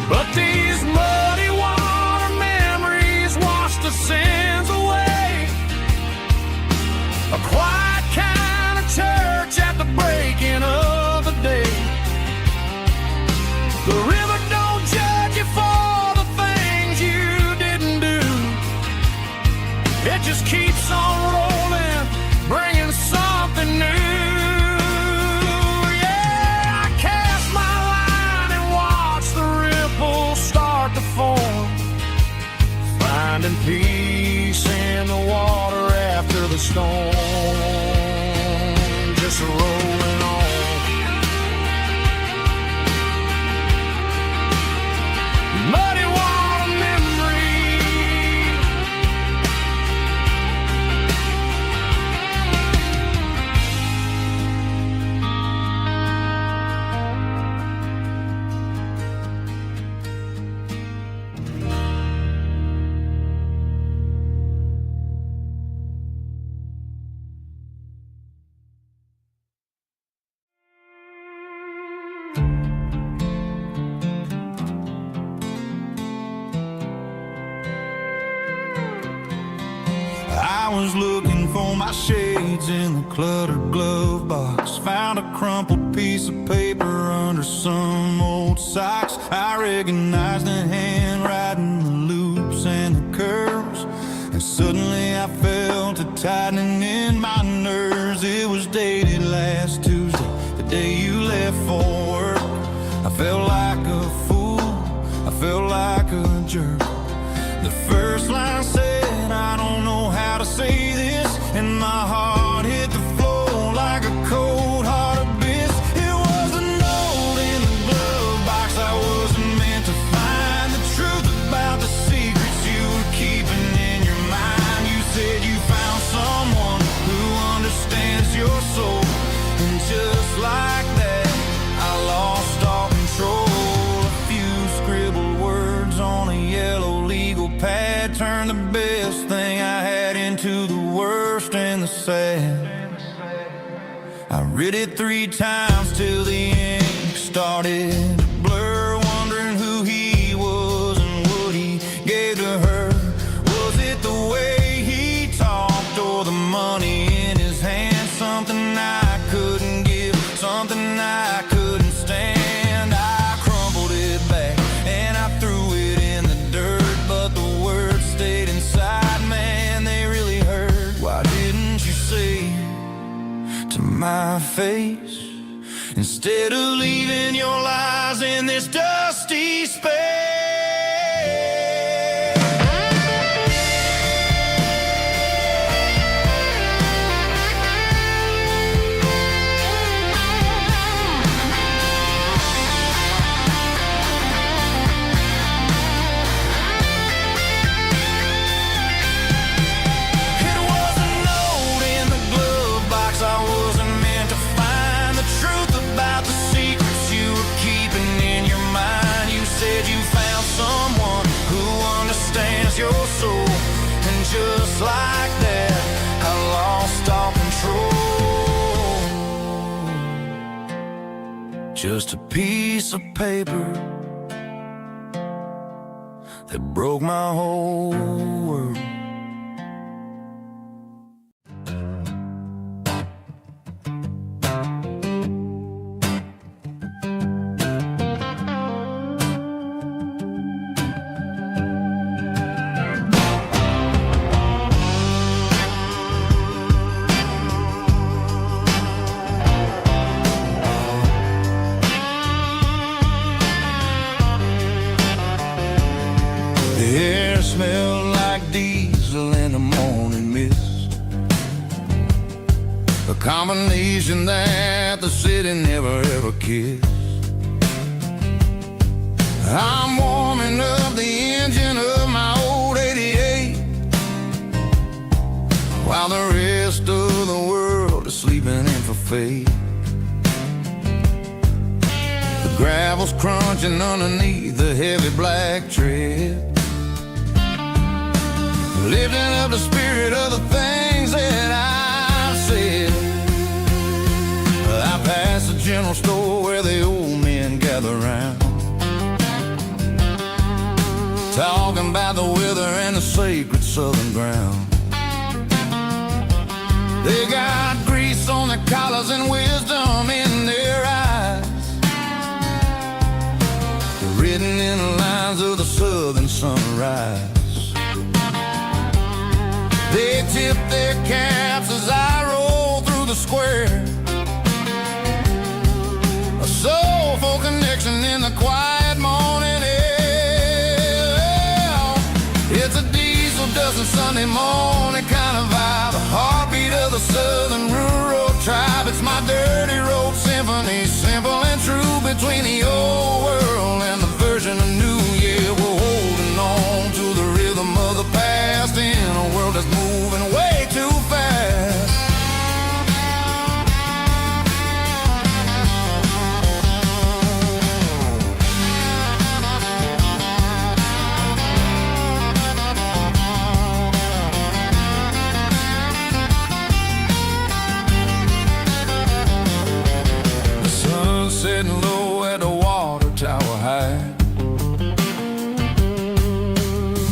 But these muddy water memories wash the sins away. A quiet kind of church at the breaking of the day. The river don't judge you for the things you didn't do. It just keeps on rolling, bringing something new. Yeah, I cast my line and watch the ripples start to form, finding peace in the water after the storm. Just rolling on. Muddy water memory. was looking for my shades in the cluttered glove box. Found a crumpled piece of paper under some old socks. I recognized the handwriting, the loops and the curves, and suddenly I felt a tightening in my nerves. It was dated last Tuesday, the day you left for work. I felt like a fool, I felt like a jerk. The first line said, I don't know how to say this, and my heart hit the floor like a cold hard abyss. It was a note in the glove box. I wasn't meant to find the truth about the secrets you were keeping in your mind. You said you found someone who understands your soul, and just like that, I lost all control. A few scribbled words on a yellow legal pad turned the best thing I had into the worst and the sad. I read it 3 times till the ink started to blur, wondering who he was and what he gave to her. Was it the way he talked or the money in his hand? Something I couldn't give, something I couldn't stand. I crumpled it back and I threw it in the dirt, but the words stayed inside, man, they really hurt. Why didn't you say to my face, instead of leaving your lies in this dusty space? Your soul, and just like that, I lost all control. Just a piece of paper that broke my whole world. The air smelled like diesel in the morning mist, a combination that the city never ever kissed. I'm warming up the engine of my old 88, while the rest of the world is sleeping in for fate. The gravel's crunching underneath the heavy black tread, lifting up the spirit of the things that I've said. I passed the general store where the old men gather round, talking about the weather and the sacred southern ground. They got grease on their collars and wisdom in their eyes, written in the lines of the southern sunrise. They tip their caps as I roll through the square, a soulful connection in the quiet morning air. It's a diesel dusting Sunday morning kind of vibe, the heartbeat of the southern rural tribe. It's my dirty road symphony, simple and true, between the old world and the version of new. Yeah, we're holding on to the rhythm of the past in a world that's moving way too fast. The sun's setting low at the water tower high,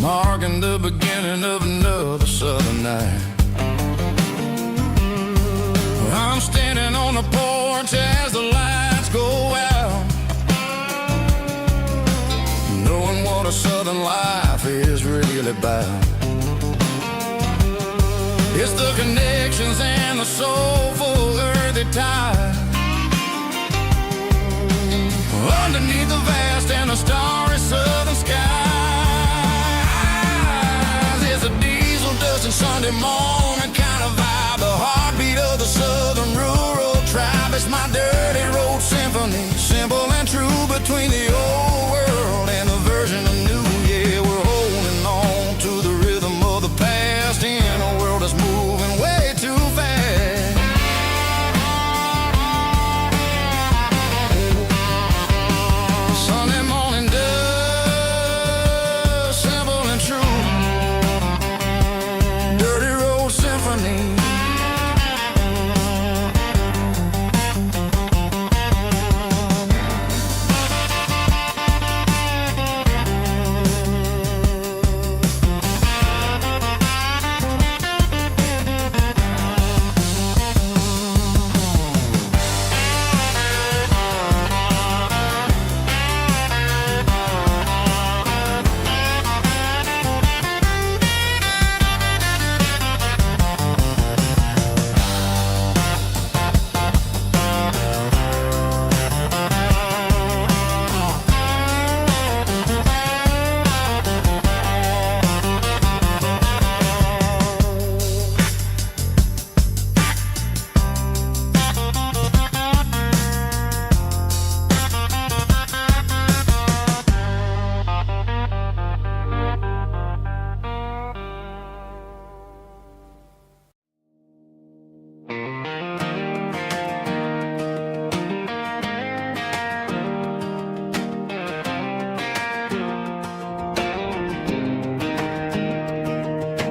marking the beginning of another southern night. I'm standing on the porch as the lights go out, knowing what a southern life is really about. It's the connections and the soulful earthy tide underneath the vast and the starry southern skies. It's a diesel dusting Sunday morning kind of vibe, the heartbeat of the southern rural tribe. It's my dirty road symphony, simple and true, between the old world and the version of new. Yeah, we're holding on to the rhythm of the past in a world that's moving way too fast. Sunday morning dust, simple and true, dirty road symphony.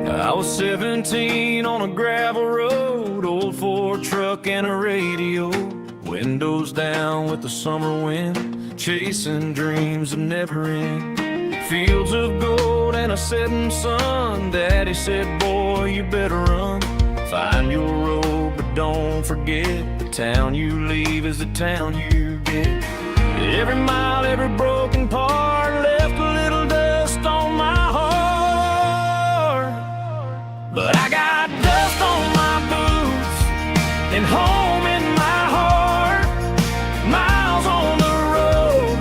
I was 17 on a gravel road, old Ford truck and a radio, windows down with the summer wind, chasing dreams of never end. Fields of gold and a setting sun. Daddy said, boy, you better run. Find your road, but don't forget, the town you leave is the town you get. Every mile, every broken part left a little dust on my heart. But I got dust on my boots and home in my heart. Miles on the road,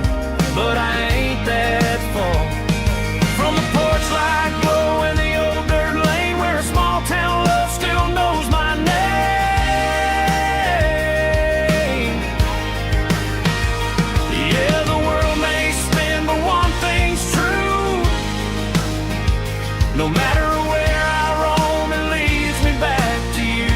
but I ain't that far from the porch light glow in the old dirt lane where a small town love still knows my name. Yeah, the world may spin, but one thing's true. No matter where I roam, it leads me back to you.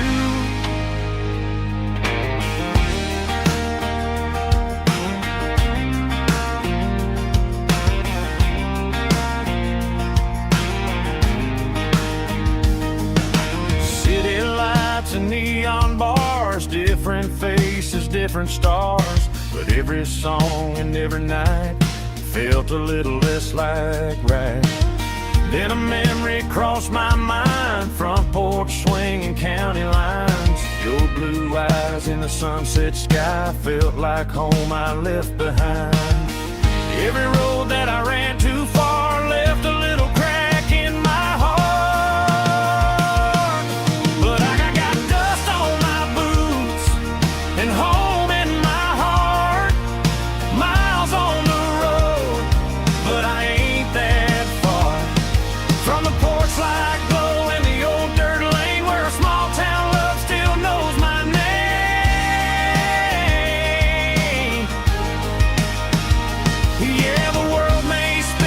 City lights and neon bars, different faces, different stars, but every song and every night felt a little less like right. Then a memory crossed my mind, front porch swinging county lines. Your blue eyes in the sunset sky felt like home I left behind. Every road that I ran too far left a little crack in my heart. But I got dust on my boots and home in my heart. Miles on the road, but I ain't that far from the porch light glow in the old dirt lane where a small town love still knows my name. Yeah, the world may spin,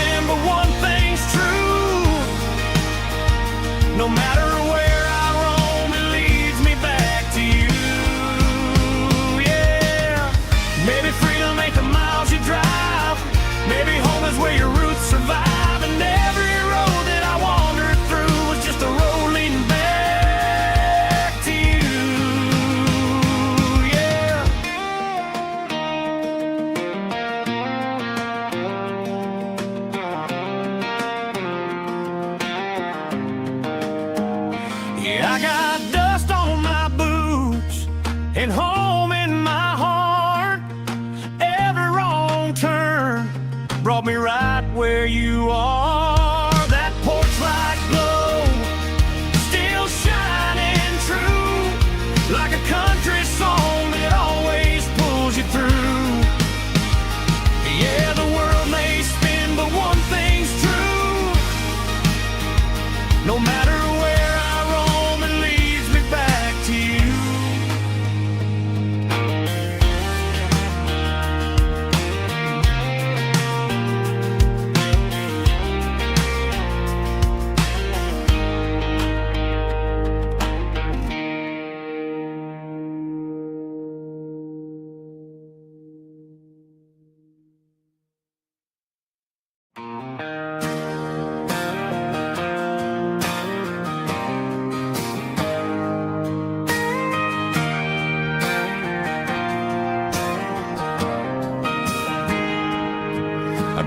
No matter where I roam, it leads me back to you.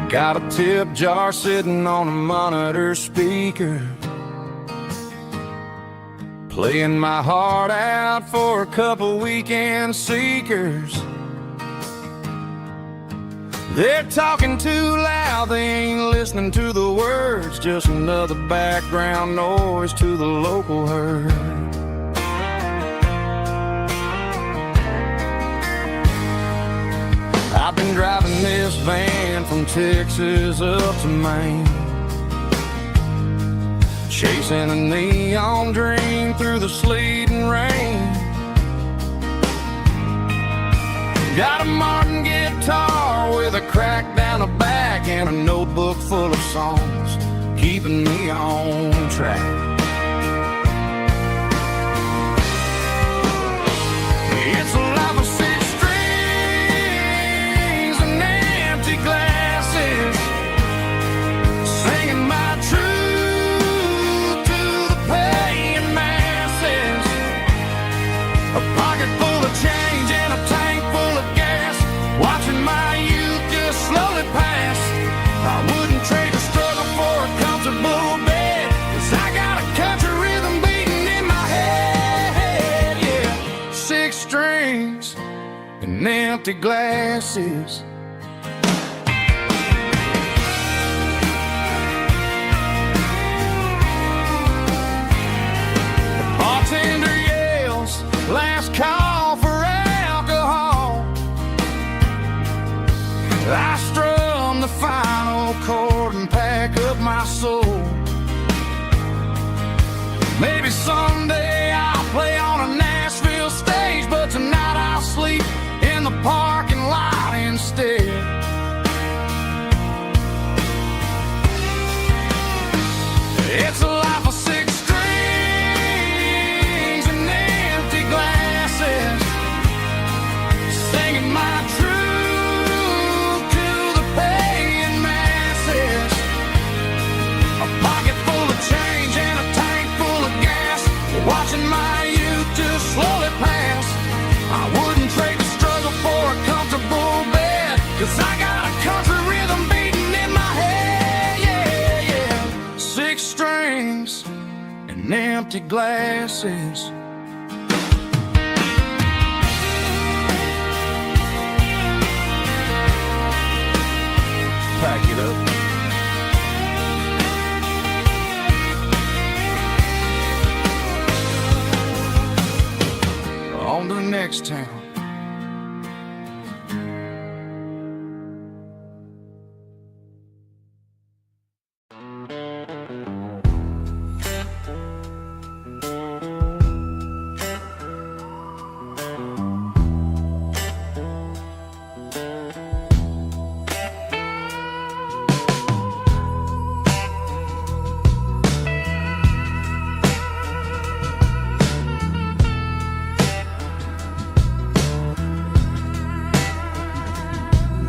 Got a tip jar sitting on a monitor speaker, playing my heart out for a couple weekend seekers. They're talking too loud, they ain't listening to the words, just another background noise to the local herd. I've been driving this van from Texas up to Maine, chasing a neon dream through the sleet and rain. Got a Martin guitar with a crack down the back and a notebook full of songs, keeping me on track. It's a life of six strings and empty glasses, singing my truth to the paying masses. A pocket full of change and a tank full of gas, watching my youth just slowly pass. I wouldn't trade the struggle for a comfortable bed, 'cause I got a country rhythm beating in my head, yeah. Six strings and empty glasses. The bartender yells, last call for alcohol. I strum the final chord and pack up my soul. Maybe someday I'll play on a Nashville stage, but tonight I'll sleep in the parking lot instead. It's a life of six strings and empty glasses, singing my truth to the paying masses. A pocket full of change and a tank full of gas, watching my youth just slowly pass. I wouldn't trade the struggle for a comfortable bed, 'cause I got a country rhythm beating in my head, yeah, yeah. Six strings and empty glasses. Pack it up. On to the next town.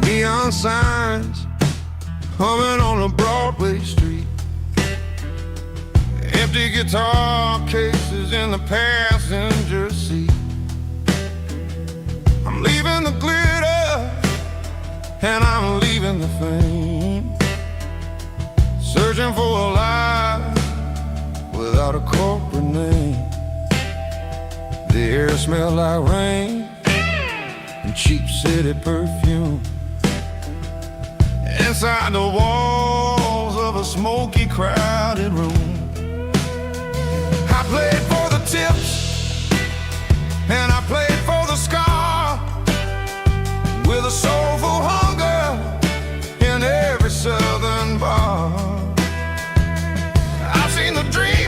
Neon signs humming on a Broadway street, empty guitar cases in the passenger seat. I'm leaving the glitter and I'm leaving the fame, searching for a life without a corporate name. The air smelled like rain and cheap city perfume. Inside the walls of a smoky, crowded room, I played for the tips and I played for the scar, with a soulful hunger in every southern bar. I've seen the dream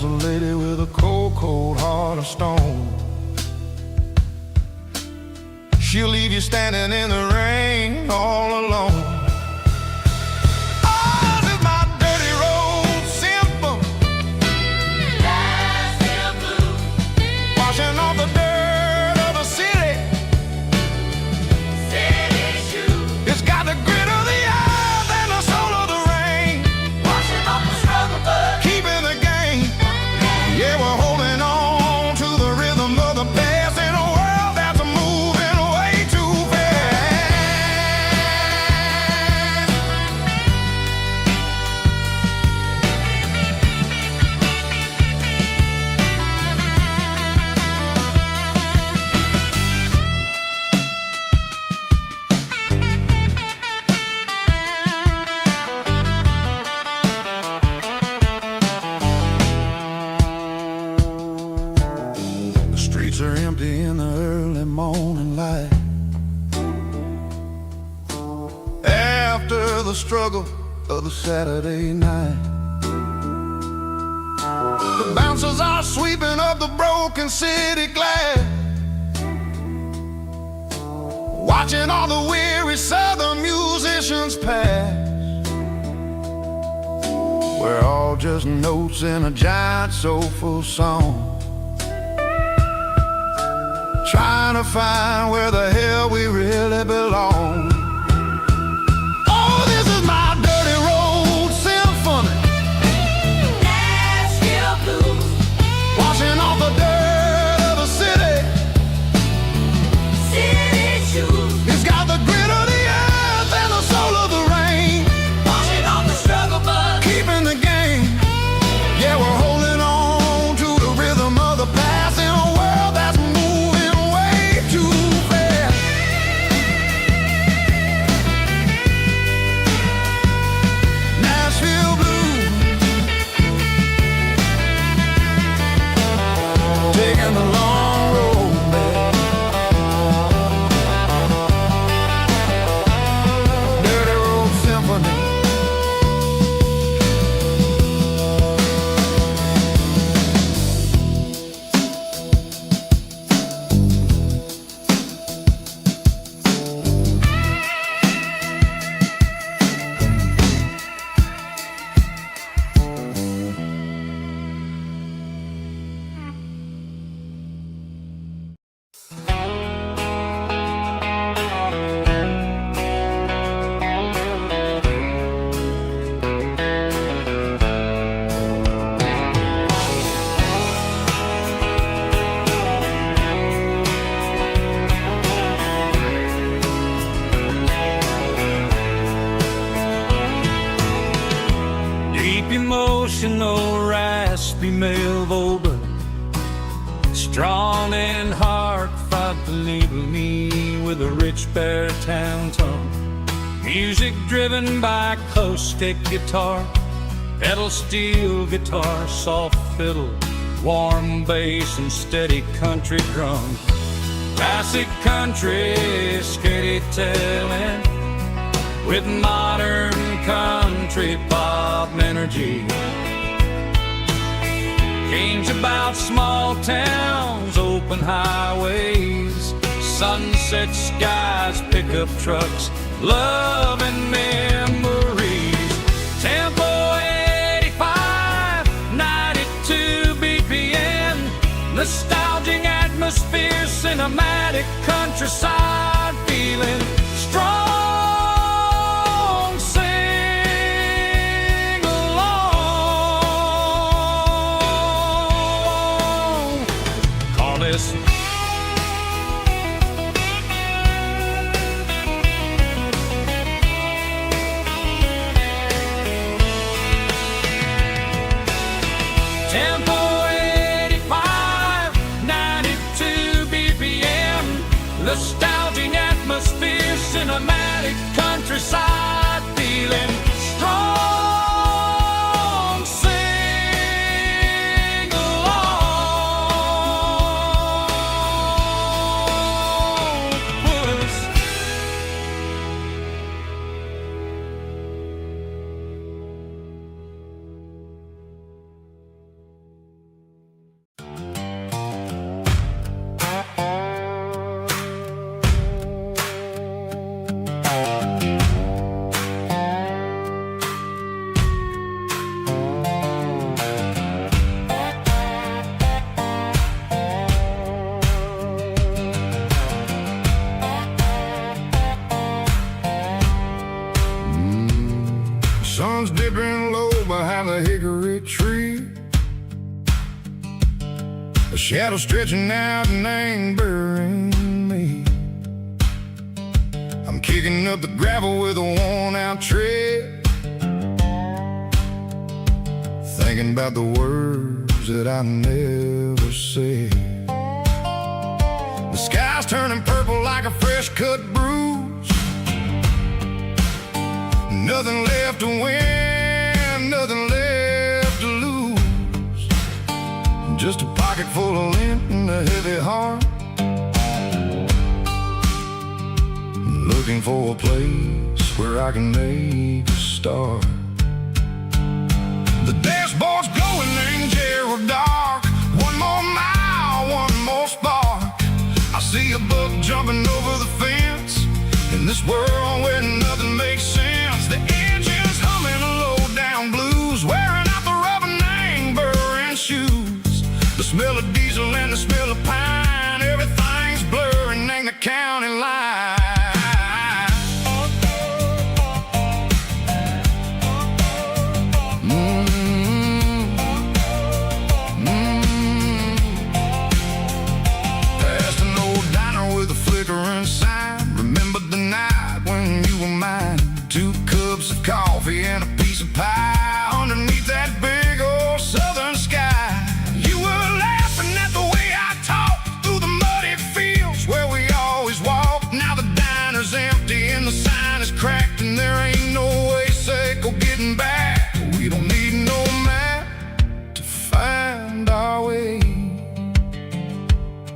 was a lady with a cold, cold heart of stone. She'll leave you standing in the rain all alone. Oh, this is my dirty road symphony. Nashville blues. Washing off the dirt of the city. City shoes. It's got the grit of the earth and the soul of the rain. Washing off the struggle, but keeping the game. Yeah, we're holding on to the rhythm of the past in a world that's moving way too fast. The streets are empty in the early morning light. After the struggle of the Saturday night, the bouncers are sweeping up the broken city glass, watching all the weary southern musicians pass. We're all just notes in a giant soulful song, trying to find where the hell we really belong. Oh, this is my dirty road symphony. Nashville blues. Washing off the dirt of the city. City shoes. It's got the grit of the earth and the soul of the rain. Washing off the struggle, but keeping the game. Yeah, we're holding on to the rhythm of the past in a world that's moving way too fast. Nashville blues, taking the long road back. Dirty road symphony. Deep emotional, raspy male vulgar, strong and heart fight to label me with a rich baritone tone. Music driven by acoustic guitar, pedal steel guitar, soft fiddle, warm bass and steady country drum. Classic country storytelling with modern country pop energy. Kane's about small towns, open highways, sunset skies, pickup trucks, love and memories. Tempo 85, 92 BPM, nostalgic atmosphere, cinematic countryside feeling strong. Sing along. Call this Tempo 85, 92 BPM, nostalgic atmosphere, cinematic countryside feeling strong. Sing along. Puss. a shadow stretching out and angering me. I'm kicking up the gravel with a worn-out tread, thinking about the words that I never said. The sky's turning purple like a fresh-cut bruise. Nothing left to win, nothing left to lose. Just a pocket full of lint and a heavy heart, looking for a place where I can make a start. The dashboard's glowing in Gerald dark. One more mile, one more spark. I see a buck jumping over the fence in this world where nothing makes sense. The engine's humming a low-down blues, wearing out the rubber-name burring shoes. The smell of diesel and the smell of pine, everything's blurring, ain't the county line. Remember the night when you were mine? 2 cups of coffee and a piece of pie underneath that big old southern sky. You were laughing at the way I talked through the muddy fields where we always walked. Now the diner's empty and the sign is cracked, and there ain't no way Seco getting back. We don't need no map to find our way.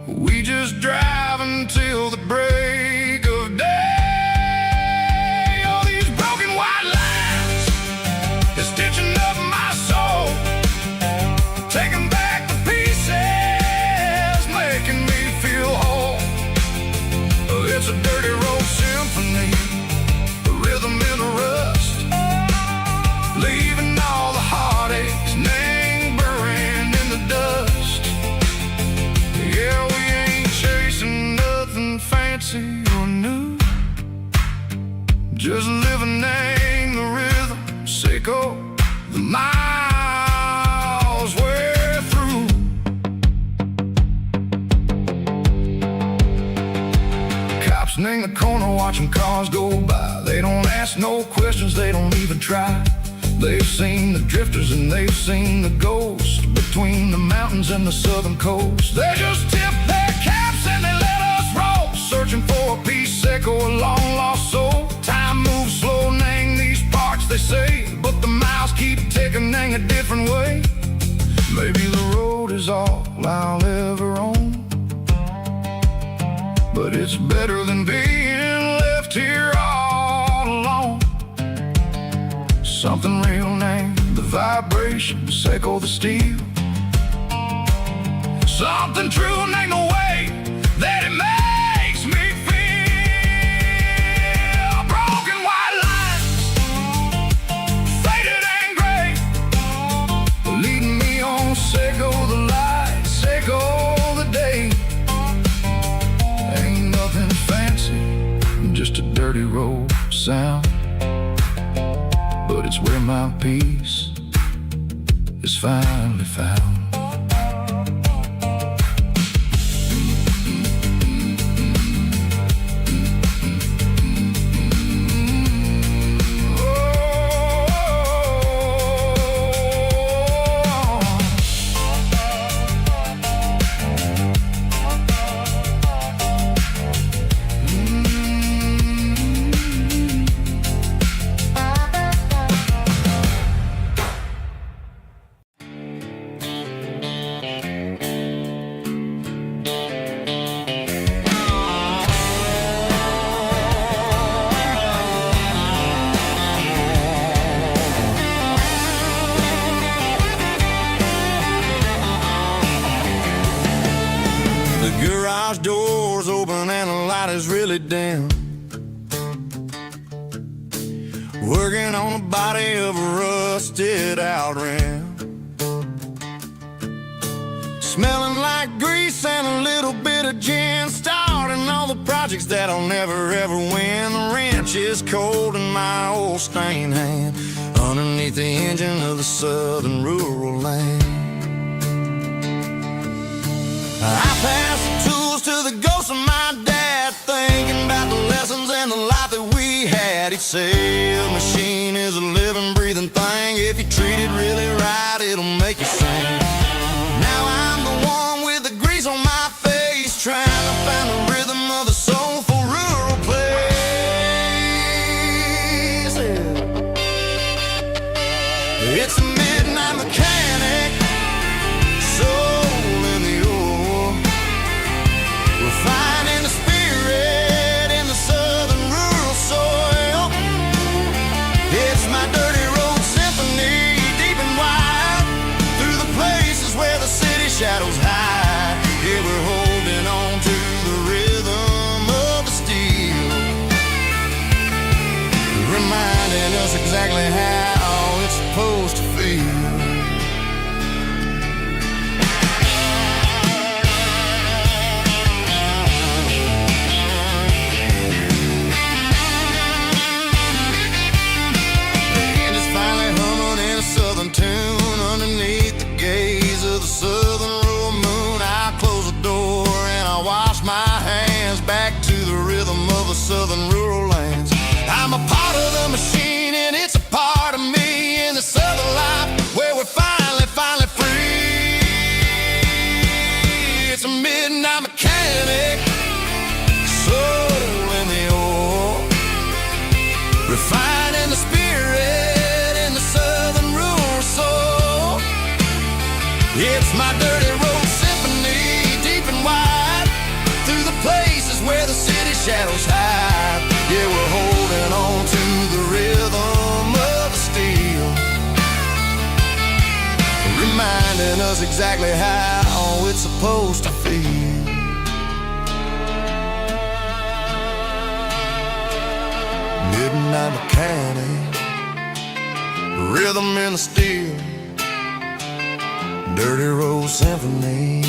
We just drive until the break of day. All these broken white lines is stitching up my soul, taking back the pieces, making me feel whole. It's a dirty road symphony, a rhythm in the rust, leaving all the heartaches, name burning in the dust. Yeah, we ain't chasing nothing fancy or new, just living in the rhythm, Seco, the miles we're through. Cops in the corner watching cars go by. They don't ask no questions, they don't even try. They've seen the drifters and they've seen the ghosts between the mountains and the southern coast. They just tip their caps and they let us roll, searching for a piece, Seco, a long lost soul. Time moves slow, nang these parts, they say, but the miles keep ticking, nang a different way. Maybe the road is all I'll ever own, but it's better than being left here all alone. Something real, name the vibration, Seco the steel. Something true, name the way that it makes me feel. Broken white lines, faded and gray, leading me on, Seco the light, Seco the day. Ain't nothing fancy, just a dirty road sound, but it's where my peace is finally found. Garage doors open and the light is really dim. Working on the body of a rusted out rim, smelling like grease and a little bit of gin. Starting all the projects that I'll never ever win. The wrench is cold in my old stained hand, underneath the engine of the southern rural land. I pass the tools to the ghost of my dad, thinking about the lessons and the life that we had. He'd say a machine is a living, breathing thing. If you treat it really right, it'll make you sing. Now I'm the one with the grease on my face, trying to find the rhythm of a soulful rural place. It's a midnight mechanic, soul in the ore, refining the spirit in the southern rural soil. It's my dirty road symphony, deep and wide, through the places where the city shadows hide. Yeah, we're holding on to the rhythm of the steel, reminding us exactly how it's supposed to feel. Tune underneath the gaze of the southern rural moon. I close the door and I wash my hands, back to the rhythm of the southern rural lands. I'm a part of the machine and it's a part of me in this other life where we're finally free. It's a midnight mechanic, soul in the ore, refining the spirit in the southern rural soul. It's my dirty road symphony, deep and wide, through the places where the city shadows hide. Yeah, we're holding on to the rhythm of the steel, reminding us exactly how it's supposed to feel. Midnight mechanic, rhythm in the steel, dirty road symphony.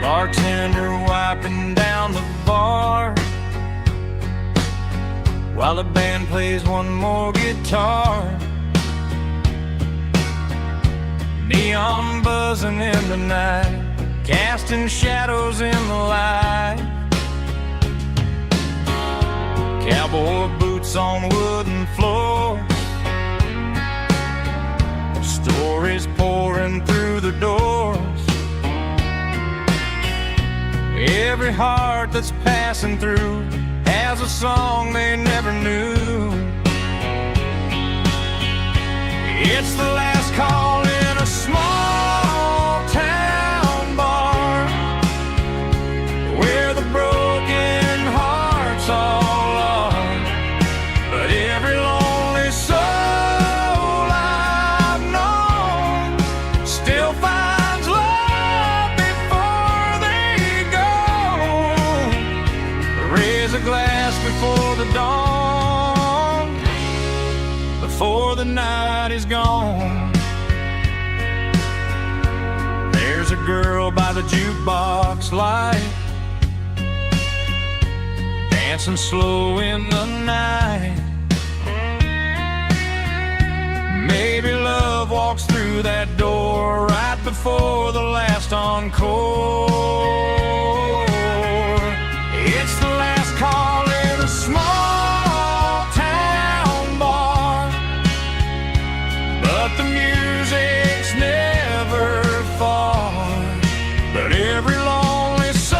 Bartender wiping down the bar while the band plays one more guitar. Neon buzzing in the night, casting shadows in the light. Cowboy boots on wooden floors, stories pouring through the doors. Every heart that's passing through has a song they never knew. It's the last call in a small town bar, where the broken hearts all are. But every lonely soul I've known still finds love before they go. Raise a glass before the dawn, before the night is gone. There's a girl by the jukebox light, dancing slow in the night. Maybe love walks through that door right before the last encore. It's the last call in a small town bar, but the music's never far. But every lonely soul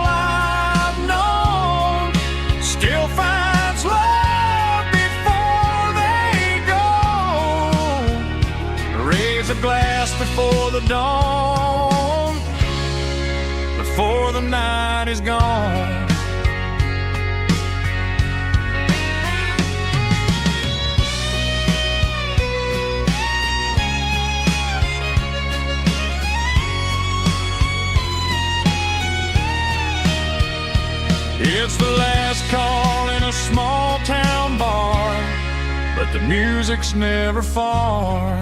I've known still finds love before they go. before the dawn, before the night is gone. It's the last call in a small town bar, but the music's never far.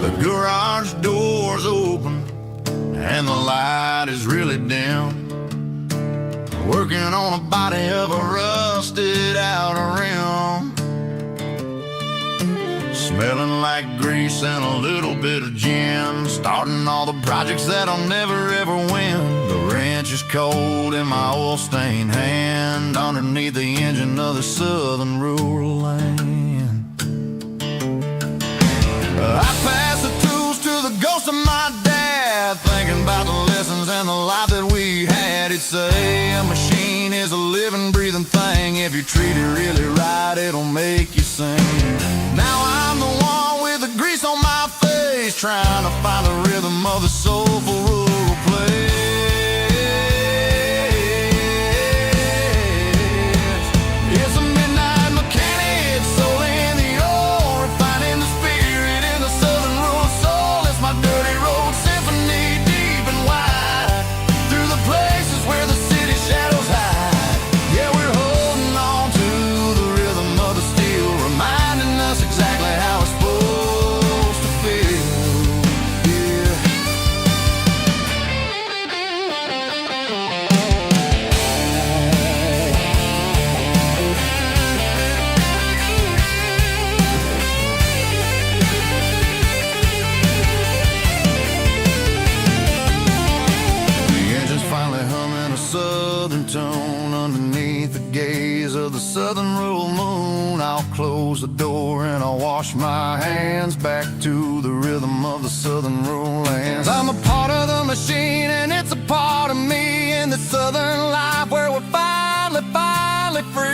The garage door's open and the light is really dim. Working on a body of a rusted out rim, smelling like grease and a little bit of gin. Starting all the projects that I'll never ever win. The wrench is cold in my oil-stained hand, underneath the engine of the southern rural land. I pass the tools to the ghost of my dad, thinking about the lessons and the life that we had. He'd say a machine is a living, breathing thing. If you treat it really right, it'll make you sing. Now I'm the one with the grease on my face, trying to find the rhythm of the soulful rural place. It's a midnight mechanic, soul in the ore, refining the spirit in the southern rural soul. It's my dirty road symphony, deep and wide, through the places where the city shadows hide. Yeah, we're holding on to the rhythm of the steel, reminding us exactly how it's supposed to feel. Yeah. The engine's finally humming a southern tone underneath the gaze of the southern rural moon. I'll close the door and I'll wash my hands, back to the rhythm of the southern rural lands. I'm a part of the machine and it's a part of me, in the southern life where we're finally free.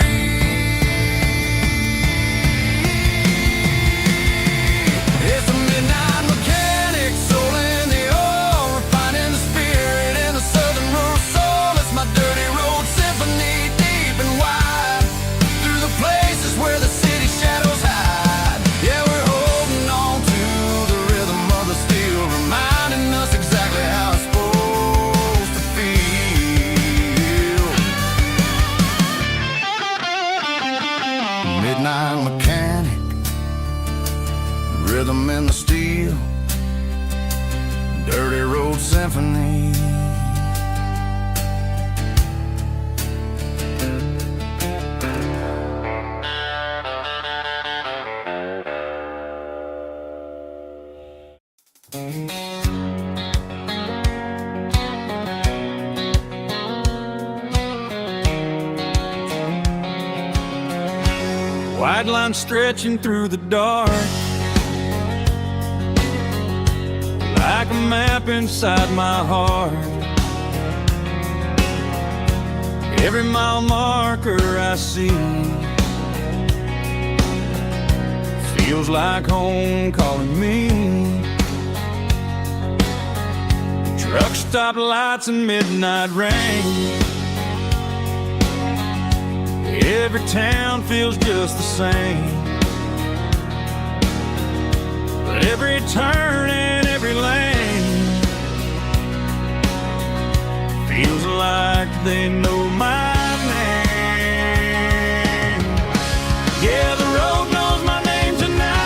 It's a midnight mechanic, soul in the ore, refining the spirit in the southern rural soul. It's my dirty road symphony, deep and wide, through the places where the city shadows hide. Yeah, we're holding on to the rhythm of the steel, reminding us exactly how it's supposed to feel. Midnight mechanic, rhythm in the steel, dirty road symphony. White line stretching through the dark, like a map inside my heart. Every mile marker I see feels like home calling me. Truck stop lights and midnight rain, every town feels just the same. But every turn and every lane feels like they know my name. Yeah, the road knows my name tonight,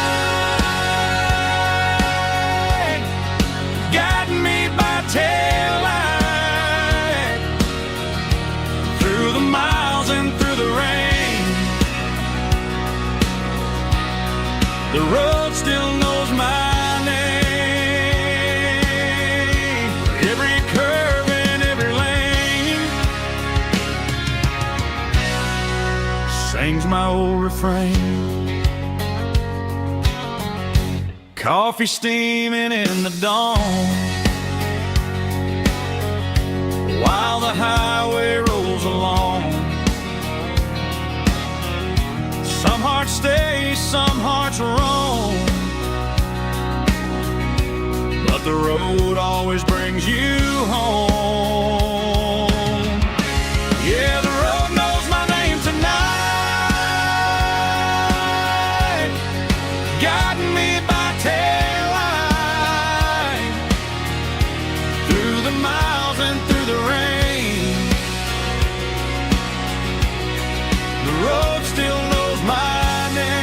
guiding me by taillight. my old refrain. Coffee steaming in the dawn, while the highway rolls along. Some hearts stay, some hearts roam, but the road always brings you home. Yeah, the road knows my name tonight, guiding me by taillight, through the miles and through the rain. The road still knows my name.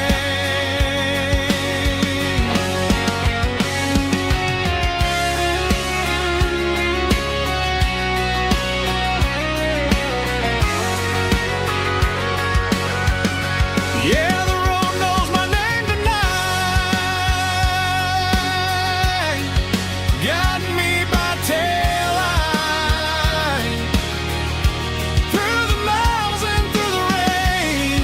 Yeah, the road knows my name tonight, guiding me by taillight, through the miles and through the rain.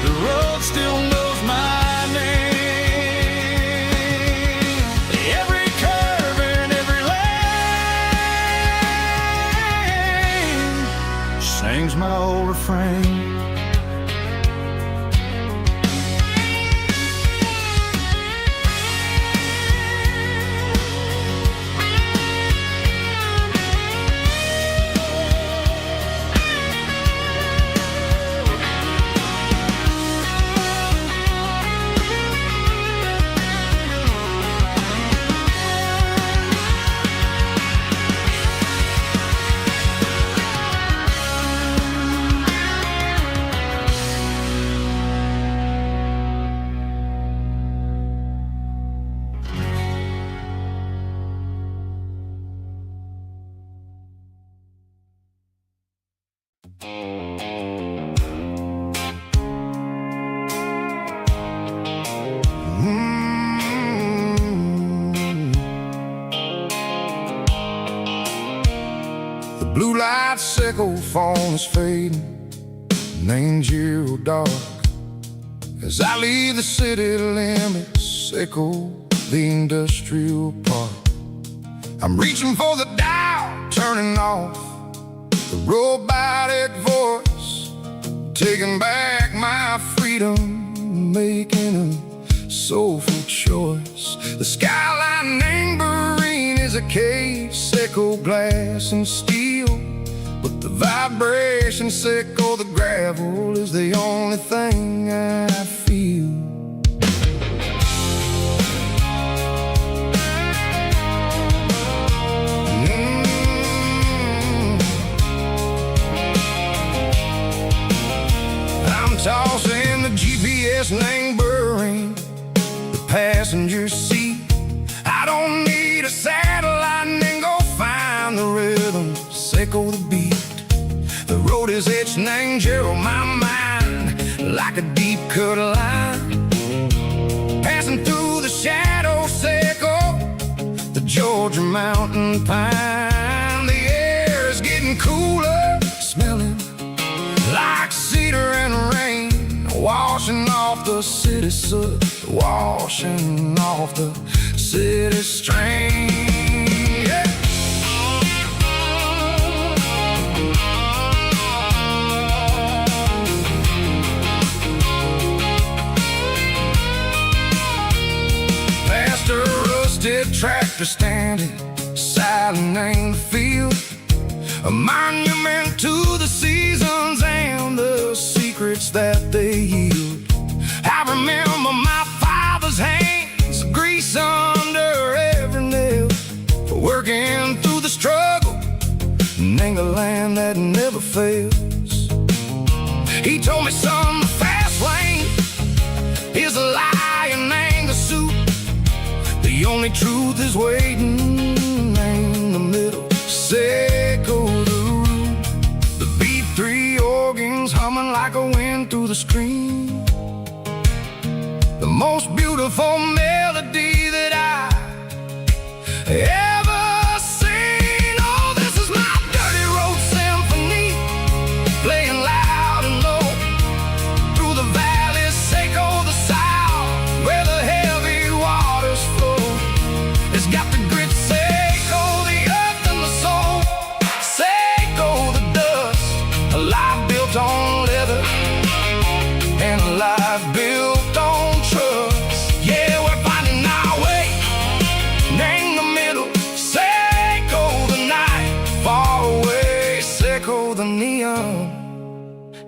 The road still knows my name. Every curve and every lane sings my old refrain. The blue light sickle phone is fading, names you dark. As I leave the city limits, sickle the industrial park. I'm reaching for the dial, turning off the robotic voice, taking back my freedom, making a soulful choice. The skyline neighboring is a cave, sickle glass and steel, but the vibration sickle, the gravel is the only thing I feel. I'm tossing the GPS neighboring the passenger seat. I don't need a satellite and go find the rhythm, sickle the beat. The road is etched and angel on my mind like a deep cut line, passing through the shadow sickle, the Georgia mountain pine. The air is getting cooler, smelling like cedar and rain, washing off the city soot, washing off the city strain. Yeah. Past a rusted tractor standing silent in the field, a monument to the seasons and the secrets that they yield. I remember my father's hands, grease under every nail, for working through the struggle, and the land that never fails. He told me, son, the fast lane is a lie and ain't the suit. The only truth is waiting in the middle, sickle the root. The B3 organs humming like a wind through the screen, the most beautiful melody that I ever seen. Oh, this is my dirty road symphony, playing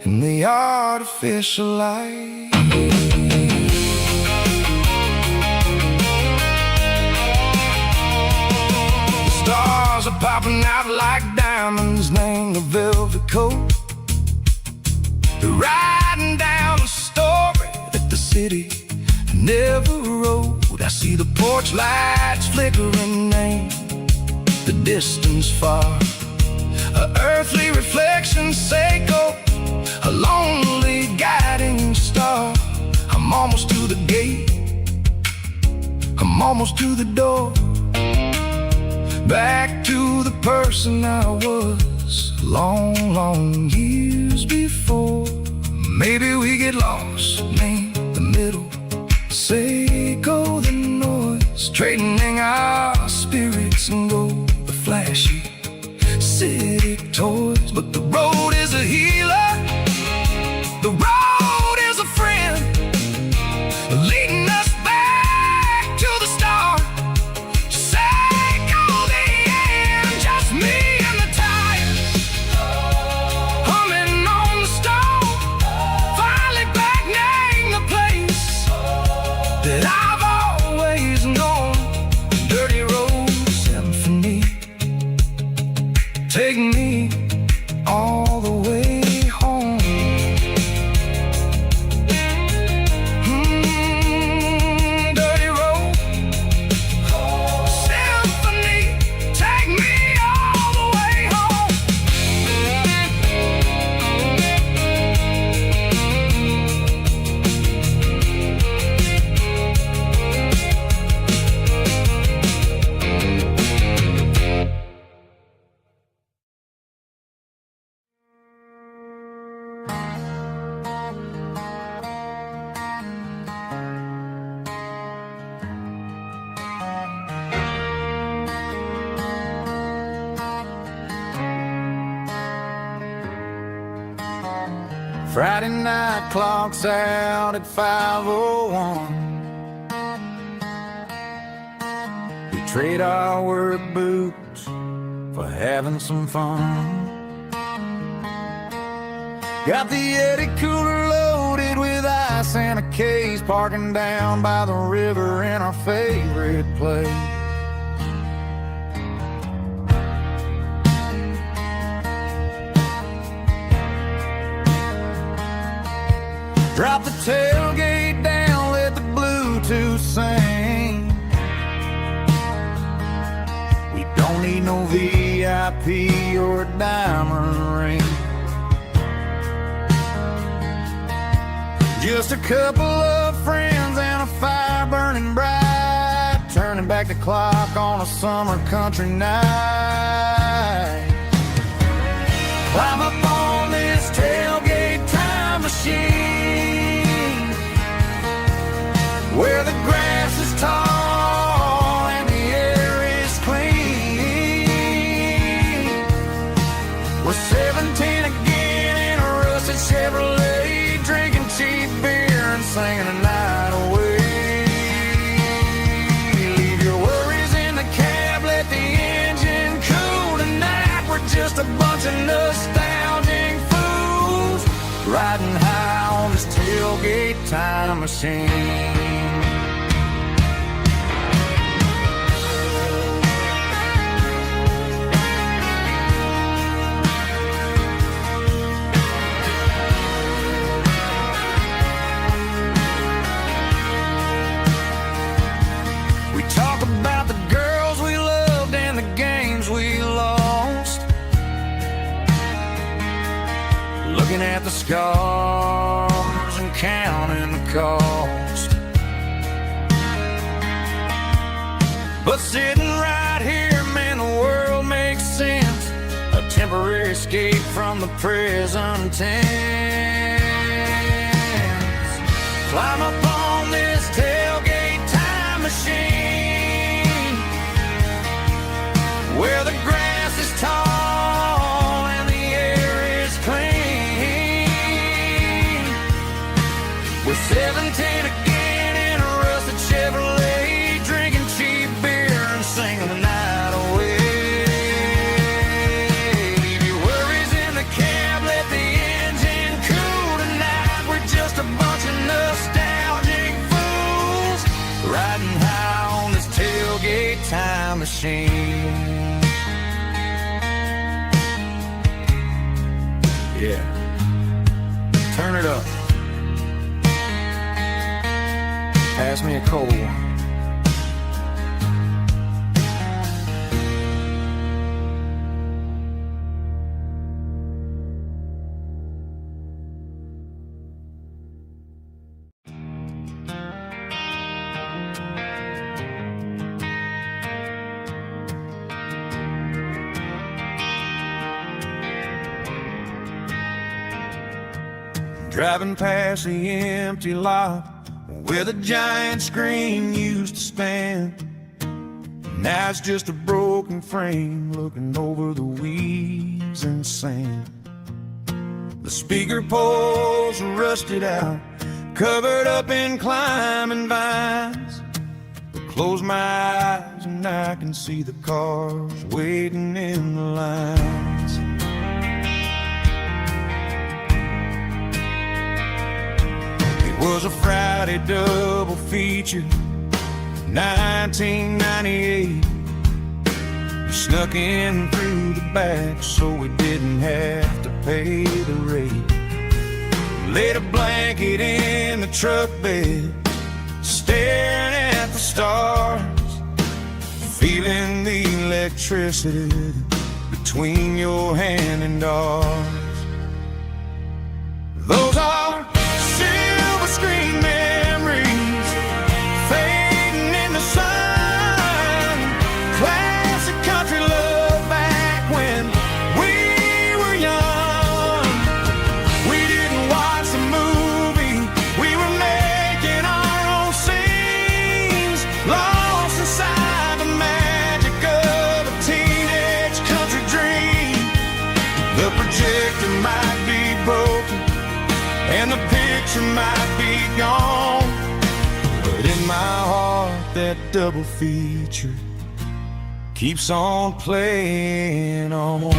in the artificial light. The stars are popping out like diamonds, named the velvet coat. They're riding down a story that the city never wrote. I see the porch lights flickering, name the distance far. An earthly reflection, Seiko, a lonely guiding star. I'm almost to the gate, I'm almost to the door, back to the person I was long, long years before. Maybe we get lost, name the middle, Seiko the noise, trading our spirits and go the flashy city toys. But the road is a healer, the road is a friend, leading us back to the start. Seiko the end, just me and the tires, humming on the stone. Finally back, name the place that I've always known. Dirty Road Symphony, take me all the way home. Dirty Road Symphony, take me all the way home. Friday night clock's out at 5:01. We trade our work boots for having some fun. Got the Yeti cooler loaded with ice and a case, parking down by the river in our favorite place. Drop the tailgate down, let the Bluetooth sing. We don't need no VIP or a diamond ring. Just a couple of friends and a fire burning bright, turning back the clock on a summer country night. Climb up on this tailgate time machine, where the grass is tall and the air is clean. We're 17 again in a rusted Chevrolet, drinking cheap beer and singing the night away. Leave your worries in the cab, let the engine cool tonight. We're just a bunch of nostalgic fools, riding high on this tailgate time machine. We talk about the girls we loved and the games we lost, looking at the scars and counting the cost. But sitting right here, man, the world makes sense. A temporary escape from the present tense. Climb up on this tailgate time machine, where the grass is tall and the air is clean. We're 17 again in a rusted Chevrolet, drinking cheap beer and singing the night away. Leave your worries in the cab, let the engine cool high on this tailgate time machine. Yeah, turn it up. Pass me a cold. Driving past the empty lot where the giant screen used to stand. Now it's just a broken frame looking over the weeds and sand. The speaker poles are rusted out, covered up in climbing vines. But close my eyes and I can see the cars waiting in the lines. It was a Friday double feature, 1998. We snuck in through the back so we didn't have to pay the rate. Laid a blanket in the truck bed, staring at the stars, feeling the electricity between your hand and ours. Those are silver screen memories fading in the sun. Classic country love back when we were young. We didn't watch the movie, we were making our own scenes, lost inside the magic of a teenage country dream. The projector might be broken and the picture might be gone, but in my heart that double feature keeps on playing on.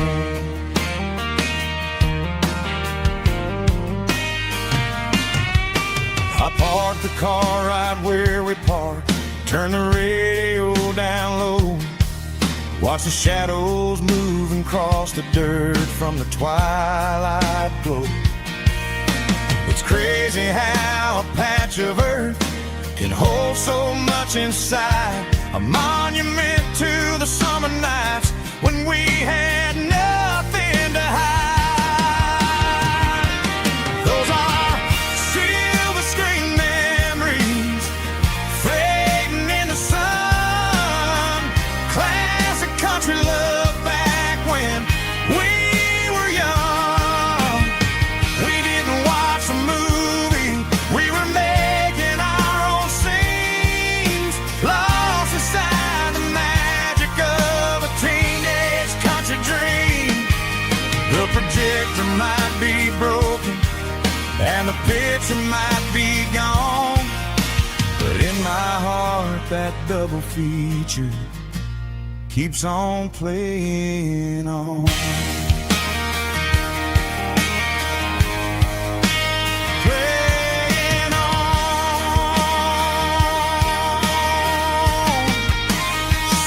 I parked the car right where we parked, turned the radio down low, watched the shadows move and cross the dirt from the twilight glow. It's crazy how a patch of earth can hold so much inside, a monument to the summer nights when we had nothing to hide. Those are silver screen memories fading in the sun. Classic country love back when we were young. We didn't watch the movie, we were making our own scenes, lost inside the magic of a teenage country dream. The projector might be broken and the picture might be gone, but in my heart that double feature keeps on playing on. Playing on.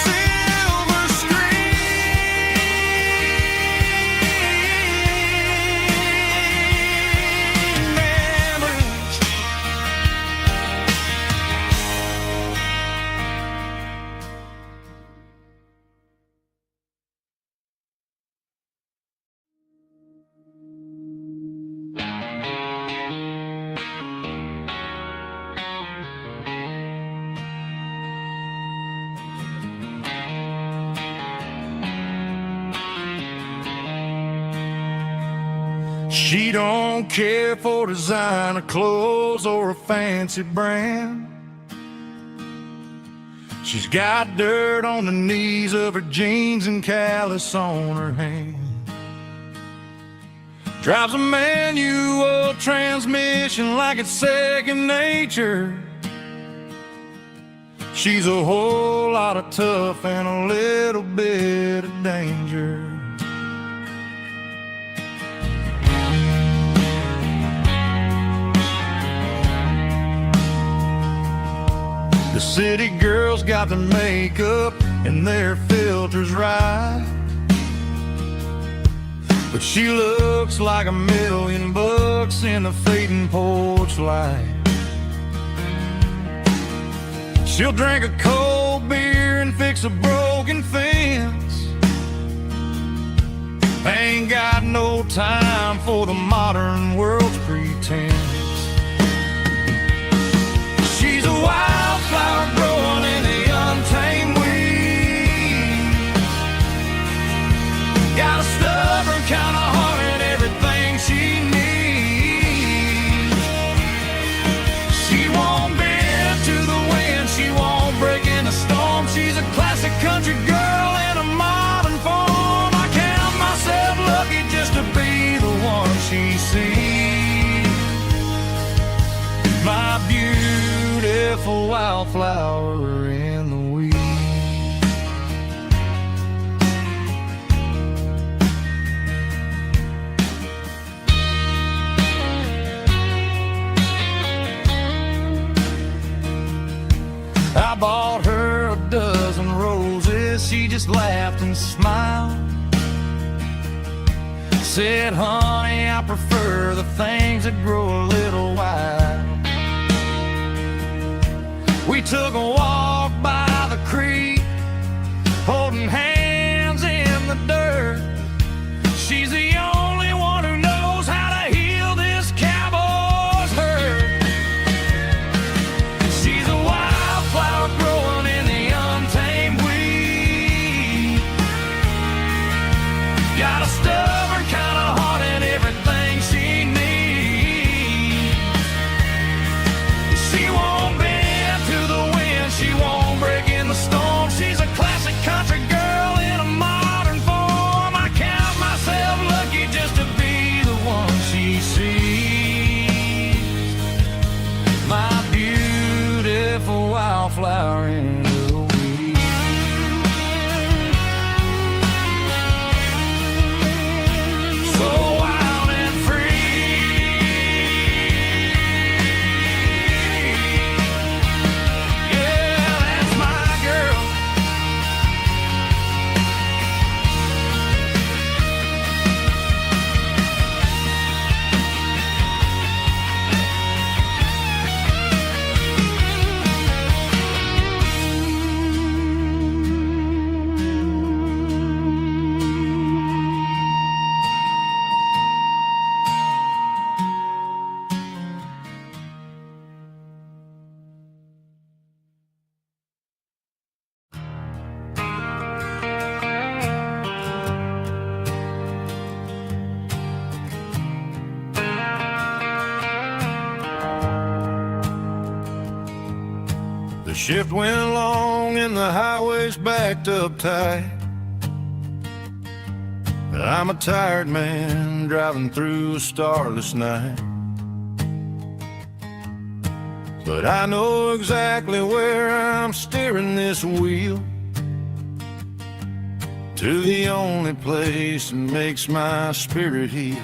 Silver screen memories. She don't care for designer clothes or a fancy brand. She's got dirt on the knees of her jeans and callus on her hand. Drives a manual transmission like it's second nature. She's a whole lot of tough and a little bit of danger. The city girls got their makeup and their filters right, but she looks like $1,000,000 in the fading porch light. She'll drink a cold beer and fix a broken fence. Ain't got no time for the modern world's pretense. She's a wildflower growing in the untamed weed. Got a stubborn kind of heart and everything she needs. She won't bend to the wind, she won't break in a storm. She's a classic country girl in a modern form. I count myself lucky just to be the one she sees. My beautiful wildflower in the weeds. I bought her a dozen roses, she just laughed and smiled. Said, honey, I prefer the things that grow a little wild. We took a walk by the creek, holding hands in the dirt. She's the only one who knows how to heal this cowboy's hurt. She's a wildflower growing in the untamed weed. Got a stubborn kind of heart and everything she needs. She won't bend to the wind, she won't break in the storm. She's a classic country girl in a modern form. I count myself lucky just to be the one she sees. My beautiful wildflower in the weeds. So wild and free. Yeah, that's my girl. The shift went long and the highway's backed up tight. I'm a tired man driving through a starless night. But I know exactly where I'm steering this wheel, to the only place that makes my spirit heal.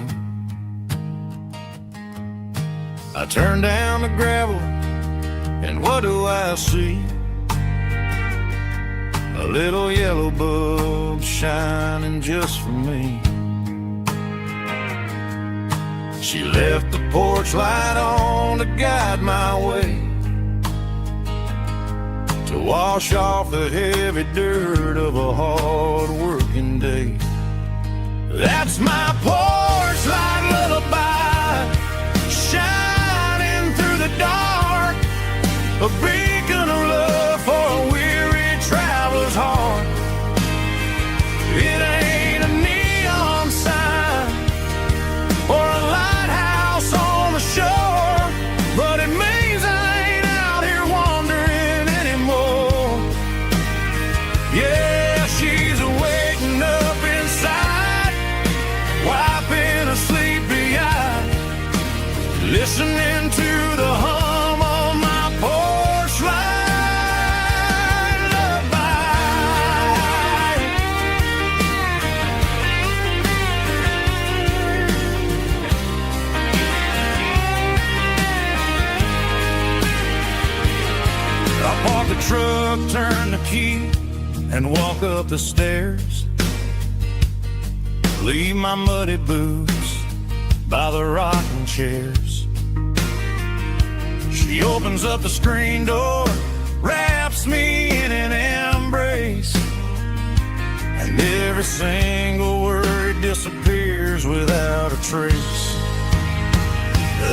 I turn down the gravel, and what do I see? A little yellow bulb shining just for me. She left the porch light on to guide my way, to wash off the heavy dirt of a hard-working day. That's my porch light lullaby, shining through the dark, a beacon of love for a weary traveler's heart. It ain't a neon sign or a lighthouse on the shore, but it means I ain't out here wandering anymore. Yeah, she's waking up inside, wiping a sleepy eye, listening to the hum of my porch light lullaby. I park turn the key and walk up the stairs. Leave my muddy boots by the rocking chairs. She opens up the screen door, wraps me in an embrace, and every single word disappears without a trace.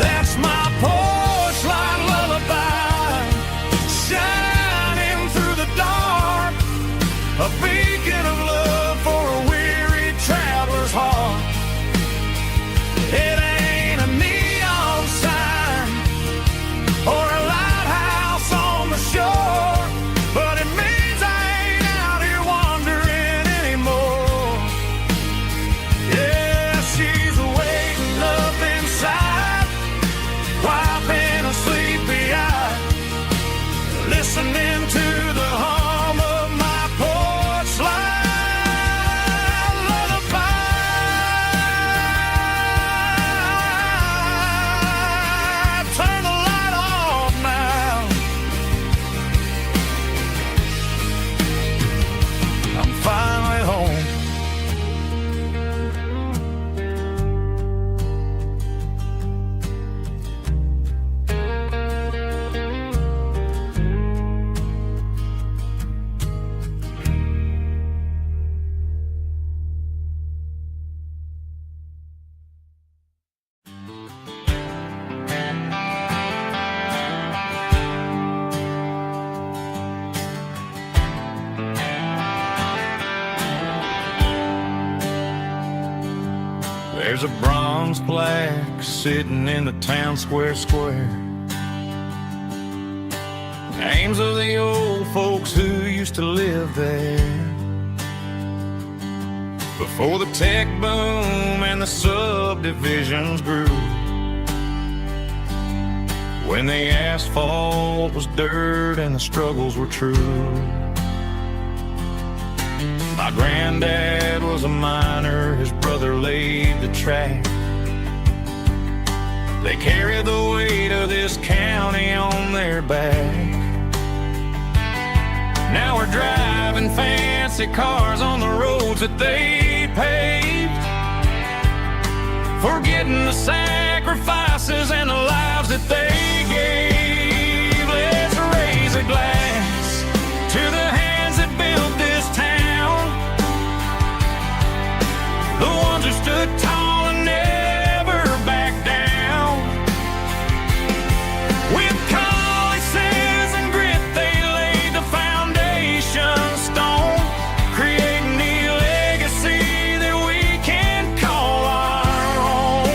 That's my porch light lullaby, shining through the dark, a beacon of love for a weary traveler's heart. It ain't a neon sign or a lighthouse on the shore, but it means I ain't out here wandering anymore. Yeah, she's waiting up inside, wiping a sleepy eye, listening to the hum of my porch light lullaby. Turn the light off now. I'm finally home. There's a bronze plaque sitting in the town square. Names of the old folks who used to live there before the tech boom and the subdivisions grew, when the asphalt was dirt and the struggles were true. My granddad was a miner, his brother laid the track. They carried the weight of this county on their back. Now we're driving fancy cars on the roads that they paved, forgetting the sacrifices and the lives that they gave. Let's raise a glass to the hands that built this town, the ones who stood tall and never backed down. With calluses and grit, they laid the foundation stone, creating the legacy that we can call our own.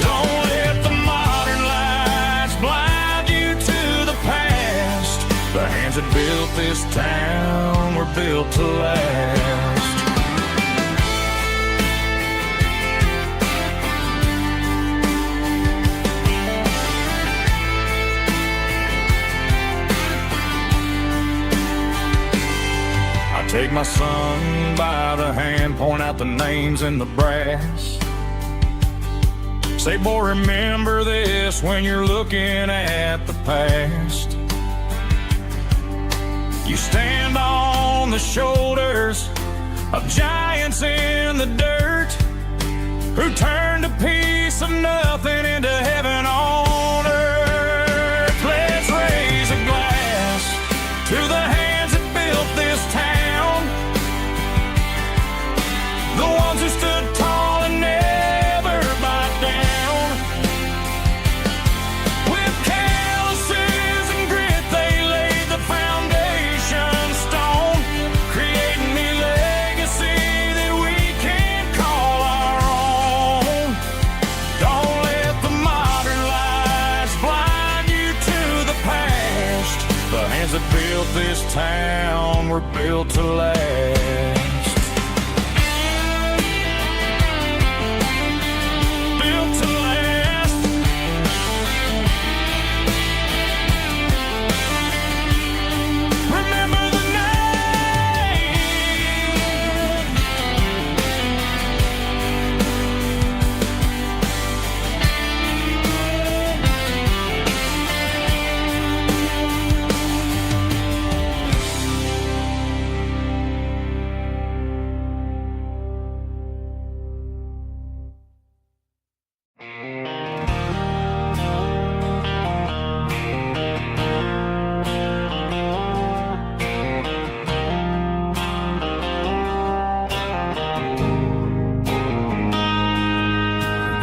Don't let the modern lights blind you to the past. The hands that built this town were built to last. Take my son by the hand, point out the names in the brass. Say, boy, remember this when you're looking at the past. You stand on the shoulders of giants in the dirt, who turned a piece of nothing into heaven on earth. Let's raise a glass to the hands that built this town, the ones who stood tall and never backed down. With calluses and grit, they laid the foundation stone, creating the legacy that we can call our own. Don't let the modern lights blind you to the past. The hands that built this town were built to last.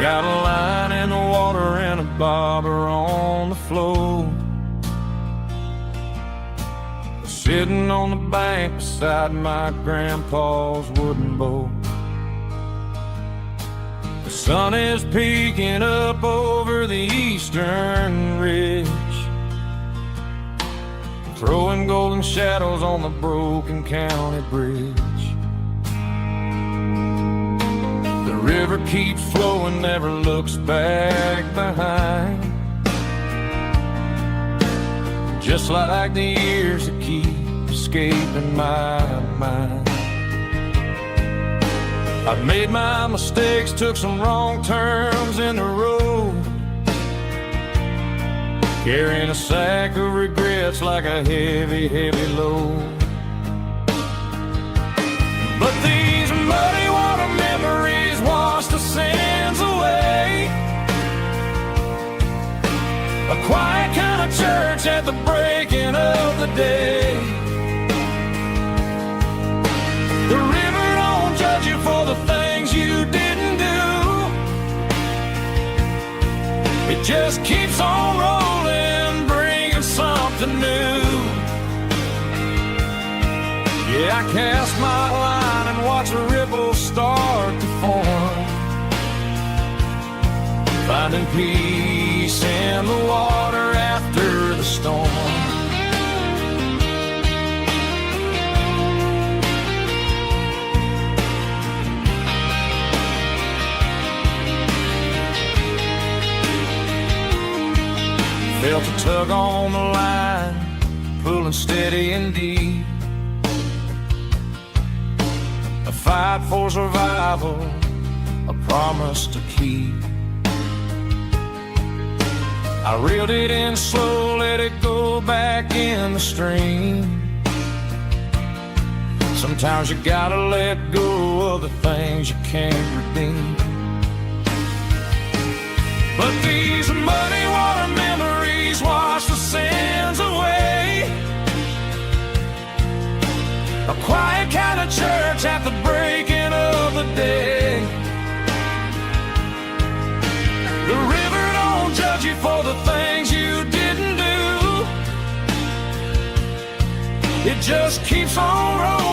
Got a line in the water and a bobber on the floor. Sitting on the bank beside my grandpa's wooden boat. The sun is peeking up over the eastern ridge, throwing golden shadows on the broken county bridge. The river keeps flowing, never looks back behind, just like the years that keep escaping my mind. I've made my mistakes, took some wrong turns in the road, carrying a sack of regrets like a heavy, heavy load. But these muddy water memories wash the sins away. A quiet kind of church at the breaking of the day. The river don't judge you for the things you didn't do. It just keeps on rolling, bringing something new. Yeah, I cast my line and watch the ripples start to form, finding peace in the water after the storm. Felt a tug on the line, pulling steady and deep. A fight for survival, a promise to keep. I reeled it in slow, let it go back in the stream. Sometimes you gotta let go of the things you can't redeem. But these muddy water memories wash the sins away. A quiet kind of church at the breaking of the day. The river don't judge you for the things you didn't do. It just keeps on rolling,